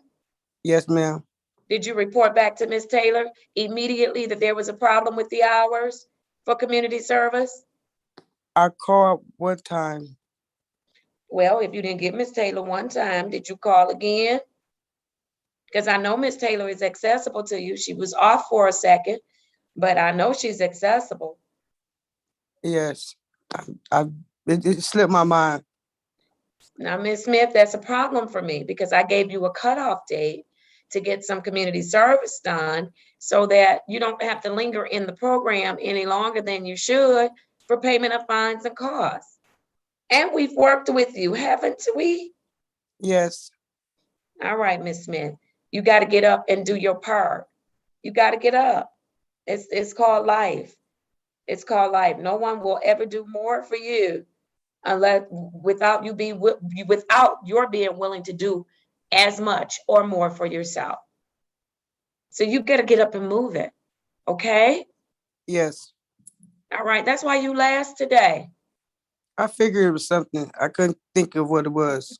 Yes, ma'am. Did you report back to Ms. Taylor immediately that there was a problem with the hours for community service? I called one time. Well, if you didn't get Ms. Taylor one time, did you call again? Because I know Ms. Taylor is accessible to you. She was off for a second, but I know she's accessible. Yes, it slipped my mind. Now, Ms. Smith, that's a problem for me because I gave you a cutoff date to get some community service done so that you don't have to linger in the program any longer than you should for payment of fines and costs. And we've worked with you, haven't we? Yes. All right, Ms. Smith, you got to get up and do your part. You got to get up. It's called life. It's called life. No one will ever do more for you unless without your being willing to do as much or more for yourself. So you got to get up and move it. Okay? Yes. All right. That's why you last today. I figured it was something. I couldn't think of what it was.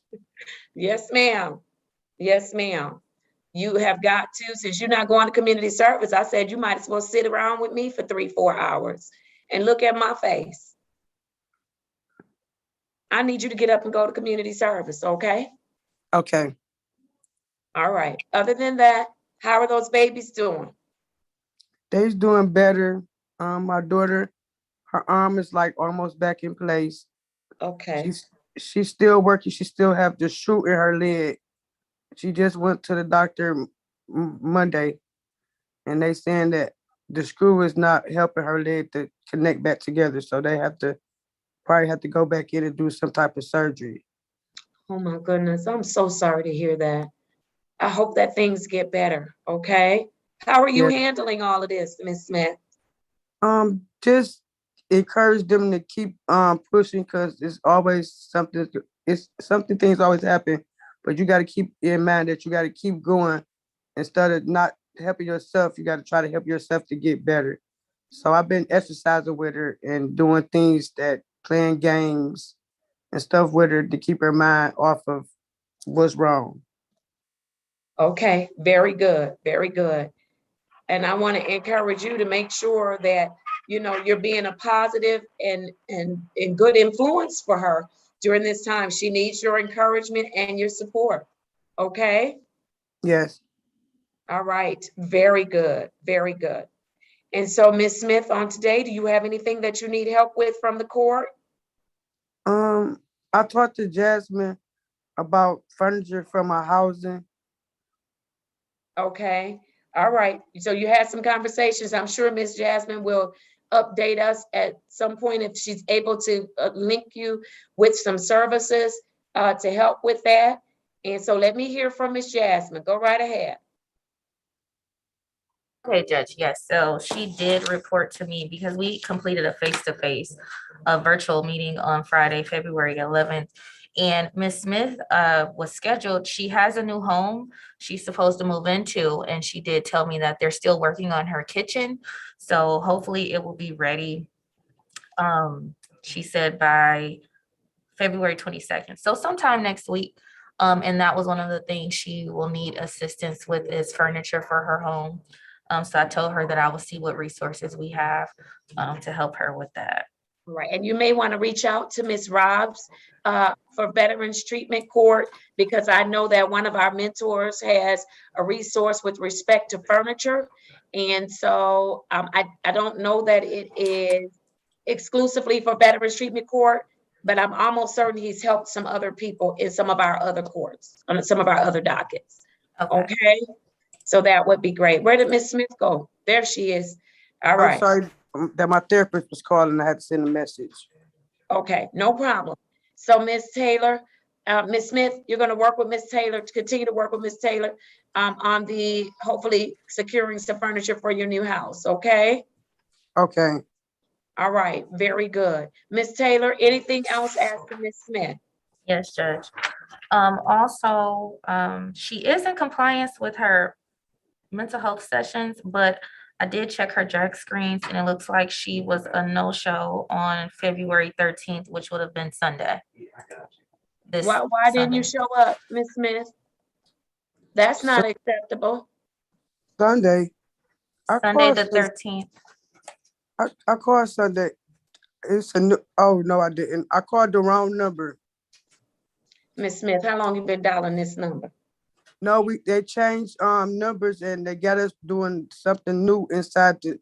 Yes, ma'am. Yes, ma'am. You have got to, since you're not going to community service, I said you might as well sit around with me for 3-4 hours and look at my face. I need you to get up and go to community service, okay? Okay. All right. Other than that, how are those babies doing? They're doing better. My daughter, her arm is like almost back in place. Okay. She's still working. She still have the screw in her leg. She just went to the doctor Monday, and they saying that the screw is not helping her leg to connect back together. So they probably have to go back in and do some type of surgery. Oh my goodness. I'm so sorry to hear that. I hope that things get better, okay? How are you Yeah. handling all of this, Ms. Smith? Just encourage them to keep pushing because it's always something. It's something. Things always happen, but you got to keep in mind that you got to keep going instead of not helping yourself. You got to try to help yourself to get better. So I've been exercising with her and doing things that playing games and stuff with her to keep her mind off of what's wrong. Okay, very good, very good. And I want to encourage you to make sure that you're being a positive and good influence for her during this time. She needs your encouragement and your support. Okay? Yes. All right. Very good. Very good. And so, Ms. Smith, on today, do you have anything that you need help with from the court? I talked to Jasmine about furniture for my housing. Okay. All right. So you had some conversations. I'm sure Ms. Jasmine will update us at some point if she's able to link you with some services to help with that. And so let me hear from Ms. Jasmine. Go right ahead. Okay, Judge, yes. So she did report to me because we completed a face-to-face, a virtual meeting on Friday, February 11th. And Ms. Smith was scheduled. She has a new home she's supposed to move into, and she did tell me that they're still working on her kitchen. So hopefully it will be ready, she said, by February 22nd. So sometime next week. And that was one of the things she will need assistance with is furniture for her home. So I told her that I will see what resources we have to help her with that. Right. And you may want to reach out to Ms. Robs for Veterans Treatment Court, because I know that one of our mentors has a resource with respect to furniture. And so I don't know that it is exclusively for Veterans Treatment Court, but I'm almost certain he's helped some other people in some of our other courts, on some of our other dockets. Okay. So that would be great. Where did Ms. Smith go? There she is. All right. I'm sorry that my therapist was calling. I had to send a message. Okay, no problem. So Ms. Taylor, Ms. Smith, you're going to work with Ms. Taylor, to continue to work with Ms. Taylor on the hopefully securing some furniture for your new house. Okay. Okay. All right. Very good. Ms. Taylor, anything else after Ms. Smith? Yes, Judge. Also, she is in compliance with her mental health sessions, but I did check her drug screens and it looks like she was a no-show on February 13th, which would have been Sunday. Why didn't you show up, Ms. Smith? That's not acceptable. Sunday. Sunday the 13th. I called Sunday. It's a new, oh no, I didn't. I called the wrong number. Ms. Smith, how long you been dialing this number? No, they changed numbers and they got us doing something new inside the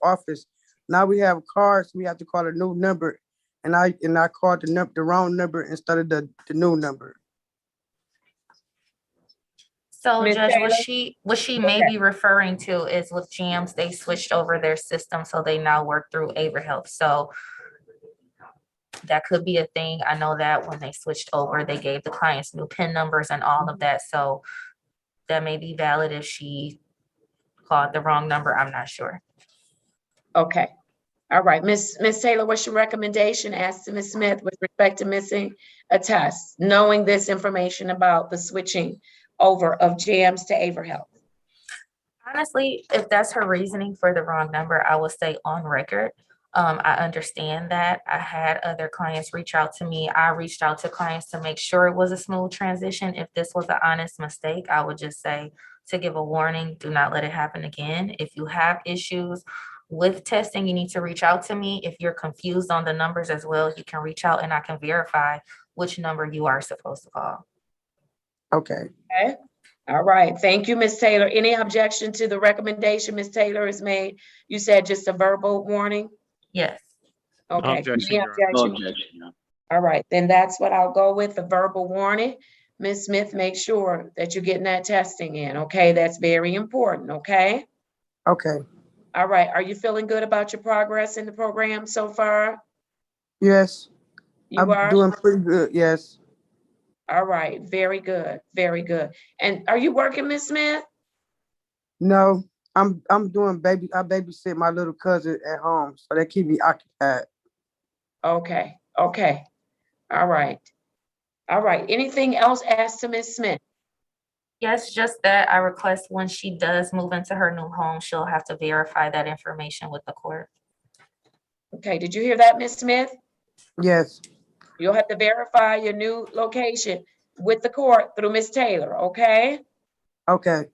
office. Now we have cards, we have to call a new number. and I called the wrong number instead of the new number. So Ms. Judge, Taylor? what she may be referring to is with GMs, they switched over their system, so they now work through AverHealth. So that could be a thing. I know that when they switched over, they gave the clients new PIN numbers and all of that. So that may be valid if she called the wrong number. I'm not sure. Okay. All right, Miss Taylor, what's your recommendation as to Ms. Smith with respect to missing a test, knowing this information about the switching over of GMs to AverHealth? Honestly, if that's her reasoning for the wrong number, I would say on record. I understand that. I had other clients reach out to me. I reached out to clients to make sure it was a smooth transition. If this was an honest mistake, I would just say to give a warning, do not let it happen again. If you have issues with testing, you need to reach out to me. If you're confused on the numbers as well, you can reach out and I can verify which number you are supposed to call. Okay. Okay. All right. Thank you, Ms. Taylor. Any objection to the recommendation Ms. Taylor has made? You said just a verbal warning? Yes. Okay. No objection, Any Your Honor. No objection? objection. No. All right, then that's what I'll go with, the verbal warning. Ms. Smith, make sure that you're getting that testing in, okay? That's very important, okay? Okay. All right, are you feeling good about your progress in the program so far? Yes. You I'm are? doing pretty good. Yes. All right, very good, very good. And are you working, Ms. Smith? No, I'm doing I babysit my little cousin at home, so they keep me occupied. Okay, okay. All right. All right, anything else asked to Ms. Smith? Yes, just that I request when she does move into her new home, she'll have to verify that information with the court. Okay, did you hear that, Ms. Smith? Yes. You'll have to verify your new location with the court through Ms. Taylor, okay? Okay.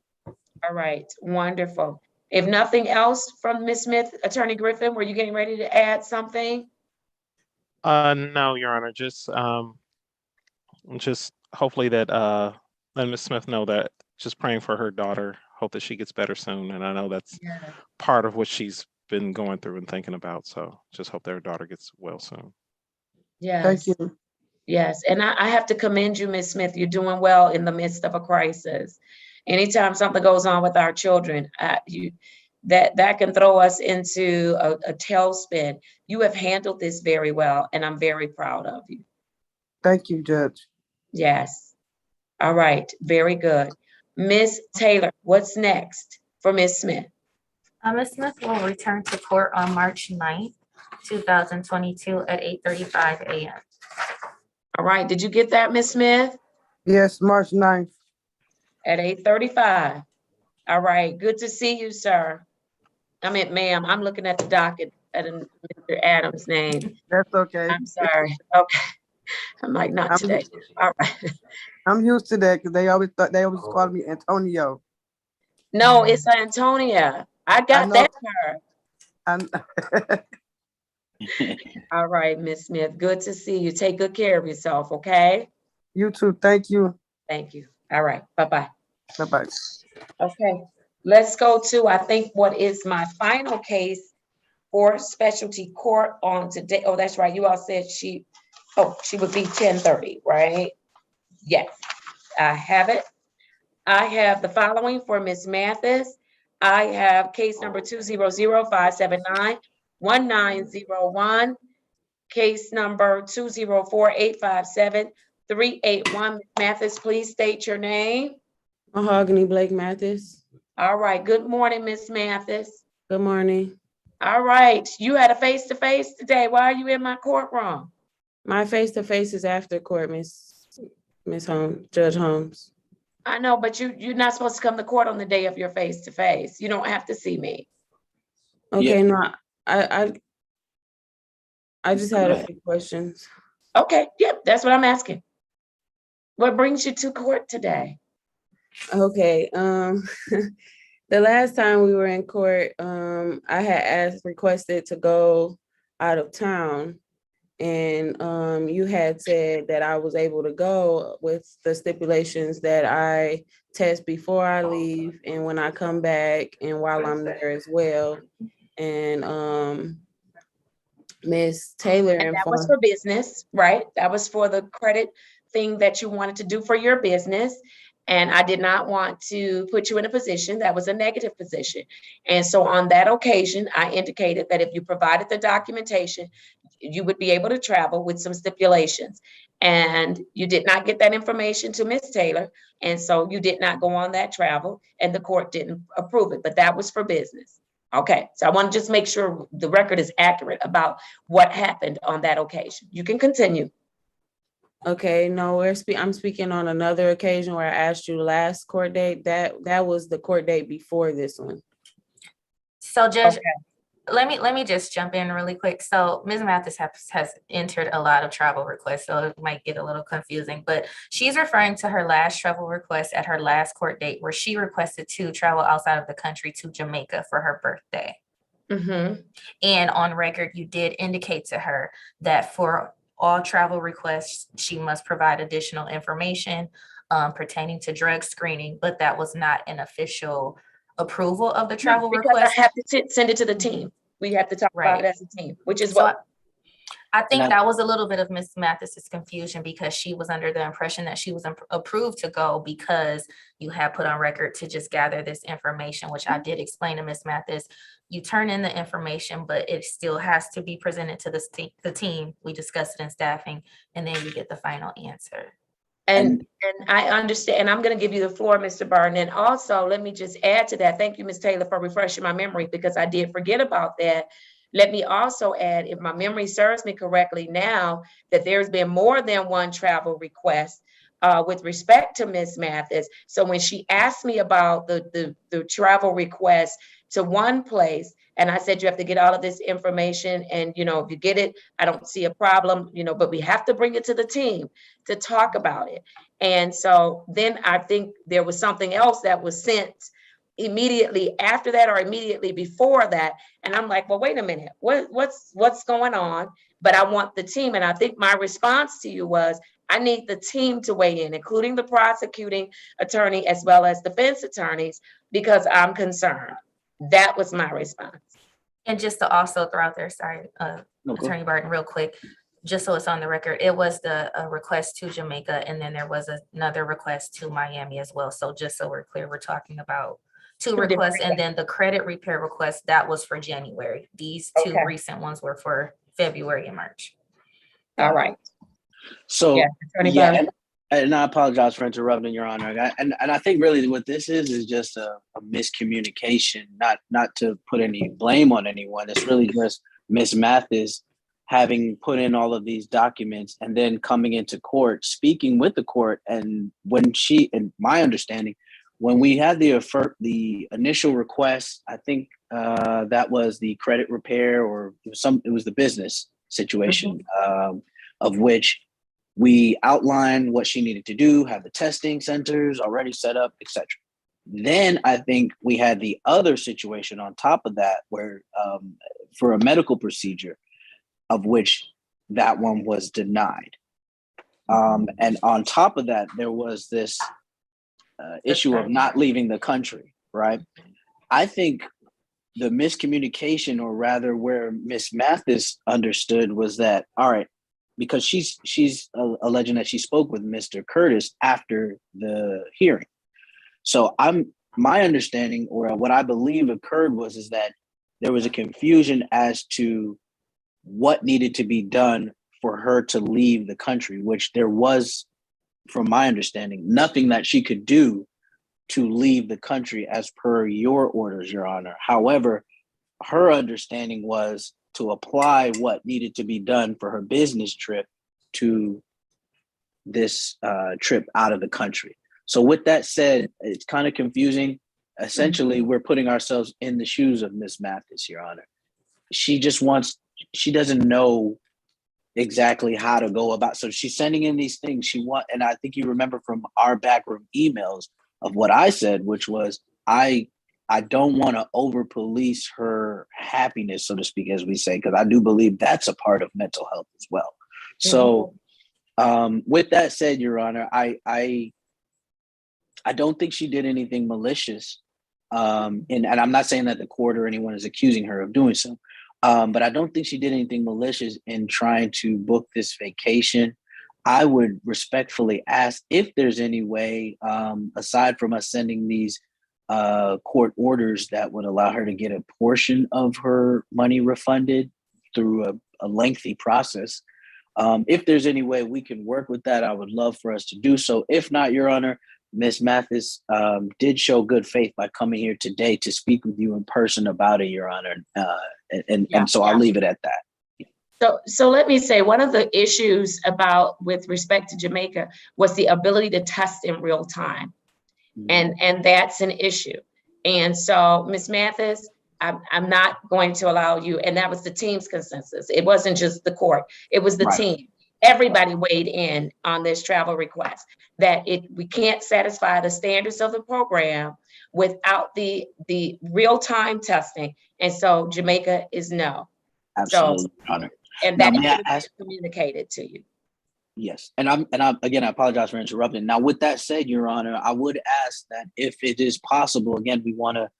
All right, wonderful. If nothing else from Ms. Smith, Attorney Griffin, were you getting ready to add something? No, Your Honor, just hopefully that let Ms. Smith know that just praying for her daughter, hope that she gets better soon. And I know that's part of what she's been going through and thinking about. So just hope that her daughter gets well soon. Yes. Thank you. Yes, and I have to commend you, Ms. Smith. You're doing well in the midst of a crisis. Anytime something goes on with our children, that can throw us into a tailspin. You have handled this very well, and I'm very proud of you. Thank you, Judge. Yes. All right, very good. Ms. Taylor, what's next for Ms. Smith? Ms. Smith will return to court on March 9th, 2022 at 8:35 a.m. All right, did you get that, Ms. Smith? Yes, March 9th. At 8:35. All right, good to see you, sir. I mean, ma'am, I'm looking at the docket at Mr. Adams' name. That's okay. I'm sorry. Okay. I'm like, not today. All right. I'm used to that because they always call me Antonio. No, it's Antonia. I got that part. All right, Ms. Smith. Good to see you. Take good care of yourself, okay? You too. Thank you. Thank you. All right. Bye-bye. Bye-bye. Okay. Let's go to, I think, what is my final case for specialty court on today. Oh, that's right. You all said she would be 10:30, right? Yes, I have it. I have the following for Ms. Mathis. I have case number 200-579-1901, case number 204-857-381. Ms. Mathis, please state your name. Mahogany Blake Mathis. All right, good morning, Ms. Mathis. Good morning. All right, you had a face-to-face today. Why are you in my courtroom? My face-to-face is after court, Miss Holmes, Judge Holmes. I know, but you're not supposed to come to court on the day of your face-to-face. You don't have to see me. Okay, no, I just had a few questions. Okay, yep, that's what I'm asking. What brings you to court today? Okay, the last time we were in court, I had requested to go out of town, and you had said that I was able to go with the stipulations that I test before I leave and when I come back and while I'm there as well. And Ms. Taylor And that was informed. for business, right? That was for the credit thing that you wanted to do for your business. And I did not want to put you in a position that was a negative position. And so on that occasion, I indicated that if you provided the documentation, you would be able to travel with some stipulations. And you did not get that information to Ms. Taylor. And so you did not go on that travel and the court didn't approve it, but that was for business. Okay, so I want to just make sure the record is accurate about what happened on that occasion. You can continue. Okay, no, I'm speaking on another occasion where I asked you last court date. That was the court date before this one. So Judge, let me just jump in really quick. So Ms. Mathis has entered a lot of travel requests, so it might get a little confusing, but she's referring to her last travel request at her last court date where she requested to travel outside of the country to Jamaica for her birthday. Mm-hmm. And on record, you did indicate to her that for all travel requests, she must provide additional information pertaining to drug screening, but that was not an official approval of the travel because request. I have to send it to the team. We have to talk about it as a team, which is So what I think that was a little bit of Ms. Mathis's confusion because she was under the impression that she was approved to go because you had put on record to just gather this information, which I did explain to Ms. Mathis. You turn in the information, but it still has to be presented to the team. We discussed it in staffing, and then you get the final answer. And I understand, and I'm going to give you the floor, Mr. Barton. And also, let me just add to that. Thank you, Ms. Taylor, for refreshing my memory because I did forget about that. Let me also add, if my memory serves me correctly now, that there's been more than one travel request with respect to Ms. Mathis. So when she asked me about the travel request to one place, and I said, you have to get all of this information. And, you know, if you get it, I don't see a problem, you know, but we have to bring it to the team to talk about it. And so then I think there was something else that was sent immediately after that or immediately before that. And I'm like, well, wait a minute, what's going on? But I want the team. And I think my response to you was, I need the team to weigh in, including the prosecuting attorney as well as defense attorneys, because I'm concerned. That was my response. And just to also throw out there, sorry, Attorney Barton, real quick, just so it's on the record, it was the request to Jamaica, and then there was another request to Miami as well. So just so we're clear, we're talking about two requests, and then the credit repair request, that was for January. These two recent ones were for February and March. All right. So, and I apologize for interrupting, Your Honor. And I think really what this is just a miscommunication, not to put any blame on anyone. It's really just Ms. Mathis having put in all of these documents and then coming into court, speaking with the court. And when she, in my understanding, when we had the initial request, I think that was the credit repair, or it was the business situation, of which we outlined what she needed to do, have the testing centers already set up, etc. Then I think we had the other situation on top of that, where for a medical procedure, of which that one was denied. And on top of that, there was this issue of not leaving the country, right? I think the miscommunication, or rather where Miss Mathis understood, was that, all right, because she's alleging that she spoke with Mr. Curtis after the hearing. So my understanding, or what I believe occurred, is that there was a confusion as to what needed to be done for her to leave the country, which there was, from my understanding, nothing that she could do to leave the country as per your orders, Your Honor. However, her understanding was to apply what needed to be done for her business trip to this trip out of the country. So with that said, it's kind of confusing. Essentially, we're putting ourselves in the shoes of Ms. Mathis, Your Honor. She doesn't know exactly how to go about. So she's sending in these things and I think you remember from our backroom emails of what I said, which was, I don't want to over police her happiness, so to speak, as we say, because I do believe that's a part of mental health as well. So with that said, Your Honor, I don't think she did anything malicious. And I'm not saying that the court or anyone is accusing her of doing so. But I don't think she did anything malicious in trying to book this vacation. I would respectfully ask if there's any way, aside from us sending these court orders that would allow her to get a portion of her money refunded through a lengthy process. If there's any way we can work with that, I would love for us to do so. If not, Your Honor, Ms. Mathis did show good faith by coming here today to speak with you in person about it, Your Honor. And so I'll leave it at that. So let me say, one of the issues with respect to Jamaica was the ability to test in real time. And that's an issue. And so, Ms. Mathis, I'm not going to allow you, and that was the team's consensus. It wasn't just the court, it was the team. Everybody weighed in on this travel request, that we can't satisfy the standards of the program without the real-time testing. And so Jamaica is no. Absolutely, so, Your Honor. And Now, that is communicated to you. Yes, and again, I apologize for interrupting. Now, with that said, Your Honor, I would ask that if it is possible, again, we want to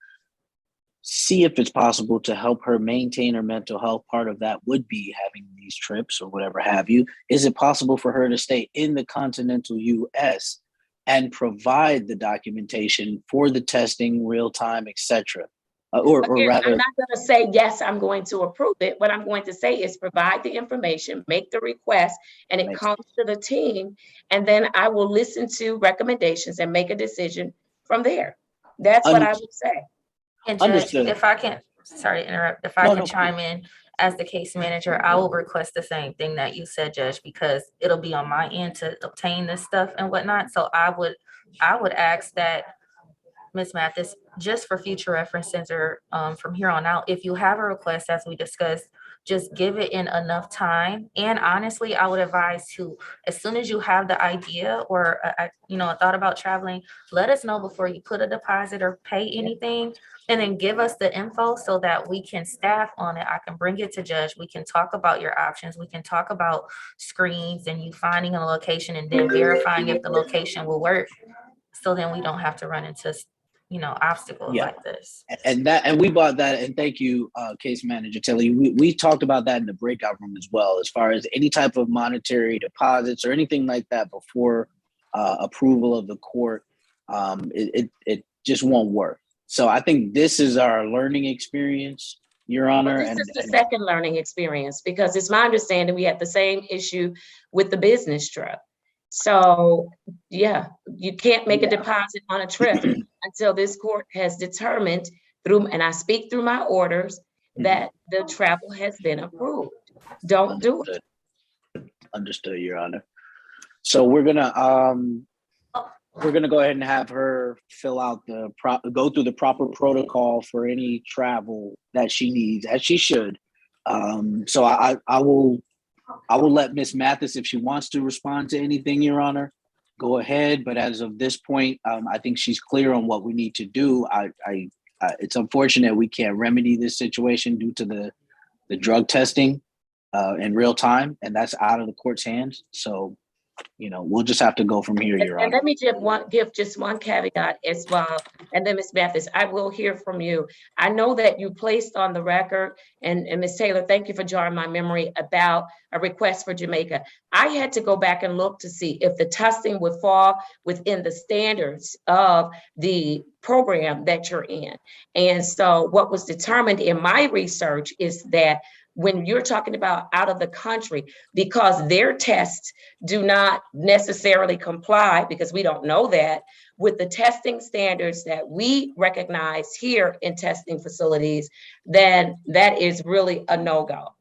see if it's possible to help her maintain her mental health. Part of that would be having these trips or whatever have you. Is it possible for her to stay in the continental U.S. and provide the documentation for the testing, real time, etc.? Or rather, I'm not going to say, yes, I'm going to approve it. What I'm going to say is provide the information, make the request, and it comes to the team. And then I will listen to recommendations and make a decision from there. That's what I would say. And Judge, if I can, sorry to interrupt, if I can chime in as the case manager, I will request the same thing that you said, Judge, because it'll be on my end to obtain this stuff and whatnot. So I would ask that Ms. Mathis, just for future references or from here on out, if you have a request, as we discussed, just give it in enough time. And honestly, I would advise to, as soon as you have the idea or a thought about traveling, let us know before you put a deposit or pay anything, and then give us the info so that we can staff on it. I can bring it to Judge. We can talk about your options. We can talk about screens and you finding a location and then verifying if the location will work. So then we don't have to run into obstacles like this. And we bought that, and thank you, case manager Tilly. We talked about that in the breakout room as well, as far as any type of monetary deposits or anything like that before approval of the court. It just won't work. So I think this is our learning experience, Your Honor. Well, this is the second learning experience, because it's my understanding we had the same issue with the business trip. So yeah, you can't make a deposit on a trip until this court has determined and I speak through my orders, that the travel has been approved. Don't do it. Understood, Your Honor. So we're gonna go ahead and have her fill out go through the proper protocol for any travel that she needs, as she should. So I will let Ms. Mathis, if she wants to respond to anything, Your Honor, go ahead. But as of this point, I think she's clear on what we need to do. It's unfortunate we can't remedy this situation due to the drug testing in real time, and that's out of the court's hands. So, we'll just have to go from here, Your Honor. And let me give just one caveat as well. And then Ms. Mathis, I will hear from you. I know that you placed on the record, and Ms. Taylor, thank you for jarring my memory about a request for Jamaica. I had to go back and look to see if the testing would fall within the standards of the program that you're in. And so what was determined in my research is that when you're talking about out of the country, because their tests do not necessarily comply, because we don't know that, with the testing standards that we recognize here in testing facilities, then that is really a no-go.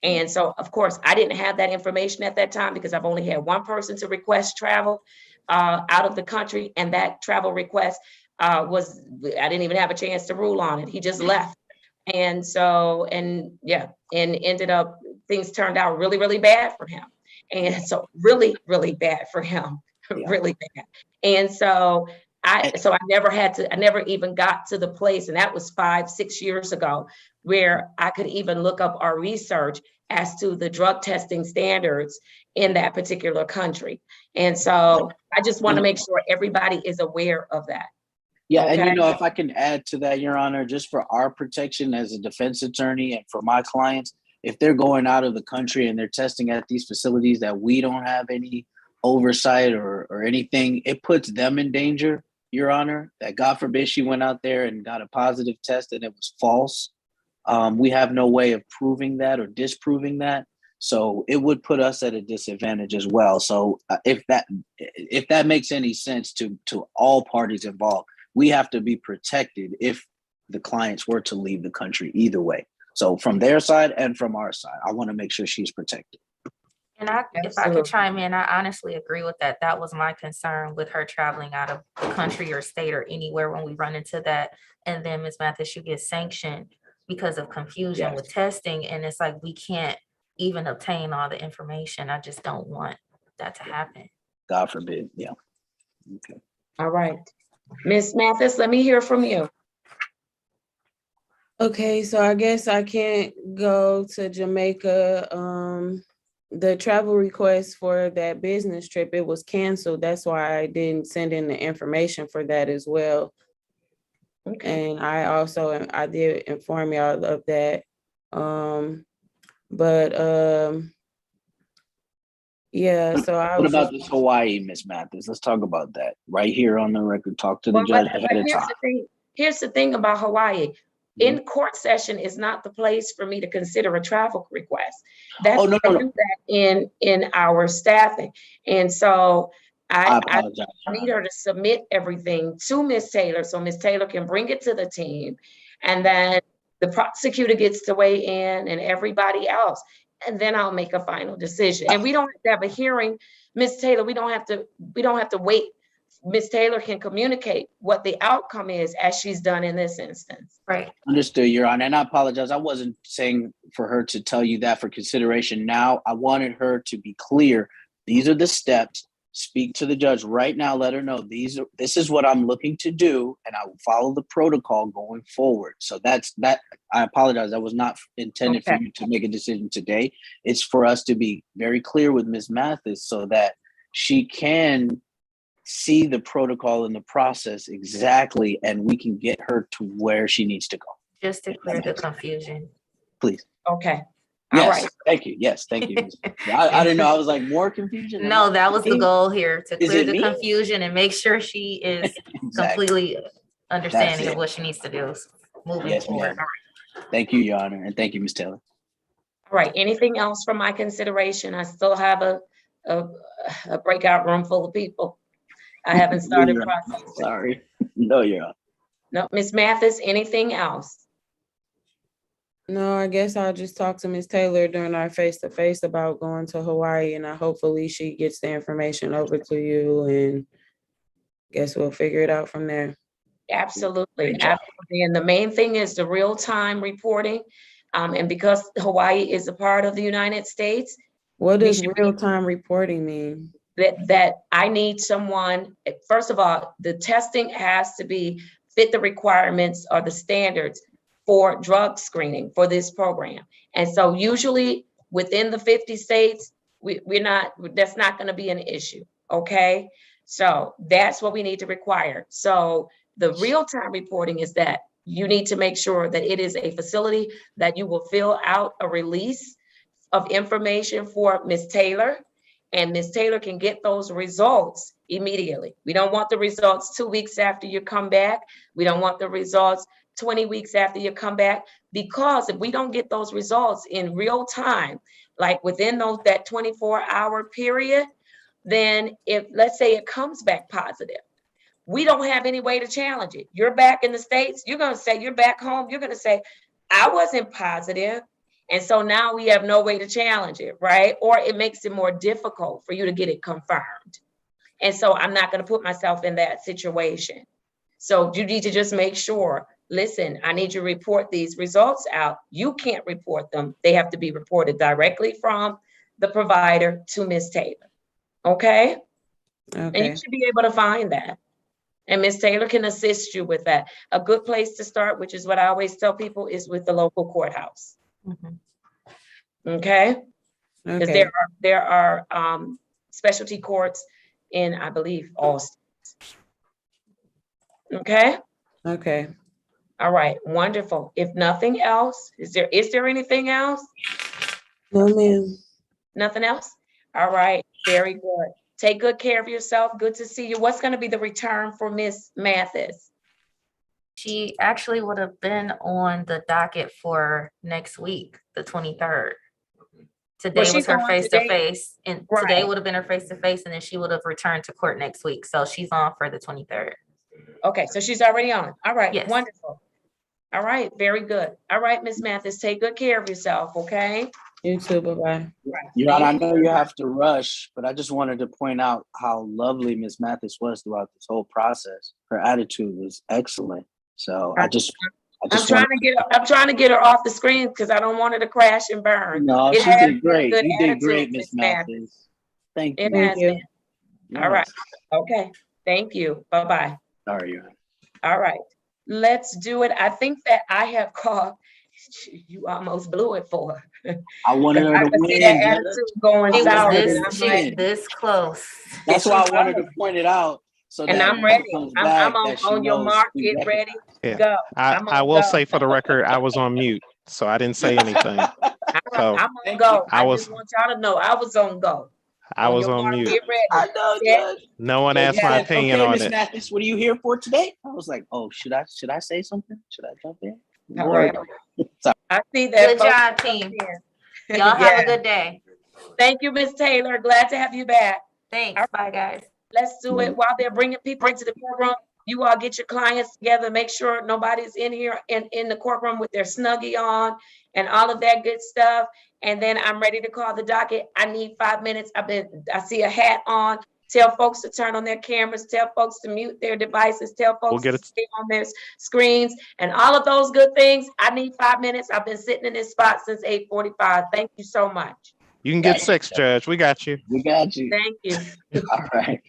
And so, of course, I didn't have that information at that time because I've only had one person to request travel out of the country, and that travel request I didn't even have a chance to rule on it. He just left. And so, ended up, things turned out really, really bad for him. And so really, really bad for him, really bad. And so I never even got to the place, and that was 5-6 years ago, where I could even look up our research as to the drug testing standards in that particular country. And so I just want to make sure everybody is aware of that. Yeah, and Okay. if I can add to that, Your Honor, just for our protection as a defense attorney and for my clients, if they're going out of the country and they're testing at these facilities that we don't have any oversight or anything, it puts them in danger, Your Honor, that God forbid she went out there and got a positive test and it was false. We have no way of proving that or disproving that. So it would put us at a disadvantage as well. So if that makes any sense to all parties involved, we have to be protected if the clients were to leave the country either way. So from their side and from our side, I want to make sure she's protected. And if I could chime in, I honestly agree with that. That was my concern with her traveling out of the country or state or anywhere when we run into that. And then Ms. Mathis, you get sanctioned because of confusion with testing. And it's like, we can't even obtain all the information. I just don't want that to happen. God forbid. Yeah. Okay. All right. Ms. Mathis, let me hear from you. Okay, so I guess I can't go to Jamaica. The travel request for that business trip, it was canceled. That's why I didn't send in the information for that as well. Okay. And I did inform y'all of that. Yeah, so what about this Hawaii, Ms. Mathis? Let's talk about that right here on the record. Talk to the judge ahead of time. Here's the thing about Hawaii. In court session is not the place for me to consider a travel request. That's do that in our staffing. And so I need her to submit everything to Ms. Taylor so Ms. Taylor can bring it to the team. And then the prosecutor gets to weigh in and everybody else. And then I'll make a final decision. And we don't have to have a hearing, Ms. Taylor. We don't have to wait. Ms. Taylor can communicate what the outcome is as she's done in this instance. Right. Understood, Your Honor. And I apologize. I wasn't saying for her to tell you that for consideration now. I wanted her to be clear. These are the steps. Speak to the judge right now. Let her know this is what I'm looking to do, and I will follow the protocol going forward. So that's that. I apologize. That was not intended for you to make a decision today. It's for us to be very clear with Ms. Mathis so that she can see the protocol and the process exactly, and we can get her to where she needs to go. Just to clear the confusion. Please. Okay. Yes. All right. Thank you. Yes. Thank you. I didn't know. I was like, more confusion? No, that was the goal here, to clear the confusion and make sure she is completely understanding of what she needs to do moving forward. Thank you, Your Honor. And thank you, Ms. Taylor. All right. Anything else from my consideration? I still have a breakout room full of people. I haven't started processing. Sorry. No, Your Honor. No, Ms. Mathis, anything else? No, I guess I'll just talk to Ms. Taylor during our face-to-face about going to Hawaii, and hopefully she gets the information over to you, and guess we'll figure it out from there. Absolutely. Absolutely. And the main thing is the real-time reporting. And because Hawaii is a part of the United States. What does real-time reporting mean? That I need someone, first of all, the testing has to fit the requirements or the standards for drug screening for this program. And so usually within the 50 states, that's not going to be an issue. Okay. So that's what we need to require. So the real-time reporting is that you need to make sure that it is a facility that you will fill out a release of information for Ms. Taylor, and Ms. Taylor can get those results immediately. We don't want the results 2 weeks after you come back. We don't want the results 20 weeks after you come back, because if we don't get those results in real time, like within that 24-hour period, then if, let's say it comes back positive, we don't have any way to challenge it. You're back in the States, you're gonna say, you're back home, you're gonna say, I wasn't positive. And so now we have no way to challenge it, right? Or it makes it more difficult for you to get it confirmed. And so I'm not gonna put myself in that situation. So you need to just make sure, listen, I need you to report these results out. You can't report them. They have to be reported directly from the provider to Ms. Taylor, okay? And you should be able to find that. And Ms. Taylor can assist you with that. A good place to start, which is what I always tell people, is with the local courthouse. Okay? Because there are specialty courts in, I believe, all states. Okay. Okay. All right. Wonderful. If nothing else, is there anything else? No, ma'am. Nothing else? All right. Very good. Take good care of yourself. Good to see you. What's going to be the return for Miss Mathis? She actually would have been on the docket for next week, the 23rd. Today was her face-to-face, and today would have been her face-to-face, and then she would have returned to court next week. So she's on for the 23rd. Okay, so she's already on. All right, Yes. wonderful. All right, very good. All right, Miss Mathis, take good care of yourself, okay? You too, bye-bye. Your Honor, I know you have to rush, but I just wanted to point out how lovely Miss Mathis was throughout this whole process. Her attitude was excellent. So I'm trying to get her off the screen because I don't want her to crash and burn. No, It she has did been a great. good You did attitude, great, Miss Mathis. Thank you. It has been. All right. Yes. Okay. Thank you. Bye-bye. Sorry, Your Honor. All right. Let's do it. I think that I have called. You almost blew it for her. I wanted her to could see win. that attitude going She sour. was this close. That's why I wanted to point it out. So And that I'm when she ready. comes I'm back, on, that she on your knows mark. we Get recognize. ready. Yeah. Go. I will say for the record, I was on mute, so I didn't say anything. So I'm on go. I I was just want y'all to know I was on go. I On was your on mark, mute. get ready. I know, Set, Judge. No one So you asked my said, opinion okay, on Miss it. Mathis, what are you here for today? I was like, oh, should I say something? Should I jump in? All right. Sorry. I see that. Good folks job, jumped team. in. Y'all have a good day. Thank you, Miss Taylor. Glad to have you back. Thanks. Bye, guys. Let's do it while they're bringing people into the courtroom. You all get your clients together. Make sure nobody's in here in the courtroom with their Snuggie on and all of that good stuff. And then I'm ready to call the docket. I need 5 minutes. I see a hat on. Tell folks to turn on their cameras. Tell folks to mute their devices. Tell folks to stay on their screens and all of those good things. I need 5 minutes. I've been sitting in this spot since 8:45. Thank you so much. You can get 6, Judge. We got you. We got you. Thank you. All right.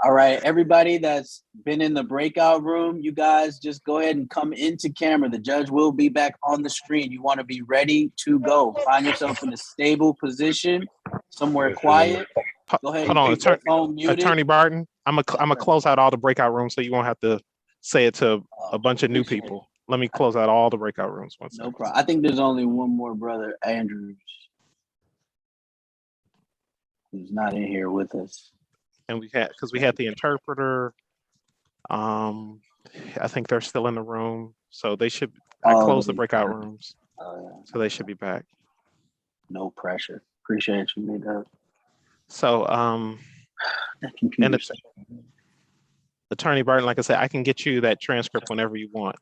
All right. Everybody that's been in the breakout room, you guys just go ahead and come into camera. The judge will be back on the screen. You want to be ready to go. Find yourself in a stable position, somewhere quiet. Go ahead Hold and on, keep your phone muted. Attorney Barton. I'm gonna close out all the breakout rooms so you won't have to say it to a bunch of new people. Let me close out all the breakout rooms. No problem. I think there's only one more brother, Andrews, who's not in here with us. And we had the interpreter. I think they're still in the room, so they should. I closed the breakout rooms, so they should be back. No pressure. Appreciate you, big dog. So, and it's Attorney Barton, like I said, I can get you that transcript whenever you want.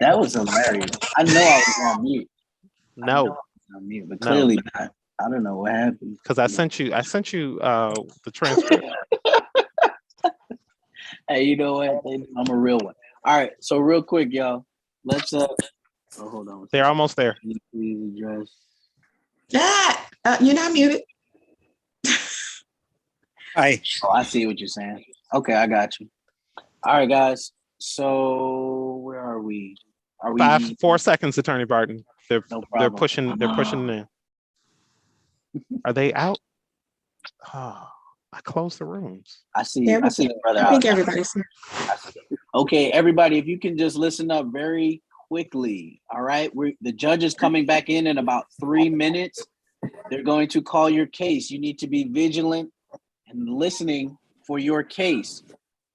That was hilarious. I know I was on mute. No, On mute, but clearly not. I don't know what happened. Because I sent you the transcript. Hey, you know what? I'm a real one. All right. So real quick, y'all. Let's hold on. They're almost there. Please address. You're not muted. Hi. Oh, I see what you're saying. Okay, I got you. All right, guys. So where are we? Are we 4 seconds, Attorney Barton. They're pushing in. Are they out? Oh, I closed the rooms. I see, brother. I think everybody's here. Okay, everybody, if you can just listen up very quickly. All right. The judge is coming back in about 3 minutes. They're going to call your case. You need to be vigilant and listening for your case.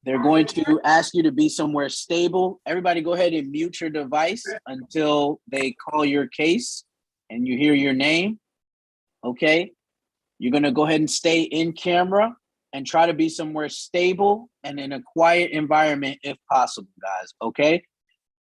They're going to ask you to be somewhere stable. Everybody go ahead and mute your device until they call your case and you hear your name. Okay. You're going to go ahead and stay in camera and try to be somewhere stable and in a quiet environment if possible, guys. Okay.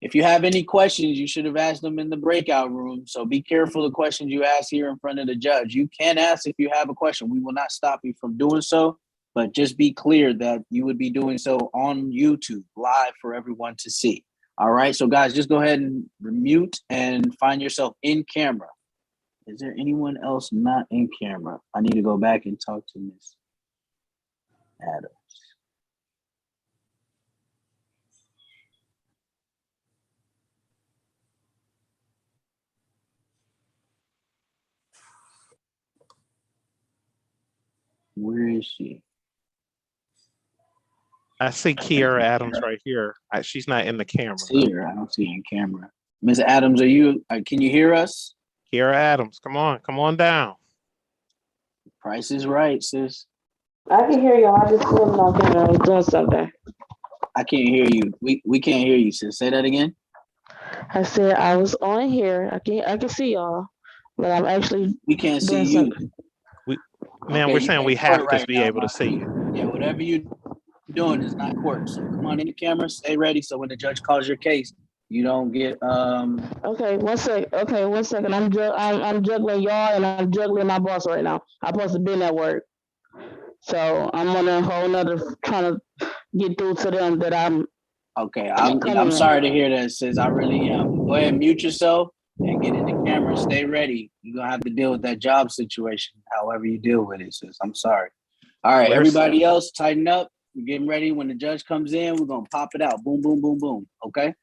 If you have any questions, you should have asked them in the breakout room. So be careful the questions you ask here in front of the judge. You can ask if you have a question. We will not stop you from doing so, but just be clear that you would be doing so on YouTube live for everyone to see. All right. So guys, just go ahead and mute and find yourself in camera. Is there anyone else not in camera? I need to go back and talk to Miss Adams. Where is she? I see Kiara Adams right here. She's not in the camera. See her. I don't see her in camera. Ms. Adams, can you hear us? Kiara Adams, come on down. Price is right, sis. I can hear y'all. I just wasn't on camera. I was doing something. I can't hear you. We can't hear you, sis. Say that again. I said I was on here. I can see y'all, but I'm actually We can't see doing you. something. Man, Okay, we're you saying in we court have to right be now, able to ma. see you. Yeah, whatever you're doing is not court. So come on in the camera, stay ready. So when the judge calls your case, you don't get Okay, one sec. Okay, one second. I'm juggling y'all and I'm juggling my boss right now. I'm supposed to be at work, so I'm on a whole nother trying to get through to them that I'm. Okay, I'm I'm coming. sorry to hear that, sis. I really am. Go ahead, mute yourself and get in the camera and stay ready. You're gonna have to deal with that job situation, however you deal with it, sis. I'm sorry. All right, everybody else, tighten up. We're getting ready. When the judge comes in, we're gonna pop it out. Boom, boom, boom, boom. Okay.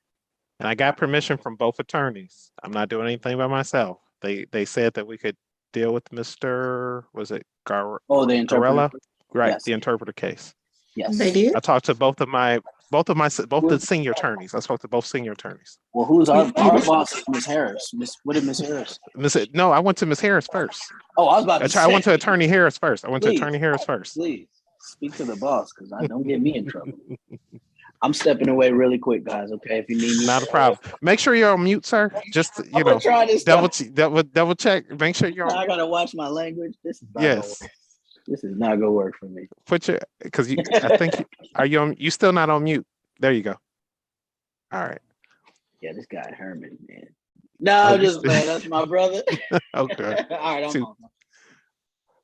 And I got permission from both attorneys. I'm not doing anything by myself. They said that we could deal with Mr. Was it the interpreter. Garella? Right, Yes. the interpreter case. Yes. They did. I talked to both the senior attorneys. I spoke to both senior attorneys. Well, who's our boss? Is Miss Harris. What did Miss Harris? No, I went to Miss Harris first. Oh, I was about to say. I went to Attorney Harris first. Please speak to the boss because I don't get me in trouble. I'm stepping away really quick, guys. Okay, if you need me. Not a problem. Make sure you're on mute, sir. Just try this double check. Make sure you're on. I gotta watch my language. This is not Yes. gonna work. This is not gonna work for me. I think are you on? You still not on mute? There you go. All right. Yeah, this guy Herman, man. No, just man, that's my brother. Okay. All right, I'm on.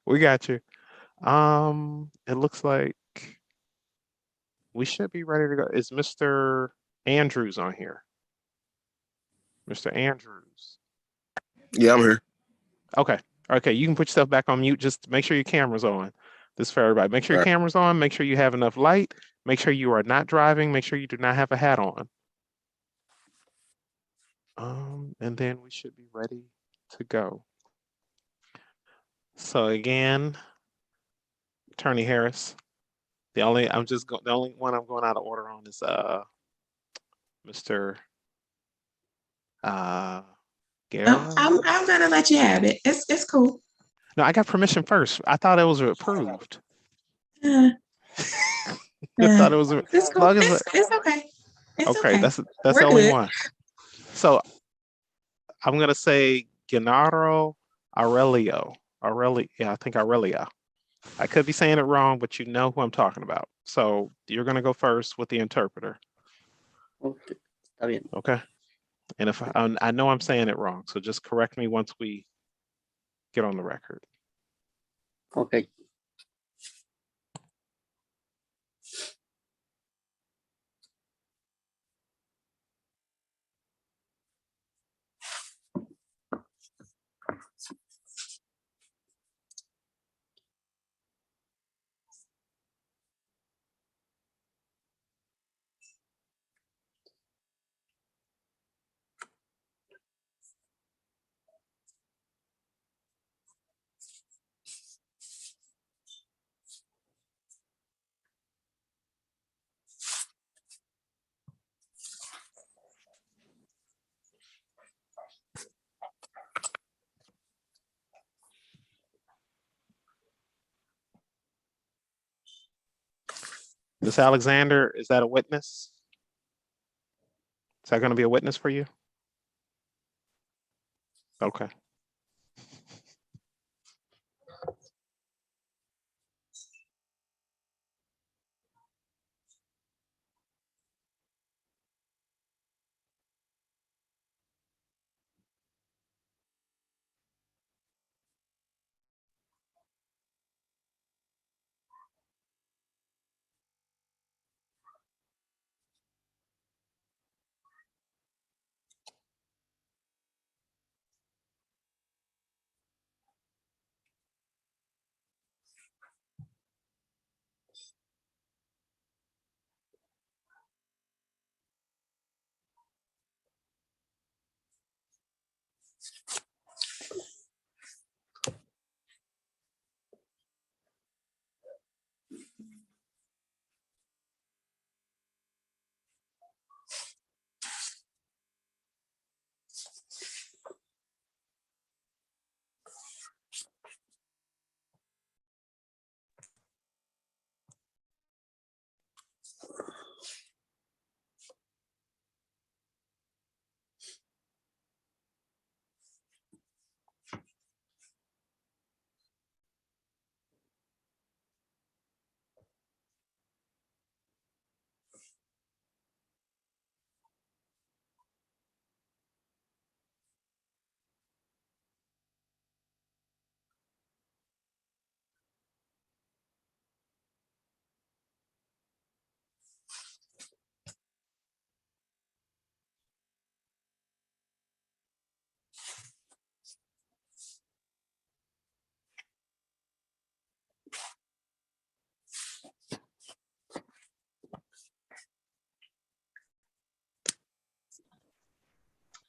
We got you. It looks like we should be ready to go. Is Mr. Andrews on here? Mr. Andrews. Yeah, I'm here. Okay. Okay, you can put yourself back on mute. Just make sure your camera's on. This is for everybody. Make sure your camera's on. Make sure you have enough light. Make sure you are not driving. Make sure you do not have a hat on. And then we should be ready to go. So again, Attorney Harris. The only one I'm going out of order on is Mr. Guerra. I'm gonna let you have it. It's cool. No, I got permission first. I thought it was approved. I thought it was it's cool. It's okay. It's okay. That's We're the only good. one. So I'm gonna say Gennaro Aurelio. Yeah, I think Aurelia. I could be saying it wrong, but you know who I'm talking about. So you're gonna go first with the interpreter. Okay. And if I know I'm saying it wrong, so just correct me once we get on the record. Okay. Miss Alexander, is that a witness? Is that going to be a witness for you? Okay.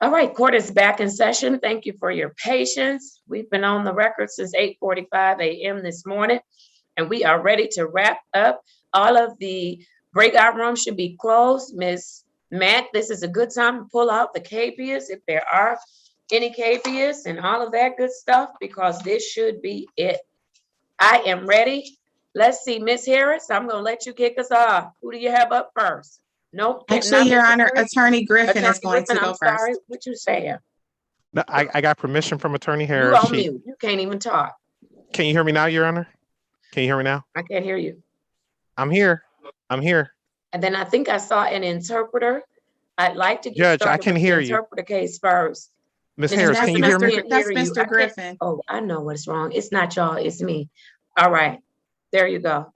All right, court is back in session. Thank you for your patience. We've been on the record since 8:45 a.m. this morning, and we are ready to wrap up. All of the breakout rooms should be closed. Ms. Matt, this is a good time to pull out the capias if there are any capias and all of that good stuff, because this should be it. I am ready. Let's see, Ms. Harris, I'm gonna let you kick us off. Who do you have up first? Nope. Actually, not Your Mr. Honor, Harris. Attorney Griffin Attorney is going Griffin, to go I'm sorry. first. What you saying? No, I got permission from Attorney You Harris. on mute. You can't even talk. Can you hear me now, Your Honor? Can you hear me now? I can't hear you. I'm here. I'm here. And then I think I saw an interpreter. I'd like to get Judge, I started can with the hear you. interpreter case first. Ms. Ms. Harris, can you hear Mathis, me? can't That's hear you. I Mr. can't- Griffin. Oh, I know what's wrong. It's not y'all, it's me. All right, there you go.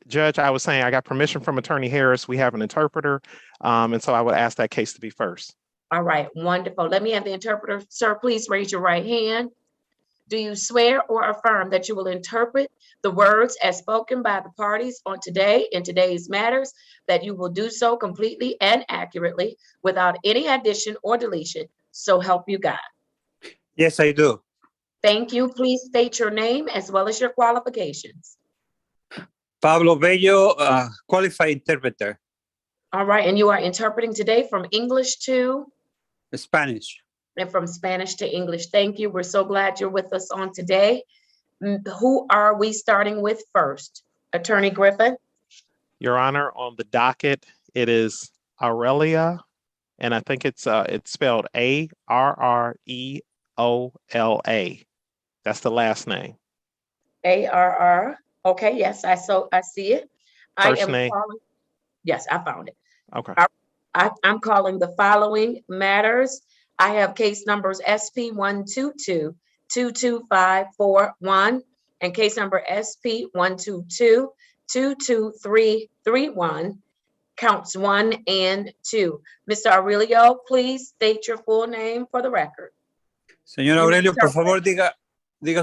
Judge, I was saying I got permission from Attorney Harris. We have an interpreter, and so I would ask that case to be first. All right, wonderful. Let me have the interpreter. Sir, please raise your right hand. Do you swear or affirm that you will interpret the words as spoken by the parties on today in today's matters, that you will do so completely and accurately without any addition or deletion, so help you God? Yes, I do. Thank you. Please state your name as well as your qualifications. Pablo Bello, qualified interpreter, All right, and you are interpreting today from English to Spanish. and from Spanish to English. Thank you. We're so glad you're with us on today. Who are we starting with first? Attorney Griffin? Your Honor, on the docket, it is Aurelia, and I think it's spelled Arreola. That's the last name. ARR. Okay, yes, I see it. First name. Yes, I found it. Okay. I'm calling the following matters. I have case numbers SP 122-22541 and case number SP 122-22331, counts 1 and 2. Mr. Aurelio, please state your full name for the record. Señor Aurelio, por favor, diga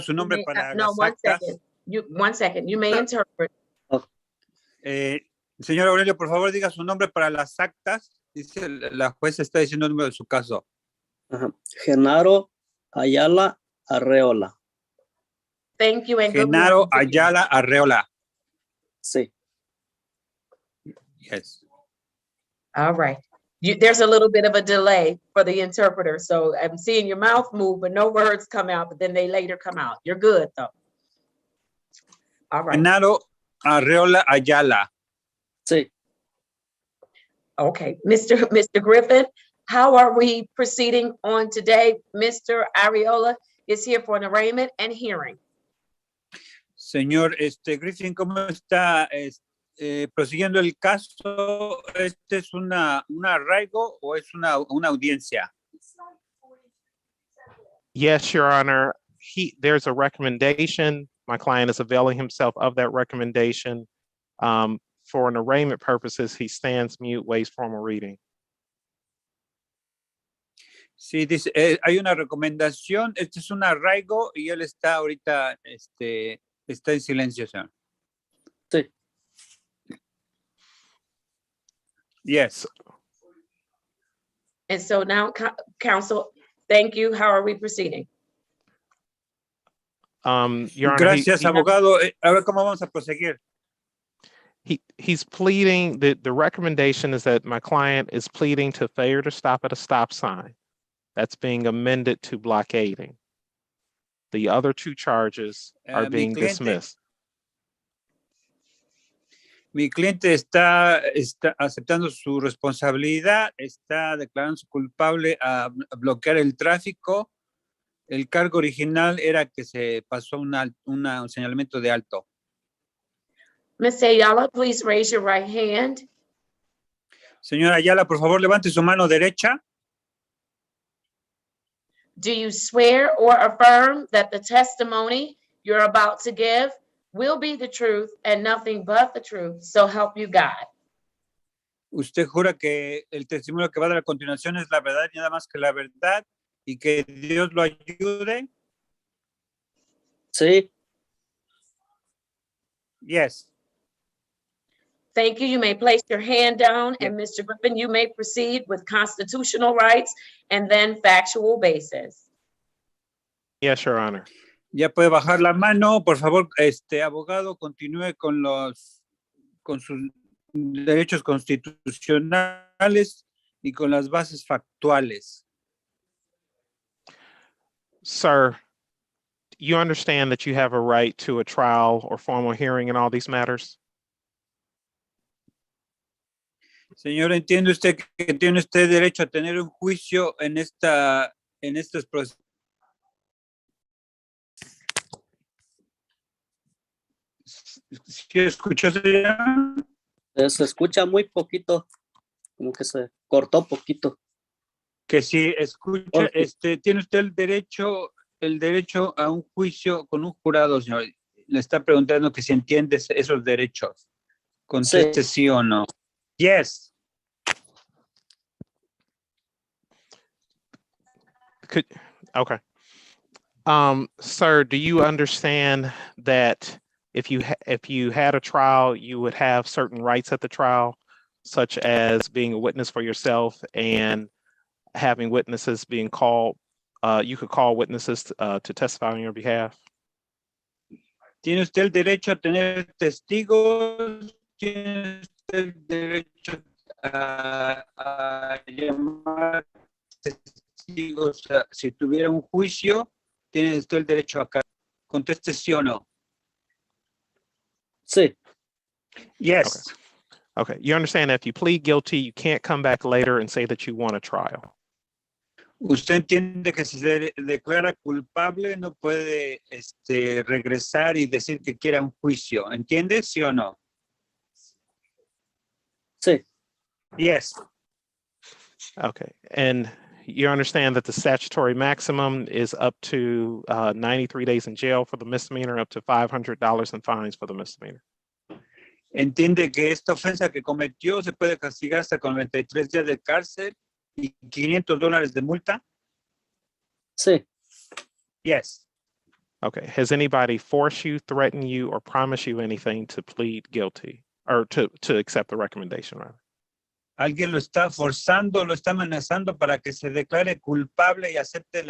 su nombre para No, las one actas. second. One second. You may interpret. Señor Aurelio, por favor, diga su nombre para las actas. Dice, la jueza está diciendo el número de su caso. Genaro Ayala Arreola. Thank you and good Genaro morning to you. Ayala Arreola. Sí. Yes. All right. There's a little bit of a delay for the interpreter. So I'm seeing your mouth move, but no words come out, but then they later come out. You're good though. All right. Genaro Arreola Ayala. Sí. Okay. Mr. Griffin, how are we proceeding on today? Mr. Arreola is here for an arraignment and hearing. Señor Griffin, ¿cómo está prosiguiendo el caso? ¿Este es un arraigo o es una audiencia? Yes, Your Honor. There's a recommendation. My client is availing himself of that recommendation. For an arraignment purposes, he stands mute, waives formal reading. Sí, dice, hay una recomendación, este es un arraigo y él está ahorita, está en silencio, señor. Sí. Yes. And so now, counsel, thank you. How are we proceeding? Your Honor, Gracias, abogado. A ver cómo vamos a proseguir. He's pleading, the recommendation is that my client is pleading to failure to stop at a stop sign. That's being amended to blockading. The other two charges are being dismissed. Mi cliente está aceptando su responsabilidad, está declarándose culpable a bloquear el tráfico. El cargo original era que se pasó un señalamiento de alto. Ms. Ayala, please raise your right hand. Señora Ayala, por favor, levante su mano derecha. Do you swear or affirm that the testimony you're about to give will be the truth and nothing but the truth, so help you God? ¿Usted jura que el testimonio que va a dar a continuación es la verdad y nada más que la verdad y que Dios lo ayude? Sí. Yes. Thank you. You may place your hand down, and Mr. Griffin, you may proceed with constitutional rights and then factual basis. Yes, Your Honor. Ya puede bajar la mano, por favor, abogado, continúe con sus derechos constitucionales y con las bases factuales. Sir, you understand that you have a right to a trial or formal hearing in all these matters? Señor, ¿entiende usted que tiene usted derecho a tener un juicio en estos procesos? ¿Sí escuchó, señor? Se escucha muy poquito, como que se cortó poquito. Que si escucha, tiene usted el derecho a un juicio con un jurado, señor. Le está preguntando que si entiende esos derechos. Conteste sí o no. Yes. Okay. Sir, do you understand that if you had a trial, you would have certain rights at the trial, such as being a witness for yourself and having witnesses being called? You could call witnesses to testify on your behalf. ¿Tiene usted el derecho a tener testigos? ¿Tiene usted el derecho a llamar testigos? Si tuviera un juicio, ¿tiene usted el derecho a conteste sí o no? Sí. Yes. Okay. You understand that if you plead guilty, you can't come back later and say that you want a trial. Usted entiende que si se declara culpable no puede regresar y decir que quiera un juicio. ¿Entiende? ¿Sí o no? Sí. Yes. Okay. And you understand that the statutory maximum is up to 93 days in jail for the misdemeanor, up to $500 in fines for the misdemeanor. Entiende que esta ofensa que cometió se puede castigar hasta con 93 días de cárcel y $500 de multa? Sí. Yes. Okay. Has anybody forced you, threatened you, or promised you anything to plead guilty or to accept the recommendation, rather? ¿Alguien lo está forzando, lo está amenazando para que se declare culpable y acepte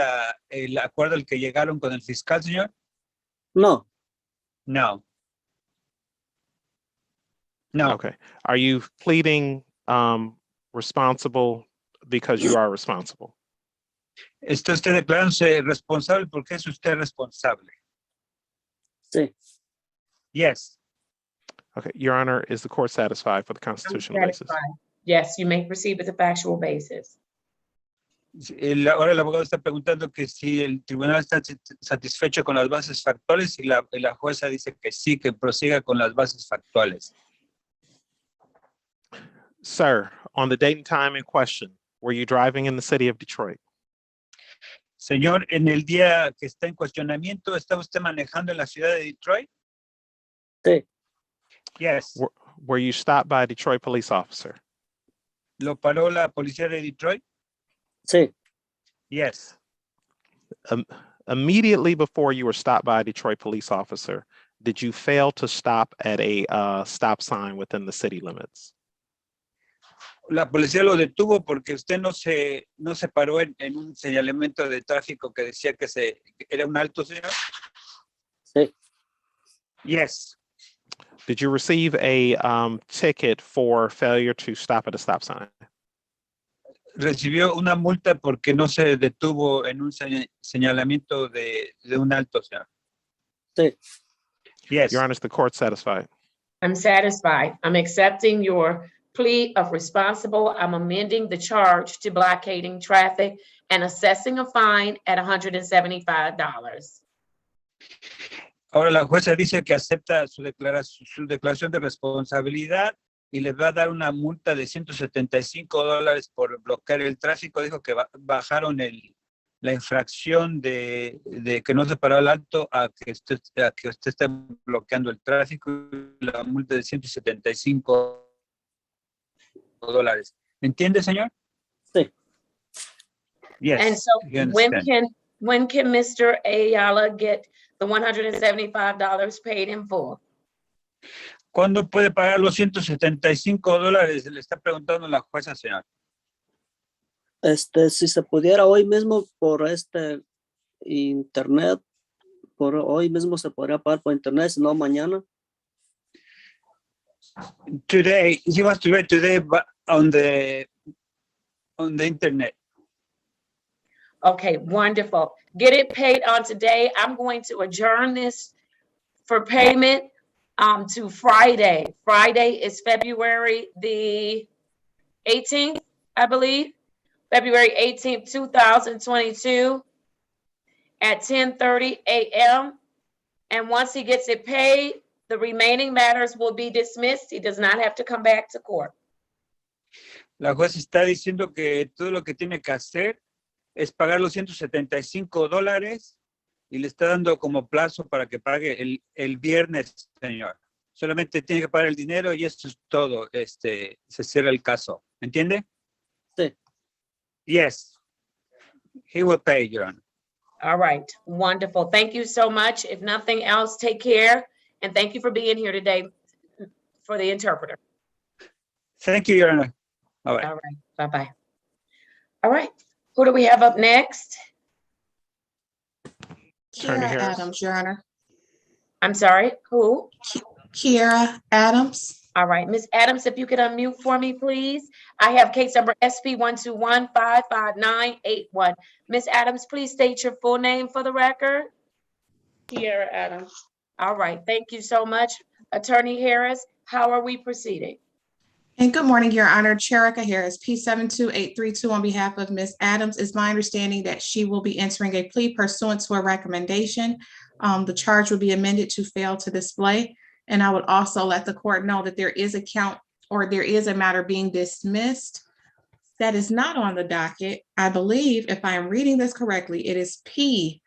el acuerdo al que llegaron con el fiscal, señor? No. No. No. Okay. Are you pleading responsible because you are responsible? ¿Está usted declarándose responsable porque es usted responsable? Sí. Yes. Okay. Your Honor, is the court satisfied for the constitutional basis? Yes, you may proceed with the factual basis. Ahora el abogado está preguntando que si el tribunal está satisfecho con las bases factuales y la jueza dice que sí, que prosiga con las bases factuales. Sir, on the date and time in question, were you driving in the city of Detroit? Señor, en el día que está en cuestionamiento, ¿está usted manejando en la ciudad de Detroit? Sí. Yes. Were you stopped by a Detroit police officer? ¿Lo paró la policía de Detroit? Sí. Yes. Immediately before you were stopped by a Detroit police officer, did you fail to stop at a stop sign within the city limits? La policía lo detuvo porque usted no se paró en un señalamiento de tráfico que decía que era un alto, señor. Sí. Yes. Did you receive a ticket for failure to stop at a stop sign? Recibió una multa porque no se detuvo en un señalamiento de un alto, señor. Sí. Yes. Your Honor, is the court satisfied? I'm satisfied. I'm accepting your plea of responsible. I'm amending the charge to blockading traffic and assessing a fine at $175. Ahora la jueza dice que acepta su declaración de responsabilidad y le va a dar una multa de $175 por bloquear el tráfico. Dijo que bajaron la infracción de que no se paró al alto a que usted esté bloqueando el tráfico, y la multa de $175. ¿Entiende, señor? Sí. Yes. And so when can Mr. Ayala get the $175 paid in full? ¿Cuándo puede pagar los $175? Le está preguntando la jueza, señor. Si se pudiera hoy mismo por internet, por hoy mismo se podría pagar por internet, si no mañana. Today, he wants to pay today but on the internet. Okay, wonderful. Get it paid on today. I'm going to adjourn this for payment to Friday. Friday is February the 18th, I believe. February 18th, 2022 at 10:30 a.m. And once he gets it paid, the remaining matters will be dismissed. He does not have to come back to court. La jueza está diciendo que todo lo que tiene que hacer es pagar los $175 y le está dando como plazo para que pague el viernes, señor. Solamente tiene que pagar el dinero y eso es todo. Se cierra el caso. ¿Entiende? Sí. Yes. He will pay, Your Honor. All right, wonderful. Thank you so much. If nothing else, take care. And thank you for being here today for the interpreter. Thank you, Your Honor. All right. All right, bye-bye. All right, who do we have up next? Attorney Kiera Harris. Adams, Your Honor. I'm sorry, who? Kiera Adams. All right, Ms. Adams, if you could unmute for me, please. I have case number SP 121-55981. Ms. Adams, please state your full name for the record. Kiera Adams. All right, thank you so much. Attorney Harris, how are we proceeding? And good morning, Your Honor. Cherika Harris, P72832 on behalf of Ms. Adams. It's my understanding that she will be entering a plea pursuant to a recommendation. The charge will be amended to fail to display. And I would also let the court know that there is a count or there is a matter being dismissed that is not on the docket. I believe, if I am reading this correctly, it is P.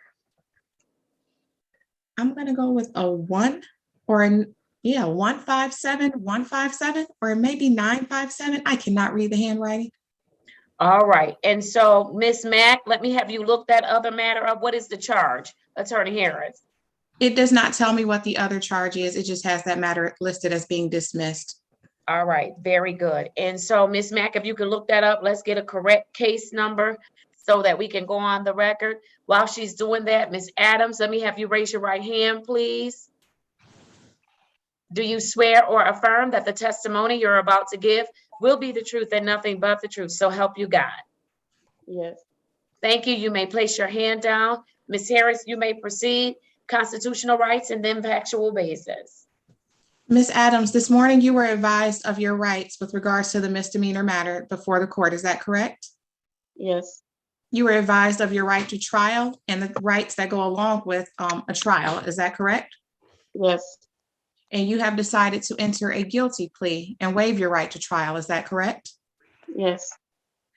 I'm going to go with a 1 or an 157, or it may be 957. I cannot read the handwriting. All right, and so Ms. Mack, let me have you look that other matter up. What is the charge, Attorney Harris? It does not tell me what the other charge is. It just has that matter listed as being dismissed. All right, very good. And so Ms. Mack, if you can look that up, let's get a correct case number so that we can go on the record. While she's doing that, Ms. Adams, let me have you raise your right hand, please. Do you swear or affirm that the testimony you're about to give will be the truth and nothing but the truth? So help you God. Yes. Thank you. You may place your hand down. Ms. Harris, you may proceed. Constitutional rights and then factual basis. Ms. Adams, this morning you were advised of your rights with regards to the misdemeanor matter before the court. Is that correct? Yes. You were advised of your right to trial and the rights that go along with a trial. Is that correct? Yes. And you have decided to enter a guilty plea and waive your right to trial. Is that correct? Yes.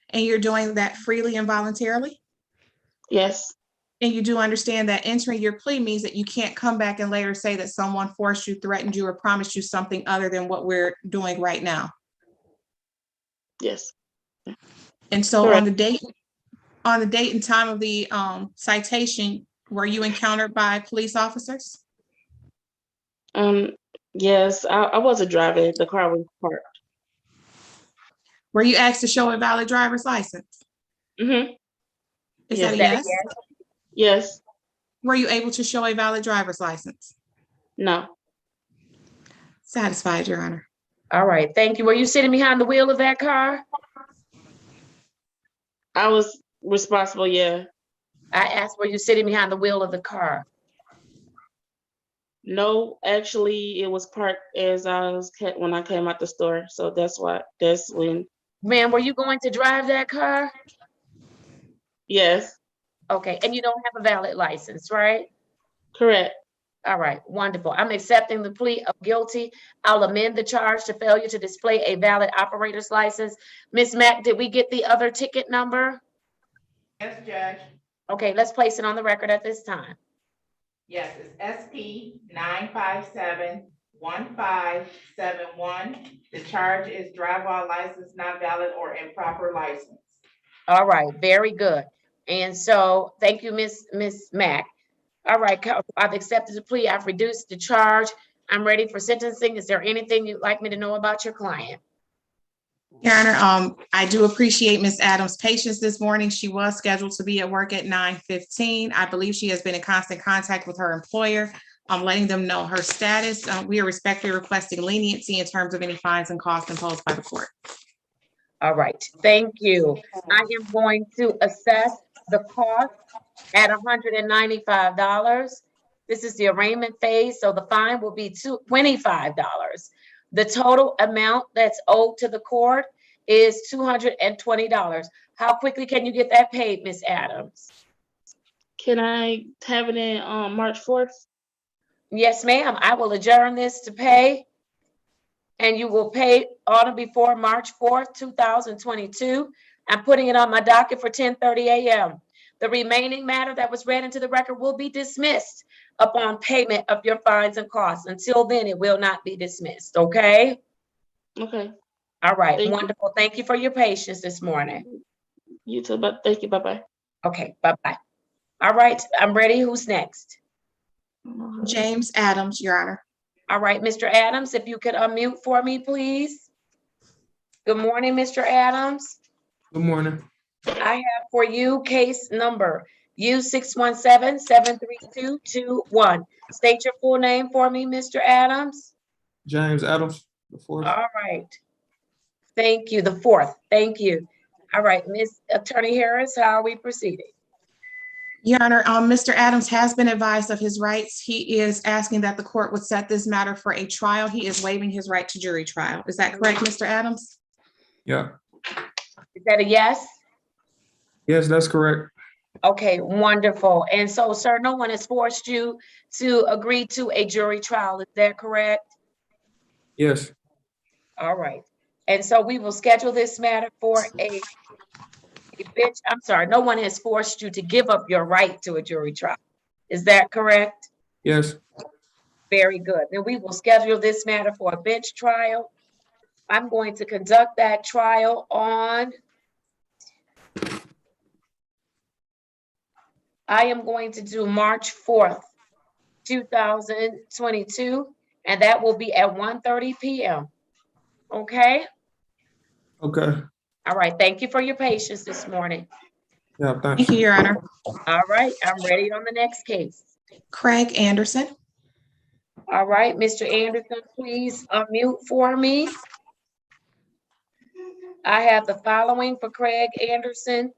And you're doing that freely and voluntarily? Yes. And you do understand that entering your plea means that you can't come back and later say that someone forced you, threatened you, or promised you something other than what we're doing right now. Yes. And so Correct. on the date and time of the citation, were you encountered by police officers? Yes, I wasn't driving. The car was parked. Were you asked to show a valid driver's license? Mm-hmm. Is Yes. that a yes? Yes. Were you able to show a valid driver's license? No. Satisfied, Your Honor. All right, thank you. Were you sitting behind the wheel of that car? I was responsible, yeah. I asked, were you sitting behind the wheel of the car? No, actually, it was parked as when I came out the store. So that's when. Ma'am, were you going to drive that car? Yes. Okay, and you don't have a valid license, right? Correct. All right, wonderful. I'm accepting the plea of guilty. I'll amend the charge to failure to display a valid operator's license. Ms. Mack, did we get the other ticket number? Yes, Judge. Okay, let's place it on the record at this time. Yes, it's SP 957-1571. The charge is drive-while license not valid or improper license. All right, very good. And so, thank you, Ms. Mack. All right, I've accepted the plea. I've reduced the charge. I'm ready for sentencing. Is there anything you'd like me to know about your client? Your Honor, I do appreciate Ms. Adams' patience this morning. She was scheduled to be at work at 9:15. I believe she has been in constant contact with her employer, letting them know her status. We are respectfully requesting leniency in terms of any fines and costs imposed by the court. All right, thank you. I am going to assess the cost at $195. This is the arraignment phase, so the fine will be $25. The total amount that's owed to the court is $220. How quickly can you get that paid, Ms. Adams? Can I have it in March 4th? Yes, ma'am. I will adjourn this to pay, and you will pay on or before March 4th, 2022. I'm putting it on my docket for 10:30 a.m. The remaining matter that was read into the record will be dismissed upon payment of your fines and costs. Until then, it will not be dismissed, okay? Okay. All right, Thank you. wonderful. Thank you for your patience this morning. You too, but thank you. Bye-bye. Okay, bye-bye. All right, I'm ready. Who's next? James Adams, Your Honor. All right, Mr. Adams, if you could unmute for me, please. Good morning, Mr. Adams. Good morning. I have for you case number U617-73221. State your full name for me, Mr. Adams. James Adams, the fourth. All right. Thank you. The fourth. Thank you. All right, Ms. Attorney Harris, how are we proceeding? Your Honor, Mr. Adams has been advised of his rights. He is asking that the court would set this matter for a trial. He is waiving his right to jury trial. Is that correct, Mr. Adams? Yeah. Is that a yes? Yes, that's correct. Okay, wonderful. And so, sir, no one has forced you to agree to a jury trial. Is that correct? Yes. All right. And so we will schedule this matter for a bench. I'm sorry, no one has forced you to give up your right to a jury trial. Is that correct? Yes. Very good. Then we will schedule this matter for a bench trial. I'm going to conduct that trial on, I am going to do March 4th, 2022, and that will be at 1:30 p.m. Okay? Okay. All right. Thank you for your patience this morning. Yeah, thanks. Thank you, Your Honor. All right. I'm ready on the next case. Craig Anderson. All right, Mr. Anderson, please unmute for me. I have the following for Craig Anderson.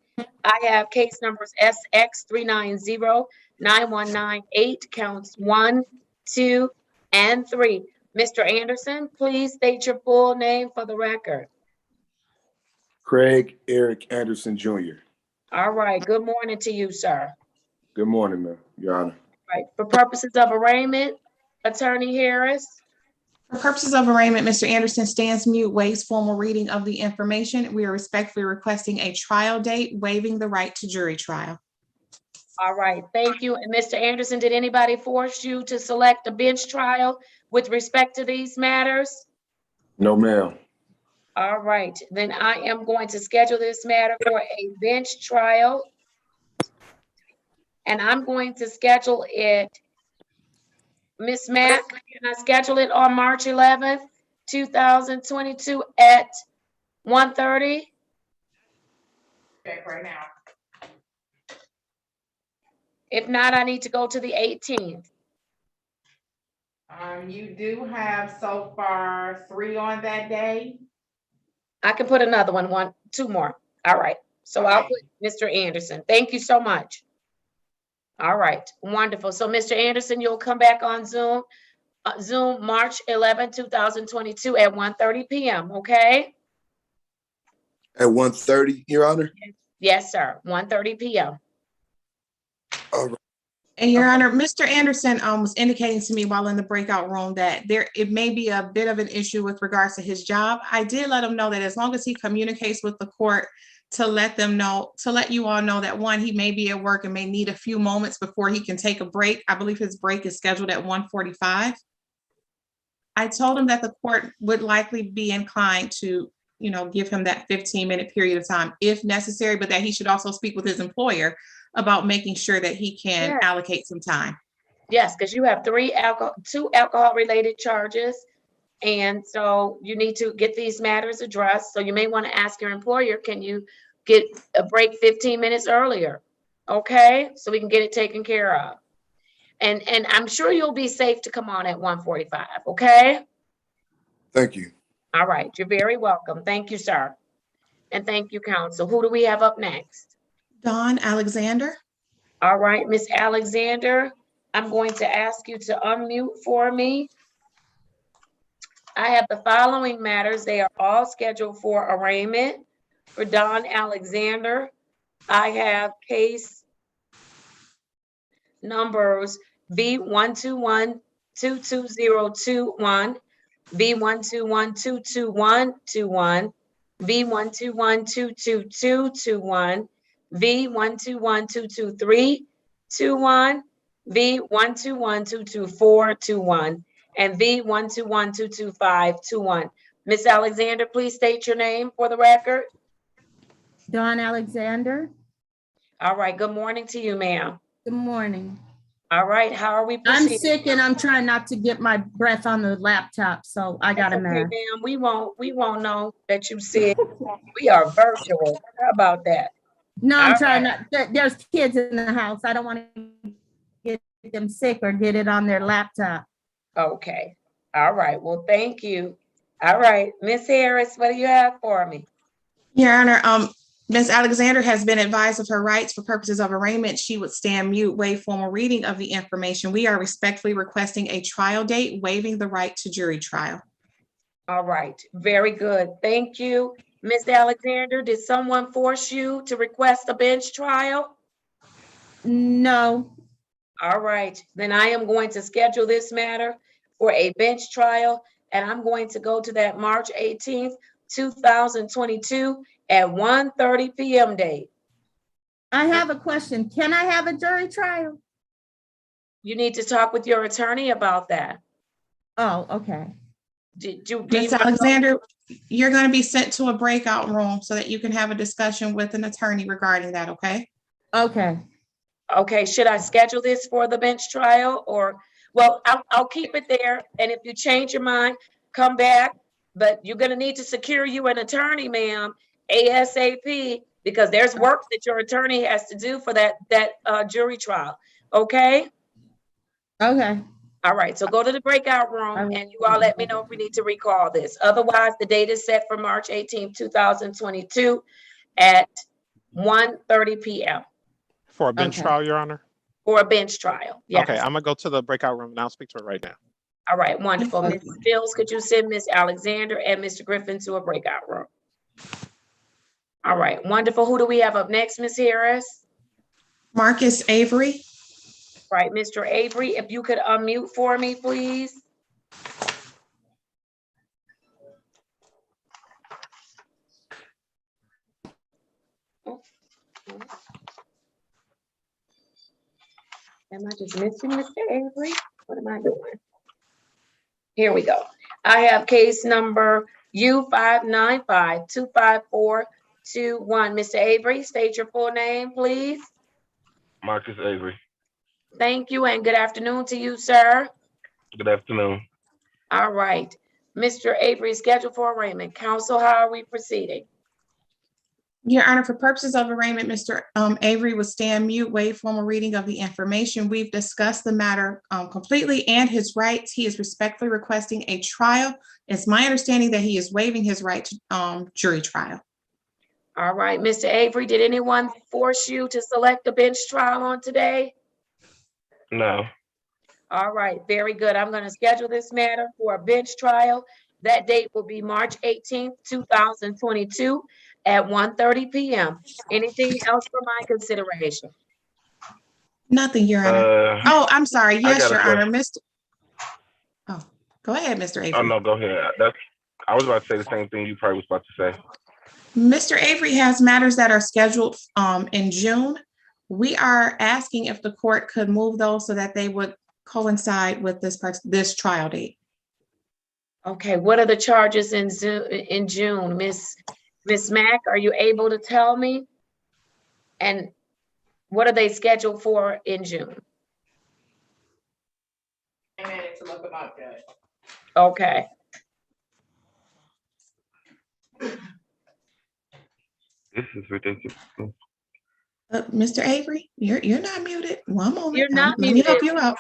I have case numbers SX3909198, counts 1, 2, and 3. Mr. Anderson, please state your full name for the record. Craig Eric Anderson Jr. All right, good morning to you, sir. Good morning, ma'am, Your Honor. All right, for purposes of arraignment, Attorney Harris. For purposes of arraignment, Mr. Anderson stands mute, waives formal reading of the information. We are respectfully requesting a trial date, waiving the right to jury trial. All right, thank you. And Mr. Anderson, did anybody force you to select a bench trial with respect to these matters? No, ma'am. All right, then I am going to schedule this matter for a bench trial. And I'm going to schedule it, Ms. Mack, can I schedule it on March 11th, 2022 at 1:30? Okay, right now. If not, I need to go to the 18th. You do have so far 3 on that day. I can put another one, 2 more. All right. So I'll put Mr. Anderson. Thank you so much. All right, wonderful. So Mr. Anderson, you'll come back on Zoom, March 11, 2022 at 1:30 p.m., okay? At 1:30, Your Honor? Yes, sir, 1:30 p.m. All right. And Your Honor, Mr. Anderson was indicating to me while in the breakout room that it may be a bit of an issue with regards to his job. I did let him know that as long as he communicates with the court to let you all know that, one, he may be at work and may need a few moments before he can take a break. I believe his break is scheduled at 1:45. I told him that the court would likely be inclined to, give him that 15-minute period of time if necessary, but that he should also speak with his employer about making sure that he can allocate some time. Yes, because you have two alcohol-related charges. And so you need to get these matters addressed. So you may want to ask your employer, can you get a break 15 minutes earlier? Okay, so we can get it taken care of. And I'm sure you'll be safe to come on at 1:45, okay? Thank you. All right, you're very welcome. Thank you, sir. And thank you, counsel. Who do we have up next? Dawn Alexander. All right, Miss Alexander, I'm going to ask you to unmute for me. I have the following matters. They are all scheduled for arraignment. For Dawn Alexander, I have case numbers B121-22021, B121-22121, B121-22221, V121-22321, V121-22421, and V121-22521. Ms. Alexander, please state your name for the record. Dawn Alexander. All right, good morning to you, ma'am. Good morning. All right, how are we I'm proceeding? sick and I'm trying not to get my breath on the laptop, so I got a Okay, mask. ma'am, we won't know that you sick. We are virtual. How about that? No, I'm All trying right. not. There's kids in the house. I don't want to get them sick or get it on their laptop. Okay. All right. Well, thank you. All right, Miss Harris, what do you have for me? Your Honor, Ms. Alexander has been advised of her rights for purposes of arraignment. She would stand mute, waive formal reading of the information. We are respectfully requesting a trial date, waiving the right to jury trial. All right, very good. Thank you. Miss Alexander, did someone force you to request a bench trial? No. All right, then I am going to schedule this matter for a bench trial, and I'm going to go to that March 18th, 2022 at 1:30 p.m. date. I have a question. Can I have a jury trial? You need to talk with your attorney about that. Oh, okay. Ms. Alexander, you're going to be sent to a breakout room so that you can have a discussion with an attorney regarding that, okay? Okay. Okay, should I schedule this for the bench trial or, well, I'll keep it there. And if you change your mind, come back. But you're gonna need to secure you an attorney, ma'am, ASAP, because there's work that your attorney has to do for that jury trial, okay? Okay. All right, so go to the breakout room and you all let me know if we need to recall this. Otherwise, the date is set for March 18th, 2022 at 1:30 p.m. For a bench trial, Your Honor? For a bench trial, yes. Okay, I'm gonna go to the breakout room and I'll speak to her right now. All right, wonderful. Ms. Fields, could you send Ms. Alexander and Mr. Griffin to a breakout room? All right, wonderful. Who do we have up next, Ms. Harris? Marcus Avery. Right, Mr. Avery, if you could unmute for me, please. Am I just missing Mr. Avery? What am I doing? Here we go. I have case number U595-25421. Mr. Avery, state your full name, please. Marcus Avery. Thank you and good afternoon to you, sir. Good afternoon. All right. Mr. Avery, scheduled for arraignment. Counsel, how are we proceeding? Your Honor, for purposes of arraignment, Mr. Avery will stand mute, waive formal reading of the information. We've discussed the matter completely and his rights. He is respectfully requesting a trial. It's my understanding that he is waiving his right to jury trial. All right, Mr. Avery, did anyone force you to select a bench trial on today? No. All right, very good. I'm going to schedule this matter for a bench trial. That date will be March 18th, 2022 at 1:30 p.m. Anything else for my consideration? Nothing, Your Honor. Oh, I'm sorry. Yes, Your Honor. Oh, go ahead, Mr. Avery. Oh, no, go ahead. I was about to say the same thing you probably was about to say. Mr. Avery has matters that are scheduled in June. We are asking if the court could move those so that they would coincide with this trial date. Okay, what are the charges in June? Miss Mack, are you able to tell me? And what are they scheduled for in June? them up, Judge. Okay. This is ridiculous. Mr. Avery, you're not muted. One moment. You're not Let me help muted. you out.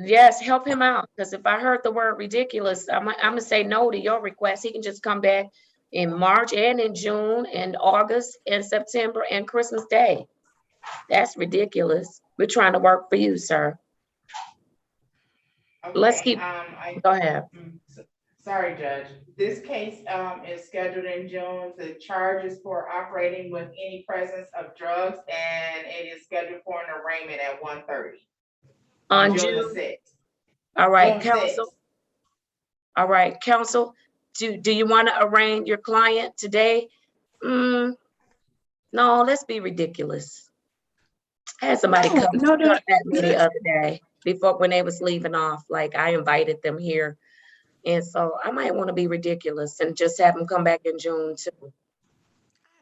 Yes, help him out, because if I heard the word ridiculous, I'm gonna say no to your request. He can just come back in March and in June and August and September and Christmas Day. That's ridiculous. We're trying to work for you, sir. Let's Okay, keep, go ahead. Sorry, Judge. This case is scheduled in June. The charge is for operating with any presence of drugs, and it is scheduled for an arraignment at 1:30. On June the June, 6th. all right, June counsel. 6th. All right, counsel, do you want to arraign your client today? No, let's be ridiculous. I had somebody come No. at me the other day before when they was leaving off, like I invited them here. And so I might want to be ridiculous and just have them come back in June too.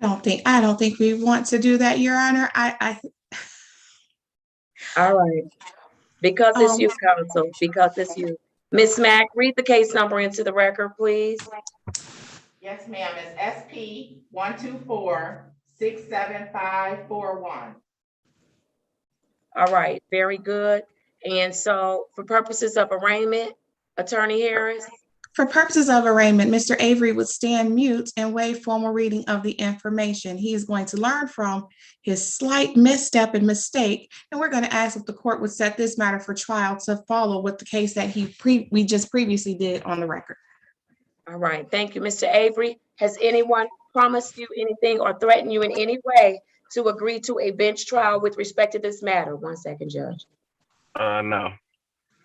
I don't think we want to do that, Your Honor. All right. Because it's you, counsel, because it's you. Ms. Mack, read the case number into the record, please. Yes, ma'am. It's SP 124-67541. All right, very good. And so for purposes of arraignment, Attorney Harris? For purposes of arraignment, Mr. Avery would stand mute and waive formal reading of the information. He is going to learn from his slight misstep and mistake, and we're going to ask if the court would set this matter for trial to follow with the case that we just previously did on the record. All right, thank you, Mr. Avery. Has anyone promised you anything or threatened you in any way to agree to a bench trial with respect to this matter? One second, Judge. No.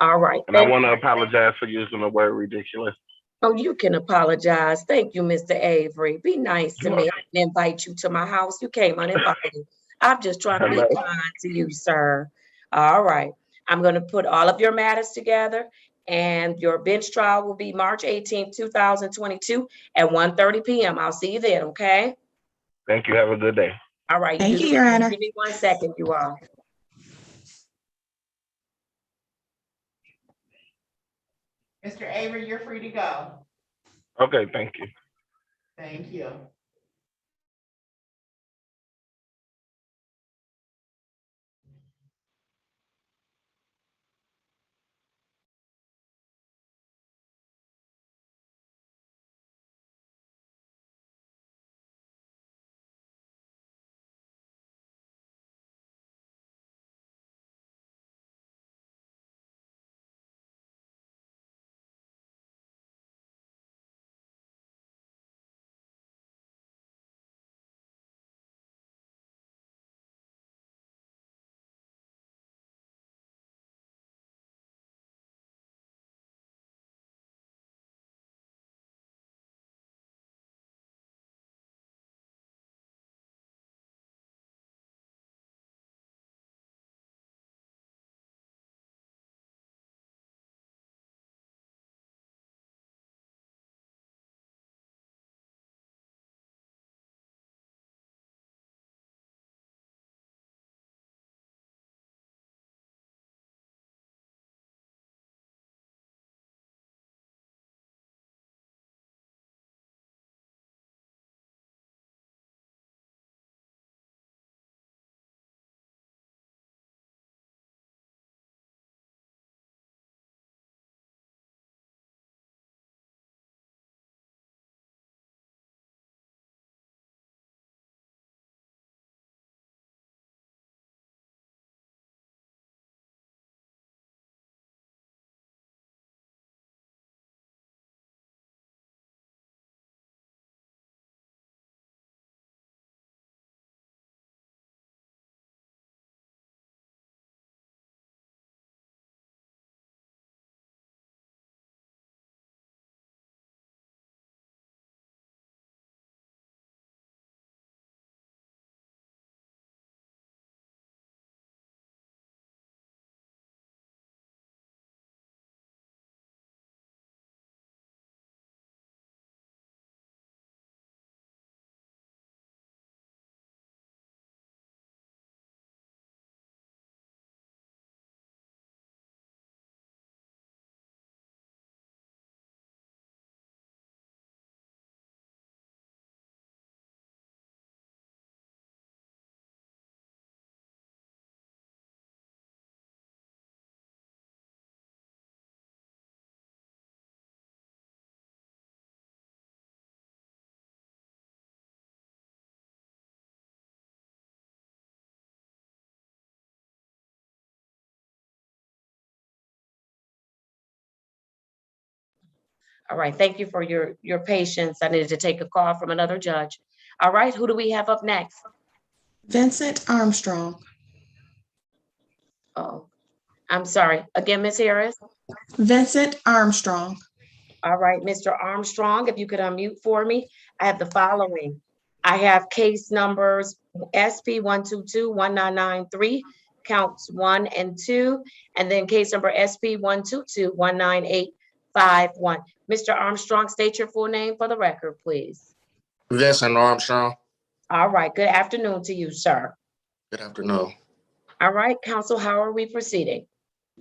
All right. And I want to apologize for using the word ridiculous. Oh, you can apologize. Thank you, Mr. Avery. Be nice to me. I didn't invite you to my house. You came uninvited. I'm just trying to be kind to you, sir. All right. I'm going to put all of your matters together, and your bench trial will be March 18th, 2022 at 1:30 p.m. I'll see you then, okay? Thank you. Have a good day. All right. Thank you, Your Honor. Give me 1 second, you all. Mr. Avery, you're free to go. Okay, thank you. Thank you. All right, thank you for your patience. I needed to take a call from another judge. All right, who do we have up next? Vincent Armstrong. Oh, I'm sorry. Again, Ms. Harris? Vincent Armstrong. All right, Mr. Armstrong, if you could unmute for me. I have the following. I have case numbers SP 122-1993, counts 1 and 2, and then case number SP 122-19851. Mr. Armstrong, state your full name for the record, please. Vincent Armstrong. All right, good afternoon to you, sir. Good afternoon. All right, counsel, how are we proceeding?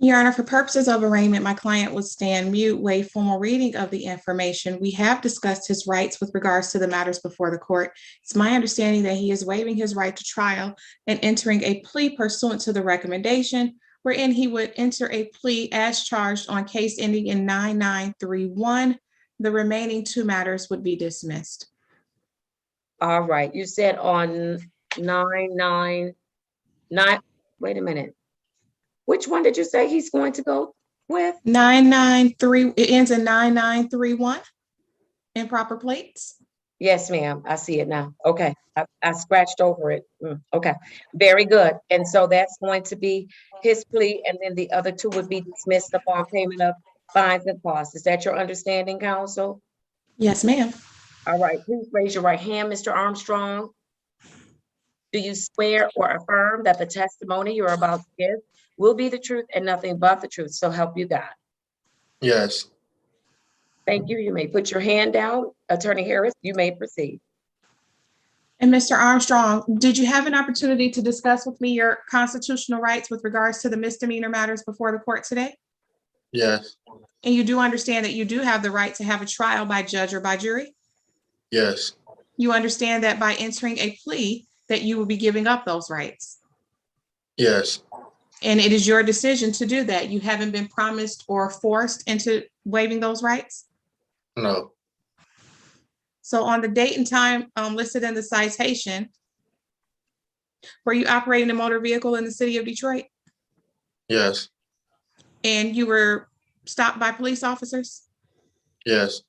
Your Honor, for purposes of arraignment, my client would stand mute, waive formal reading of the information. We have discussed his rights with regards to the matters before the court. It's my understanding that he is waiving his right to trial and entering a plea pursuant to the recommendation, wherein he would enter a plea as charged on case ending in 9931. The remaining 2 matters would be dismissed. All right, you said on 999, wait a minute. Which one did you say he's going to go with? 993, it ends in 9931, improper plates. Yes, ma'am, I see it now. Okay, I scratched over it. Okay, very good. And so that's going to be his plea, and then the other 2 would be dismissed upon payment of fines and costs. Is that your understanding, counsel? Yes, ma'am. All right, please raise your right hand, Mr. Armstrong. Do you swear or affirm that the testimony you're about to give will be the truth and nothing but the truth, so help you God? Yes. Thank you. You may put your hand down. Attorney Harris, you may proceed. And Mr. Armstrong, did you have an opportunity to discuss with me your constitutional rights with regards to the misdemeanor matters before the court today? Yes. And you do understand that you do have the right to have a trial by judge or by jury? Yes. You understand that by entering a plea that you will be giving up those rights? Yes. And it is your decision to do that. You haven't been promised or forced into waiving those rights? No. So on the date and time listed in the citation, were you operating a motor vehicle in the city of Detroit? Yes. And you were stopped by police officers? Yes.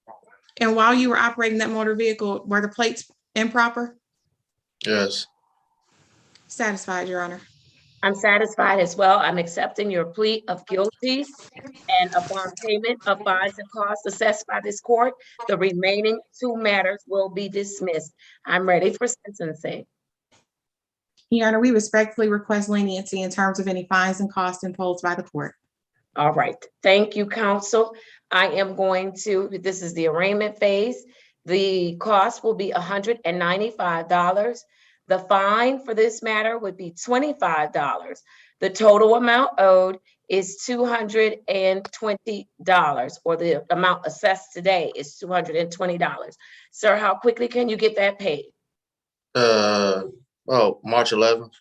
And while you were operating that motor vehicle, were the plates improper? Yes. Satisfied, Your Honor. I'm satisfied as well. I'm accepting your plea of guilty. And upon payment of fines and costs assessed by this court, the remaining 2 matters will be dismissed. I'm ready for sentencing. Your Honor, we respectfully request leniency in terms of any fines and costs imposed by the court. All right. Thank you, counsel. I am going to, this is the arraignment phase. The cost will be $195. The fine for this matter would be $25. The total amount owed is $220, or the amount assessed today is $220. Sir, how quickly can you get that paid? March 11th.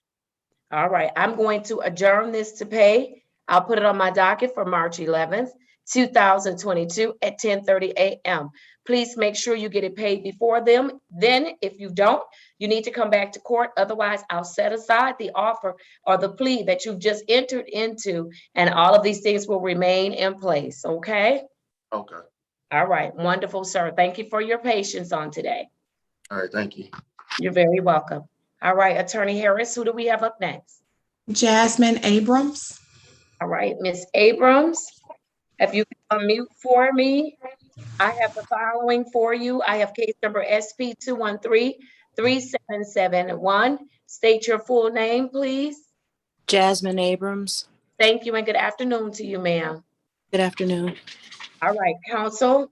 All right, I'm going to adjourn this to pay. I'll put it on my docket for March 11th, 2022 at 10:30 a.m. Please make sure you get it paid before them. Then if you don't, you need to come back to court. Otherwise, I'll set aside the offer or the plea that you've just entered into, and all of these things will remain in place, okay? Okay. All right, wonderful, sir. Thank you for your patience on today. All right. Thank you. You're very welcome. All right, Attorney Harris, who do we have up next? Jasmine Abrams. All right, Ms. Abrams, if you can unmute for me. I have the following for you. I have case number SP 213-3771. State your full name, please. Jasmine Abrams. Thank you and good afternoon to you, ma'am. Good afternoon. All right, counsel.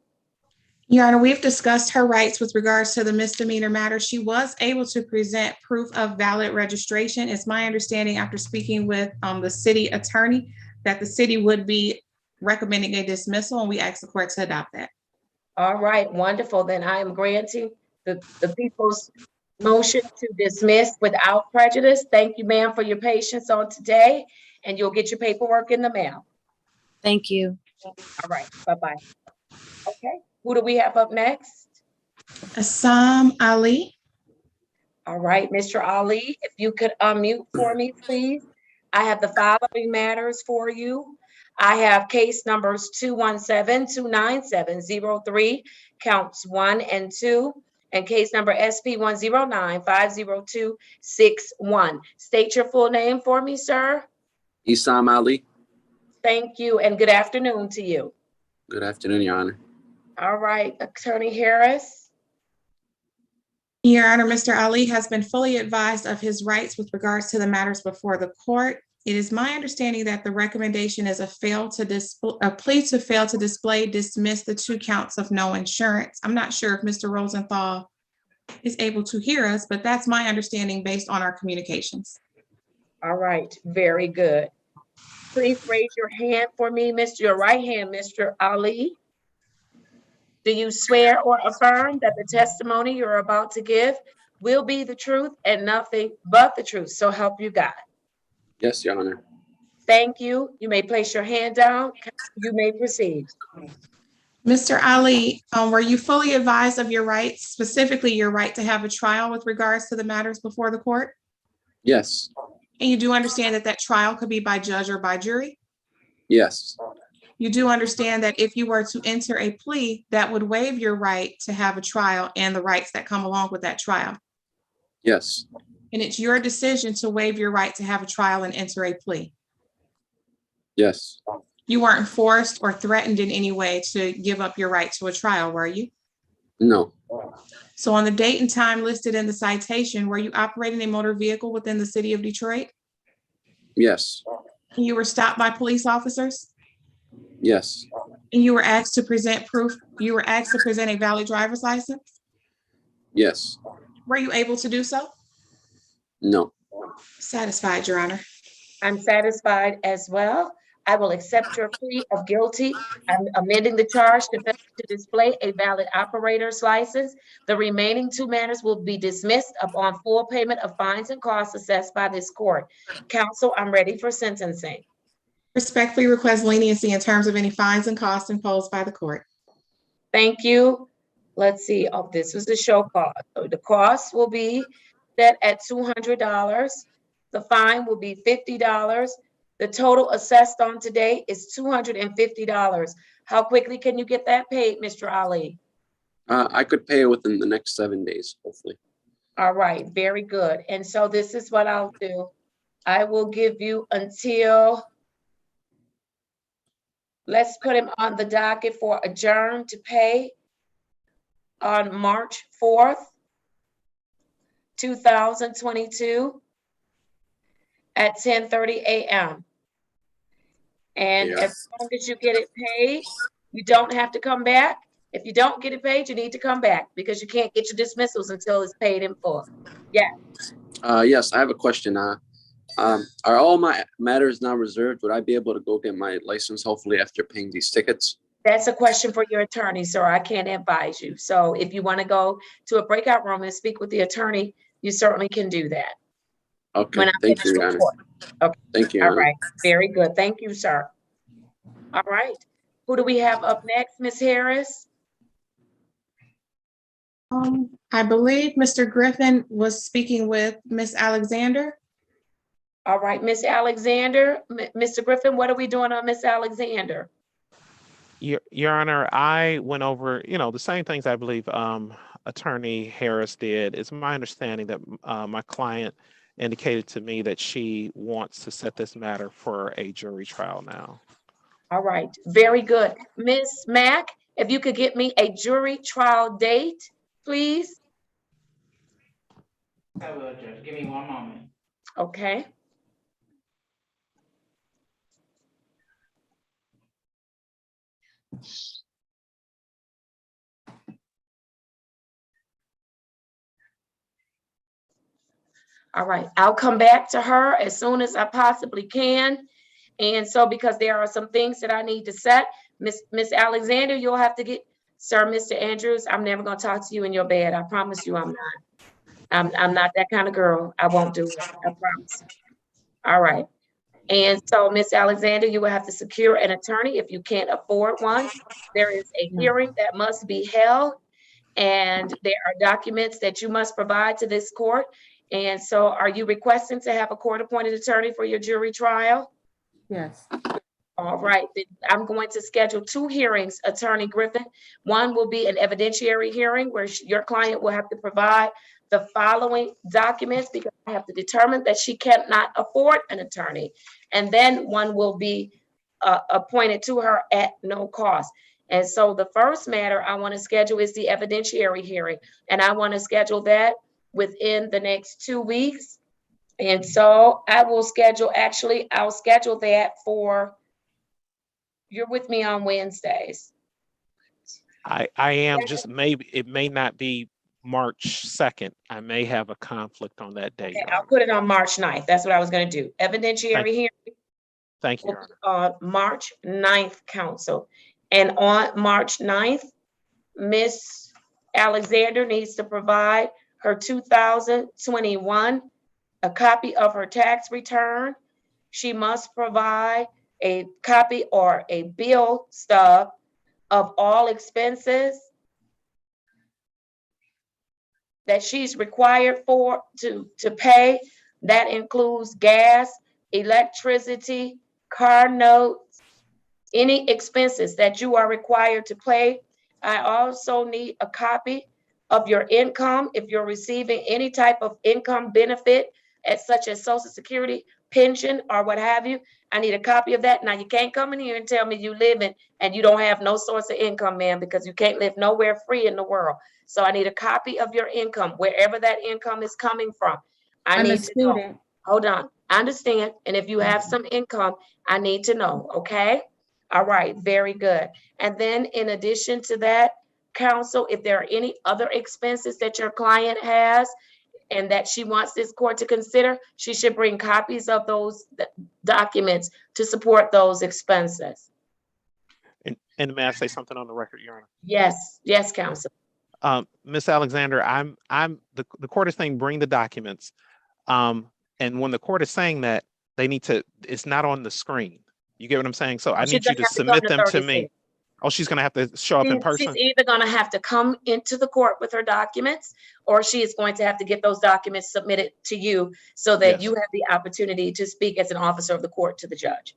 Your Honor, we've discussed her rights with regards to the misdemeanor matter. She was able to present proof of valid registration. It's my understanding after speaking with the city attorney that the city would be recommending a dismissal, and we ask the court to adopt that. All right, wonderful. Then I am granting the people's motion to dismiss without prejudice. Thank you, ma'am, for your patience on today, and you'll get your paperwork in the mail. Thank you. All right, bye-bye. Okay, who do we have up next? Assam Ali. All right, Mr. Ali, if you could unmute for me, please. I have the following matters for you. I have case numbers 217-29703, counts 1 and 2, and case number SP 109-50261. State your full name for me, sir. Isam Ali. Thank you, and good afternoon to you. Good afternoon, Your Honor. All right, Attorney Harris. Your Honor, Mr. Ali has been fully advised of his rights with regards to the matters before the court. It is my understanding that the recommendation is a plea to fail to dismiss the 2 counts of no insurance. I'm not sure if Mr. Rosenthal is able to hear us, but that's my understanding based on our communications. All right, very good. Please raise your hand for me, your right hand, Mr. Ali. Do you swear or affirm that the testimony you're about to give will be the truth and nothing but the truth? So help you God. Yes, Your Honor. Thank you. You may place your hand down. You may proceed. Mr. Ali, were you fully advised of your rights, specifically your right to have a trial with regards to the matters before the court? Yes. And you do understand that that trial could be by judge or by jury? Yes. You do understand that if you were to enter a plea, that would waive your right to have a trial and the rights that come along with that trial? Yes. And it's your decision to waive your right to have a trial and enter a plea? Yes. You weren't forced or threatened in any way to give up your right to a trial, were you? No. So on the date and time listed in the citation, were you operating a motor vehicle within the city of Detroit? Yes. And you were stopped by police officers? Yes. And you were asked to present proof, you were asked to present a valid driver's license? Yes. Were you able to do so? No. Satisfied, Your Honor. I'm satisfied as well. I will accept your plea of guilty. I'm amending the charge to display a valid operator's license. The remaining 2 matters will be dismissed upon full payment of fines and costs assessed by this court. Counsel, I'm ready for sentencing. Respectfully request leniency in terms of any fines and costs imposed by the court. Thank you. Let's see. Oh, this was the show cause. So the cost will be set at $200. The fine will be $50. The total assessed on today is $250. How quickly can you get that paid, Mr. Ali? I could pay it within the next 7 days, hopefully. All right, very good. And so this is what I'll do. I will give you until, let's put him on the docket for adjourn to pay on March 4th, 2022 at 10:30 a.m. And Yeah. as long as you get it paid, you don't have to come back. If you don't get it paid, you need to come back because you can't get your dismissals until it's paid in full. Yeah. Yes, I have a question. Are all my matters now reserved? Would I be able to go get my license hopefully after paying these tickets? That's a question for your attorney, sir. I can't advise you. So if you want to go to a breakout room and speak with the attorney, you certainly can do that. Okay, When I thank finish you, Your Honor. report. Okay. Thank you, Your All Honor. right. Very good. Thank you, sir. All right. Who do we have up next, Ms. Harris? I believe Mr. Griffin was speaking with Ms. Alexander. All right, Ms. Alexander. Mr. Griffin, what are we doing on Ms. Alexander? Your Honor, I went over, the same things I believe Attorney Harris did. It's my understanding that my client indicated to me that she wants to set this matter for a jury trial now. All right, very good. Ms. Mack, if you could get me a jury trial date, please. I will, Judge. Give me one moment. Okay. All right, I'll come back to her as soon as I possibly can. And so because there are some things that I need to set, Miss Alexander, you'll have to get, sir, Mr. Andrews, I'm never gonna talk to you in your bed. I promise you I'm not. I'm not that kind of girl. I won't do it, I promise. All right. And so Miss Alexander, you will have to secure an attorney if you can't afford one. There is a hearing that must be held and there are documents that you must provide to this court. And so are you requesting to have a court-appointed attorney for your jury trial? Yes. All right, then I'm going to schedule 2 hearings, Attorney Griffin. One will be an evidentiary hearing where your client will have to provide the following documents because I have to determine that she cannot afford an attorney. And then one will be appointed to her at no cost. And so the first matter I want to schedule is the evidentiary hearing, and I want to schedule that within the next 2 weeks. And so I will schedule, actually, I'll schedule that for, you're with me on Wednesdays. I am, just maybe, it may not be March 2nd. I may have a conflict on that day, Okay, Your I'll Honor. put it on March 9th. That's what I was going to do. Evidentiary hearing Thank you, will Your be Honor. on March 9th, counsel. And on March 9th, Miss Alexander needs to provide her 2021, a copy of her tax return. She must provide a copy or a bill stub of all expenses that she's required to pay. That includes gas, electricity, car notes, any expenses that you are required to pay. I also need a copy of your income if you're receiving any type of income benefit, such as Social Security, pension, or what have you. I need a copy of that. Now, you can't come in here and tell me you living and you don't have no source of income, ma'am, because you can't live nowhere free in the world. So I need a copy of your income, wherever that income is coming from. I I'm a need to know. student. Hold on. I understand. And if you have some income, I need to know, okay? All right, very good. And then in addition to that, counsel, if there are any other expenses that your client has and that she wants this court to consider, she should bring copies of those documents to support those expenses. And may I say something on the record, Your Honor? Yes, yes, counsel. Miss Alexander, the court is saying bring the documents. And when the court is saying that, they need to, it's not on the screen. You get what I'm saying? So I She's need you gonna to have to come submit to them to 36. me. Oh, she's gonna have to show up in She's person? either gonna have to come into the court with her documents, or she is going to have to get those documents submitted to you so that Yes. you have the opportunity to speak as an officer of the court to the judge.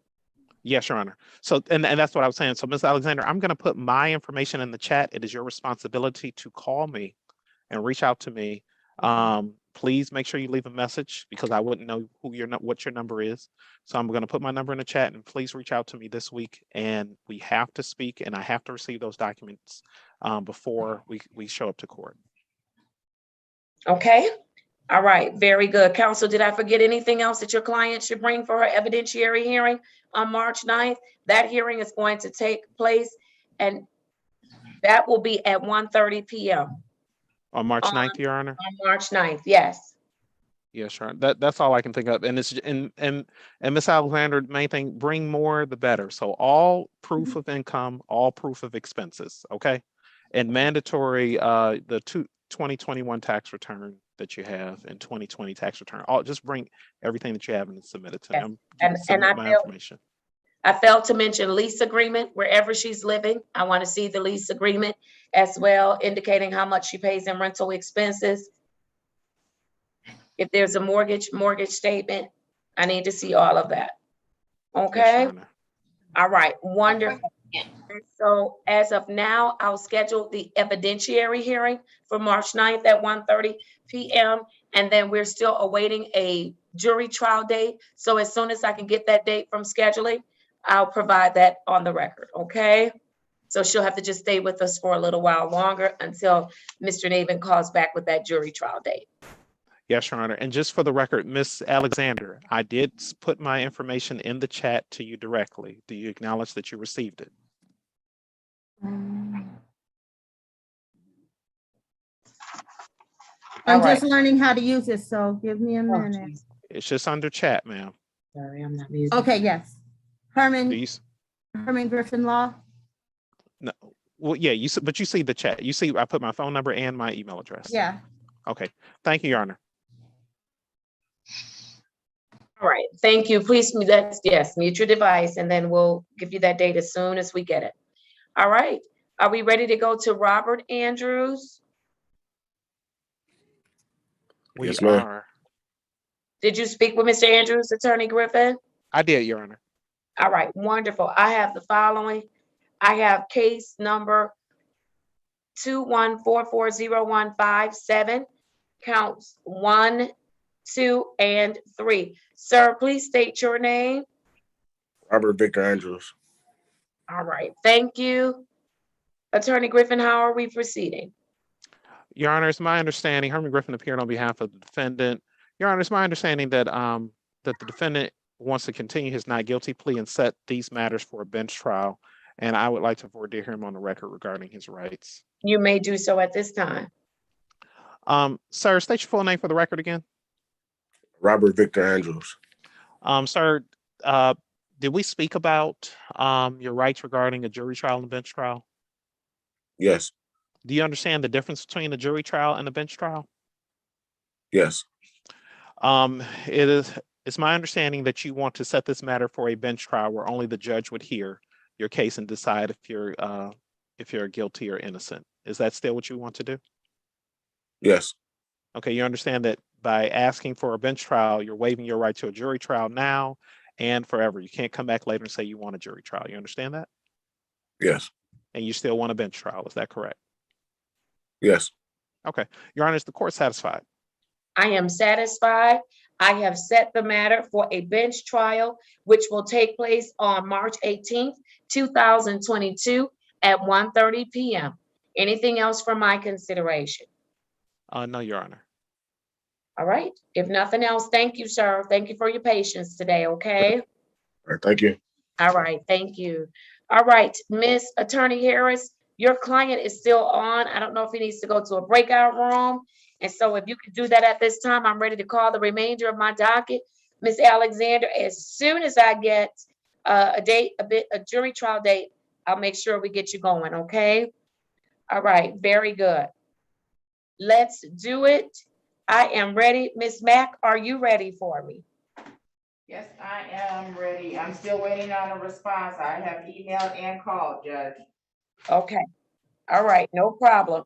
Yes, Your Honor. So, and that's what I was saying. So, Ms. Alexander, I'm going to put my information in the chat. It is your responsibility to call me and reach out to me. Please make sure you leave a message because I wouldn't know what your number is. So I'm going to put my number in the chat, and please reach out to me this week. And we have to speak, and I have to receive those documents before we show up to court. Okay. All right. Very good. Counsel, did I forget anything else that your client should bring for her evidentiary hearing on March 9th? That hearing is going to take place, and that will be at 1:30 p.m. On March 9th, Your Honor? On March 9th, yes. Yes, sure. That's all I can think of. And it's and Miss Alexander, the main thing, bring more the better. So all proof of income, all proof of expenses, okay? And mandatory the 2021 tax return that you have and 2020 tax return. All just bring everything that you have and submit it to Yes. them. And Submit my information. I failed to mention lease agreement wherever she's living. I want to see the lease agreement as well, indicating how much she pays in rental expenses. If there's a mortgage statement, I need to see all of that. Okay. Yes, all right. Wonderful. And so as of now, I'll schedule the evidentiary hearing for March 9th at 1:30 p.m. And then we're still awaiting a jury trial date. So as soon as I can get that date from scheduling, I'll provide that on the record, okay? So she'll have to just stay with us for a little while longer until Mr. Navin calls back with that jury trial date. Yes, Your Honor. And just for the record, Miss Alexander, I did put my information in the chat to you directly. Do you acknowledge that you received it? I'm just learning how to use it, so give me a minute. It's just under chat, ma'am. Sorry, I'm not using Okay, yes. Herman Griffin Law. No, well, yeah, but you see the chat. You see, I put my phone number and my email address. Yeah. Okay. Thank you, Your Honor. All right. Thank you. Please, yes, mute your device, and then we'll give you that date as soon as we get it. All right. Are we ready to go to Robert Andrews? Yes, ma'am. Did you speak with Mr. Andrews, Attorney Griffin? I did, Your Honor. All right, wonderful. I have the following. I have case number 2144057, counts 1, 2, and 3. Sir, please state your name. Robert Victor Andrews. All right, thank you. Attorney Griffin, how are we proceeding? Your Honor, it's my understanding, Herman Griffin appeared on behalf of the defendant. Your Honor, it's my understanding that that the defendant wants to continue his not guilty plea and set these matters for a bench trial. And I would like to voir dire him on the record regarding his rights. You may do so at this time. Sir, state your full name for the record again. Robert Victor Andrews. Sir, did we speak about your rights regarding a jury trial and a bench trial? Yes. Do you understand the difference between a jury trial and a bench trial? Yes. It's my understanding that you want to set this matter for a bench trial where only the judge would hear your case and decide if you're guilty or innocent. Is that still what you want to do? Yes. Okay, you understand that by asking for a bench trial, you're waiving your right to a jury trial now and forever. You can't come back later and say you want a jury trial. You understand that? Yes. And you still want a bench trial. Is that correct? Yes. Okay. Your Honor, is the court satisfied? I am satisfied. I have set the matter for a bench trial, which will take place on March 18th, 2022 at 1:30 p.m. Anything else for my consideration? No, Your Honor. All right. If nothing else, thank you, sir. Thank you for your patience today, okay? All right, thank you. All right, thank you. All right, Miss Attorney Harris, your client is still on. I don't know if he needs to go to a breakout room. And so if you could do that at this time, I'm ready to call the remainder of my docket. Miss Alexander, as soon as I get a jury trial date, I'll make sure we get you going, okay? All right, very good. Let's do it. I am ready. Miss Mack, are you ready for me? Yes, I am ready. I'm still waiting on a response. I have emailed and called, Judge. Okay. All right, no problem.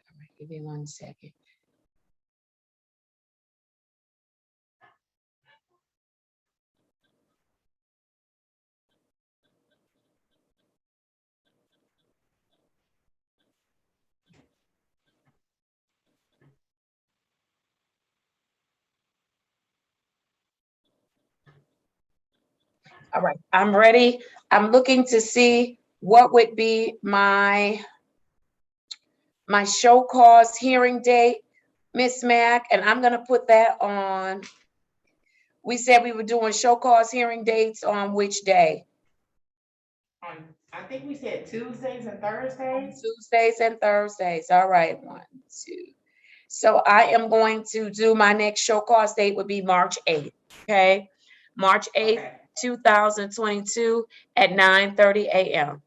All right, give me 1 second. All right, I'm ready. I'm looking to see what would be my show cause hearing date, Miss Mack, and I'm gonna put that on. We said we were doing show cause hearing dates on which day? I think we said Tuesdays and Thursdays. Tuesdays and Thursdays. All right, 1, 2. So I am going to do my next show cause date would be March 8th. Okay, March 8th, Okay. 2022 at 9:30 a.m.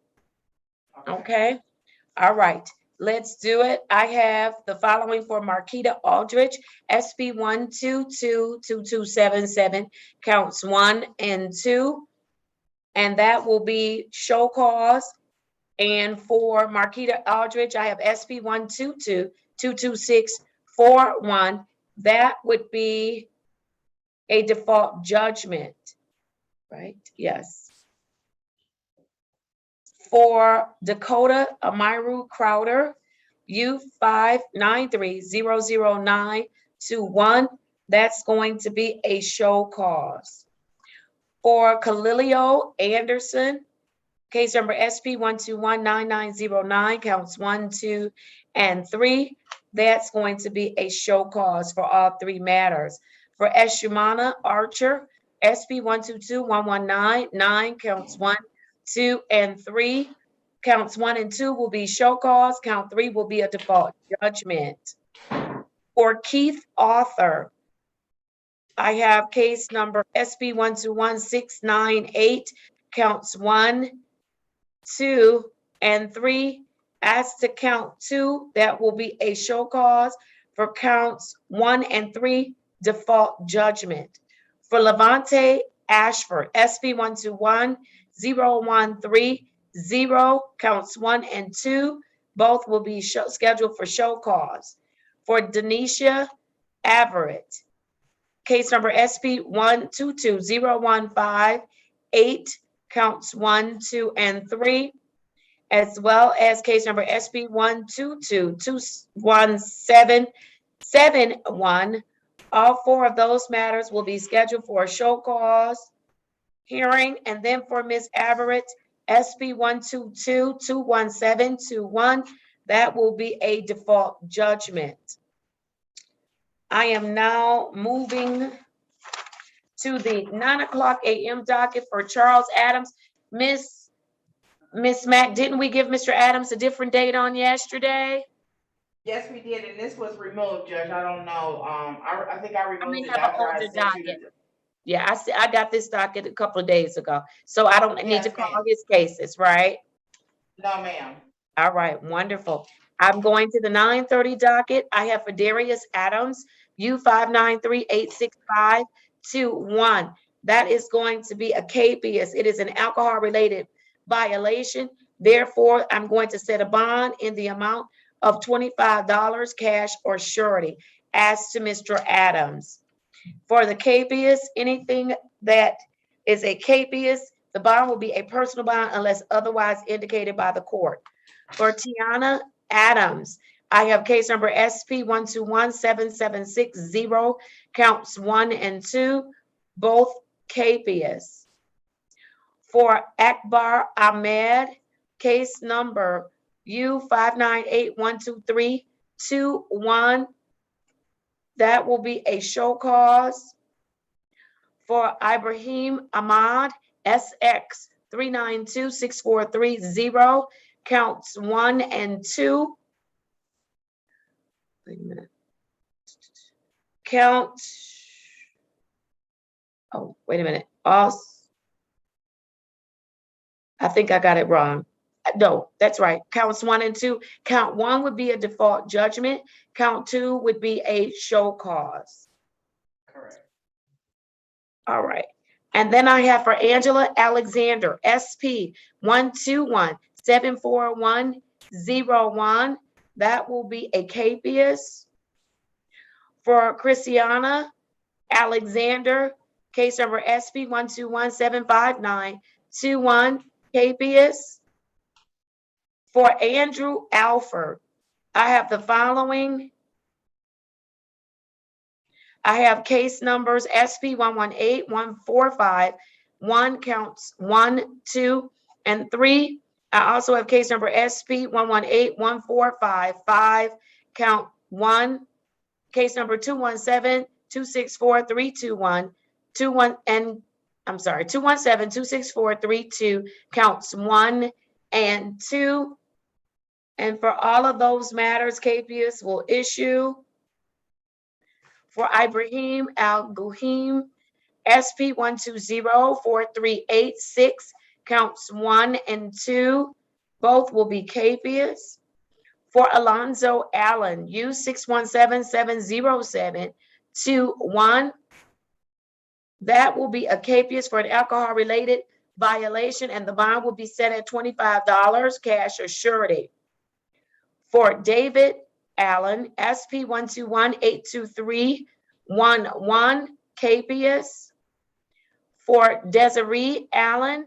Okay. All right. Let's do it. I have the following for Marquita Aldrich, SB 1222277, counts 1 and 2. And that will be show cause. And for Marquita Aldrich, I have SB 122222641. That would be a default judgment, right? Yes. For Dakota Amiru Crowder, U593000921, that's going to be a show cause. For Khalilio Anderson, case number SP 1219909, counts 1, 2, and 3, that's going to be a show cause for all 3 matters. For Eshumana Archer, SP 1221199, counts 1, 2, and 3. Counts 1 and 2 will be show cause. Count 3 will be a default judgment. For Keith Arthur, I have case number SP 121698, counts 1, 2, and 3. As to count 2, that will be a show cause. For counts 1 and 3, default judgment. For Levante Ashford, SP 121013, counts 1 and 2. Both will be scheduled for show cause. For Denisha Everett, case number SP 1220158, counts 1, 2, and 3, as well as case number SP 1222171. All 4 of those matters will be scheduled for a show cause hearing. And then for Ms. Everett, SP 1222171, that will be a default judgment. I am now moving to the 9:00 a.m. docket for Charles Adams. Miss Mack, didn't we give Mr. Adams a different date on yesterday? Yes, we did, and this was removed, Judge. I don't know. I think I I removed may it have an after I older sent you docket. the. Yeah, I got this docket a couple of days ago, so I don't need to Yes, call ma'am. his cases, right? No, ma'am. All right, wonderful. I'm going to the 9:30 docket. I have for Darius Adams, U5938652-1. That is going to be a KPS. It is an alcohol-related violation. Therefore, I'm going to set a bond in the amount of $25 cash or surety. As to Mr. Adams, for the KPS, anything that is a KPS, the bond will be a personal bond unless otherwise indicated by the court. For Tiana Adams, I have case number SP 1217760, counts 1 and 2, both KPS. For Akbar Ahmed, case number U5981232-1, that will be a show cause. For Ibrahim Ahmad, SX 3926430, counts 1 and 2. Wait a minute. Wait a minute. I think I got it wrong. No, that's right. Counts 1 and 2. Count 1 would be a default judgment. Count 2 would be a show cause. Correct. All right. And then I have for Angela Alexander, SP 121740101. That will be a KPS. For Christiana Alexander, case number SP 1217592-1, KPS. For Andrew Alford, I have the following. I have case numbers SP 118145-1, counts 1, 2, and 3. I also have case number SP 118145-5, count 1. Case number 217264321, 217264322, counts 1 and 2. And for all of those matters, KPS will issue. For Ibrahim Al-Guhim, SP 1204386, counts 1 and 2. Both will be KPS. For Alonzo Allen, U617707-1, that will be a KPS for an alcohol-related violation, and the bond will be set at $25 cash or surety. For David Allen, SP 1218231-1, KPS. For Desiree Allen,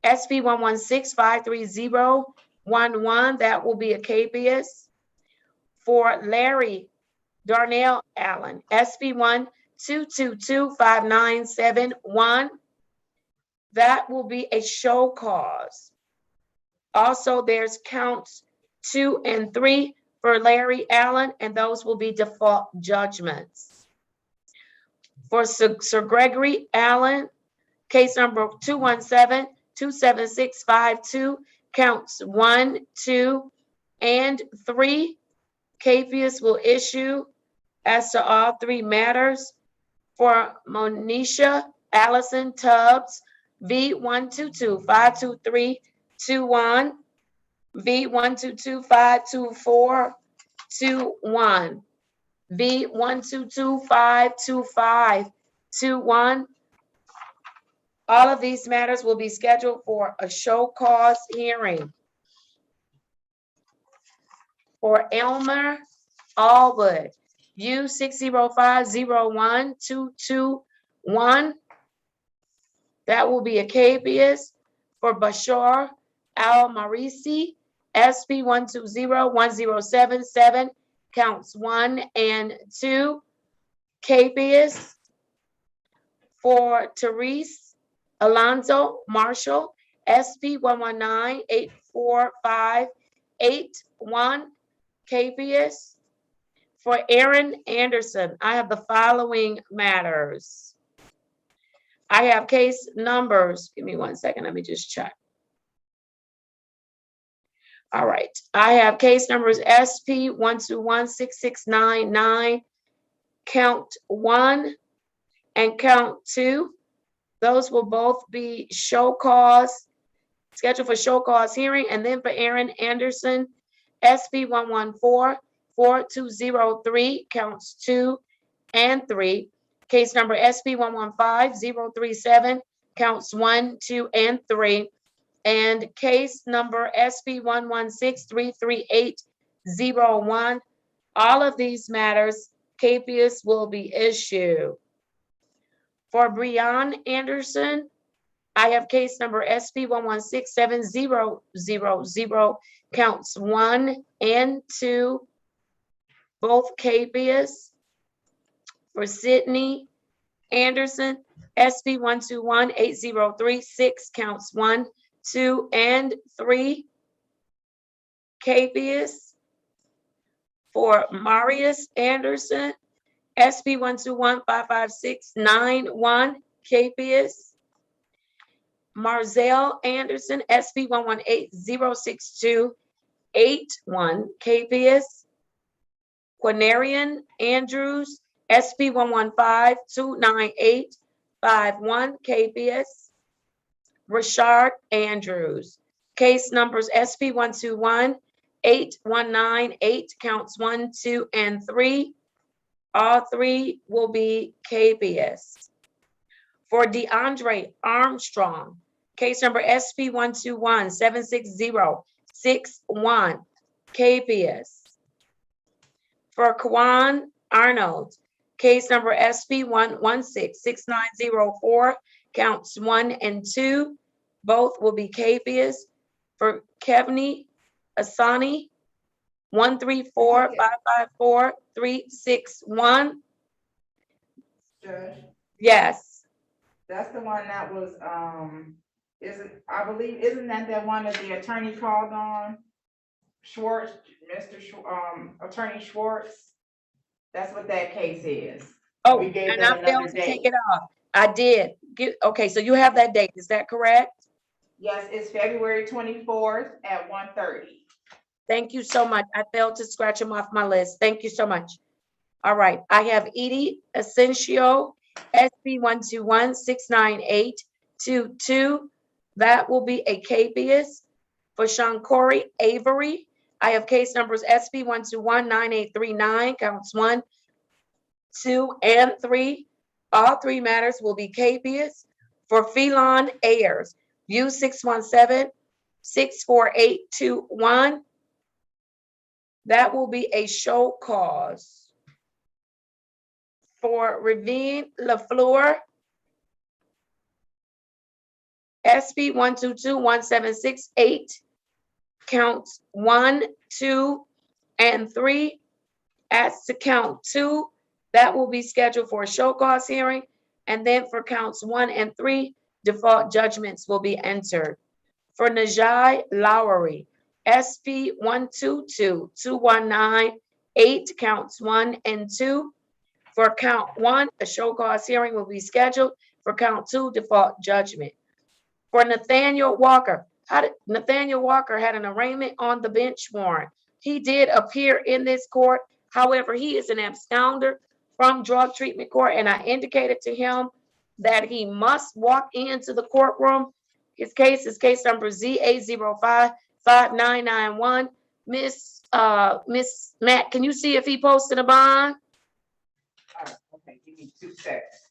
SP 1165301-1, that will be a KPS. For Larry Darnell Allen, SP 1222597-1, that will be a show cause. Also, there's counts 2 and 3 for Larry Allen, and those will be default judgments. For Sir Gregory Allen, case number 217-27652, counts 1, 2, and 3. KPS will issue as to all 3 matters. For Monisha Allison Tubbs, V1225232-1, V1225224-1, V1225225-1, All of these matters will be scheduled for a show cause hearing. For Elmer Allwood, U 605-01-221. That will be a capias. For Bashar Al-Marisi, SP 120-1077, counts 1 and 2, capias. For Therese Alonzo Marshall, SP 119-84581, capias. For Aaron Anderson, I have the following matters. I have case numbers. Give me 1 second. Let me just check. All right. I have case numbers SP 121-6699, count 1 and count 2. Those will both be show cause, scheduled for show cause hearing. And then for Aaron Anderson, SP 114-4203, counts 2 and 3. Case number SP 115-037, counts 1, 2, and 3. And case number SP 116-33801. All of these matters, capias will be issued. For Breon Anderson, I have case number SP 116-7000, counts 1 and 2, both capias. For Sydney Anderson, SP 121-8036, counts 1, 2, and 3, capias. For Marius Anderson, SP 121-55691, capias. Marzell Anderson, SP 118-06281, capias. Quinarian Andrews, SP 115-29851, capias. Rashard Andrews, case numbers SP 121-8198, counts 1, 2, and 3. All 3 will be capias. For DeAndre Armstrong, case number SP 121-76061, capias. For Kwan Arnold, case number SP 116-6904, counts 1 and 2, both will be capias. For Kevney Asani, 134-554-361. Judge, Yes. that's the one that was, isn't that one that the attorney called on? Schwartz, Attorney Schwartz? That's what that case is. Oh, We gave and them I failed another to take date. it off. I did. Okay, so you have that date. Is that correct? Yes, it's February 24th at 1:30. Thank you so much. I failed to scratch them off my list. Thank you so much. All right, I have Edie Asensio, SP 121-69822. That will be a capias. For Sean Corey Avery, I have case numbers SP 121-9839, counts 1, 2, and 3. All 3 matters will be capias. For Phelon Ayers, U 617-64821. That will be a show cause. For Ravine LaFleur, SP 122-1768, counts 1, 2, and 3. As to count 2, that will be scheduled for a show cause hearing. And then for counts 1 and 3, default judgments will be entered. For Najai Lowry, SP 122-219-8, counts 1 and 2. For count 1, a show cause hearing will be scheduled. For count 2, default judgment. For Nathaniel Walker, Nathaniel Walker had an arraignment on the bench warrant. He did appear in this court. However, he is an absconder from drug treatment court, and I indicated to him that he must walk into the courtroom. His case is case number ZA055991. Miss Matt, can you see if he posted a bond? Okay, give me 2 seconds.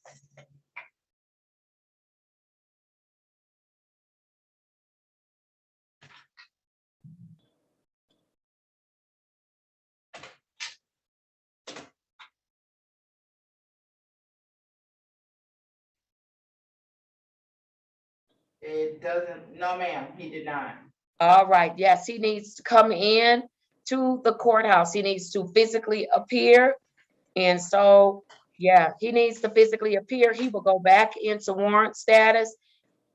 It doesn't, no ma'am, he did not. All right, yes, he needs to come in to the courthouse. He needs to physically appear. And so, yeah, he needs to physically appear. He will go back into warrant status.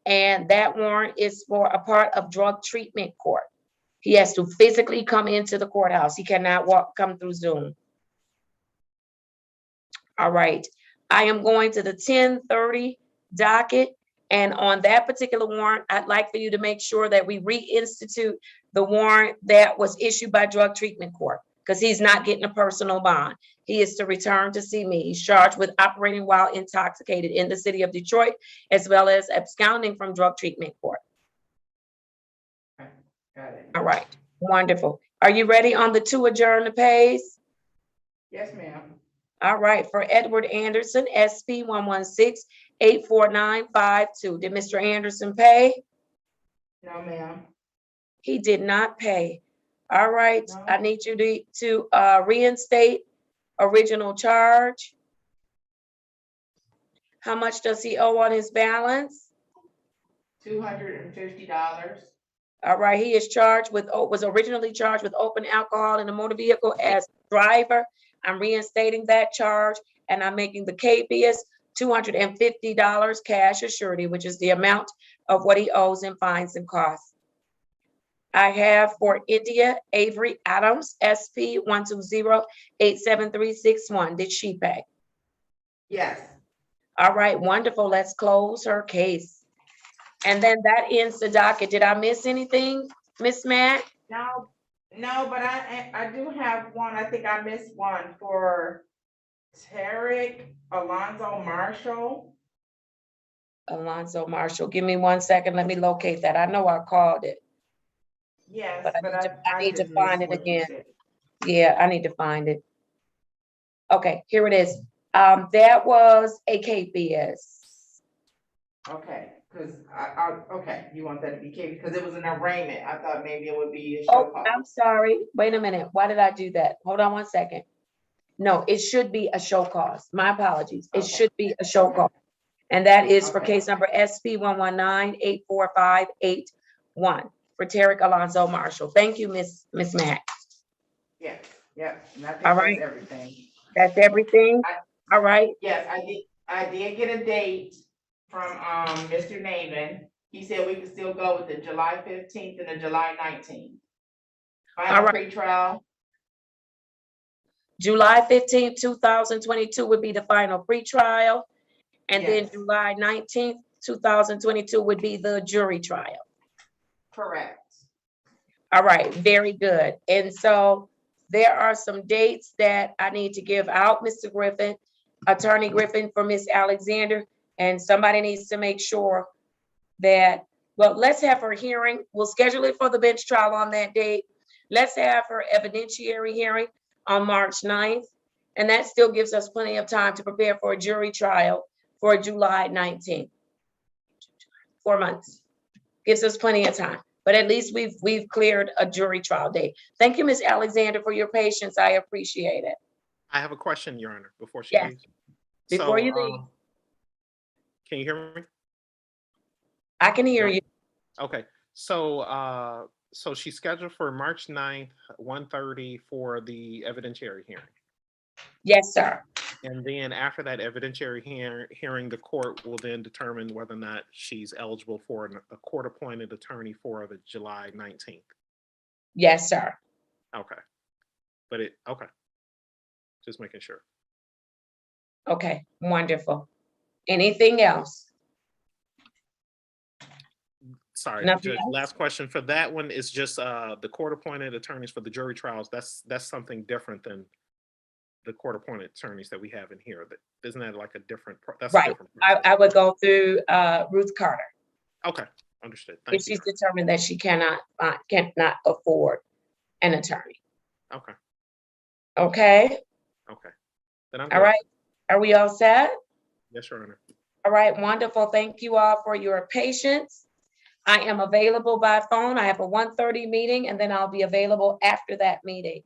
And that warrant is for a part of drug treatment court. He has to physically come into the courthouse. He cannot come through Zoom. All right, I am going to the 10:30 docket. And on that particular warrant, I'd like for you to make sure that we reinstitute the warrant that was issued by Drug Treatment Court, because he's not getting a personal bond. He is to return to see me. He's charged with operating while intoxicated in the city of Detroit, as well as absconding from Drug Treatment Court. Got it. All right, wonderful. Are you ready on the 2 adjourn the pays? Yes, ma'am. All right, for Edward Anderson, SP 116-84952. Did Mr. Anderson pay? No, ma'am. He did not pay. All right, No. I need you to reinstate original charge. How much does he owe on his balance? $250. All right, he is charged with, was originally charged with open alcohol in a motor vehicle as driver. I'm reinstating that charge, and I'm making the KBS $250 cash or surety, which is the amount of what he owes in fines and costs. I have for India, Avery Adams, SP 120-87361. Did she pay? Yes. All right, wonderful. Let's close her case. And then that ends the docket. Did I miss anything, Miss Matt? No, but I do have one. I think I missed one for Tarek Alonzo Marshall. Alonzo Marshall. Give me 1 second. Let me locate that. I know I called it. Yes, But I need to just find missed it what you again. said. Yeah, I need to find it. Okay, here it is. That was a KBS. Okay, because okay, you want that to be K because it was an arraignment. I thought maybe it would be a show Oh, cause. I'm sorry. Wait a minute. Why did I do that? Hold on 1 second. No, it should be a show cause. My apologies. It should be a show cause. And that is for case number SP 119-84581 for Tarek Alonzo Marshall. Thank you, Miss Mack. Yes, yep. And I think All that's right. everything. That's everything? All right. Yes, I did get a date from Mr. Naaman. He said we could still go with the July 15th and the July 19th. Final pretrial. July 15th, 2022 would be the final pretrial. And then July 19th, 2022 would be the jury trial. Correct. All right, very good. And so there are some dates that I need to give out, Mr. Griffin, Attorney Griffin for Ms. Alexander, and somebody needs to make sure that, well, let's have her hearing. We'll schedule it for the bench trial on that date. Let's have her evidentiary hearing on March 9th. And that still gives us plenty of time to prepare for a jury trial for July 19th. 4 months. Gives us plenty of time. But at least we've cleared a jury trial date. Thank you, Ms. Alexander, for your patience. I appreciate it. I have a question, Your Honor, before she Yes. leaves. Before you leave. Can you hear me? I can hear you. Okay, so so she's scheduled for March 9th, 1:30 for the evidentiary hearing. Yes, sir. And then after that evidentiary hearing, the court will then determine whether or not she's eligible for a court-appointed attorney for the July 19th. Yes, sir. Okay. Okay. Just making sure. Okay, wonderful. Anything else? Sorry, Nothing Judge, else? last question for that one is just the court-appointed attorneys for the jury trials. That's something different than the court-appointed attorneys that we have in here. Isn't that like a different? That's Right. A different I would go through Ruth Carter. Okay, understood. If Thank you. she's determined that she cannot afford an attorney. Okay. Okay. Okay. Then I'm All good. right. Are we all set? Yes, Your Honor. All right. Wonderful. Thank you all for your patience. I am available by phone. I have a 1:30 meeting, and then I'll be available after that meeting.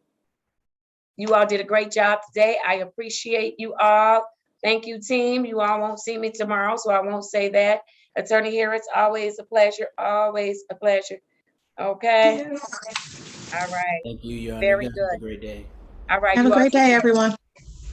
You all did a great job today. I appreciate you all. Thank you, team. You all won't see me tomorrow, so I won't say that. Attorney Harris, always a pleasure, always a pleasure. Okay, all right, Thank you, Your Honor. very You guys have a good. great day. All right, Have a you all great take day, care. everyone.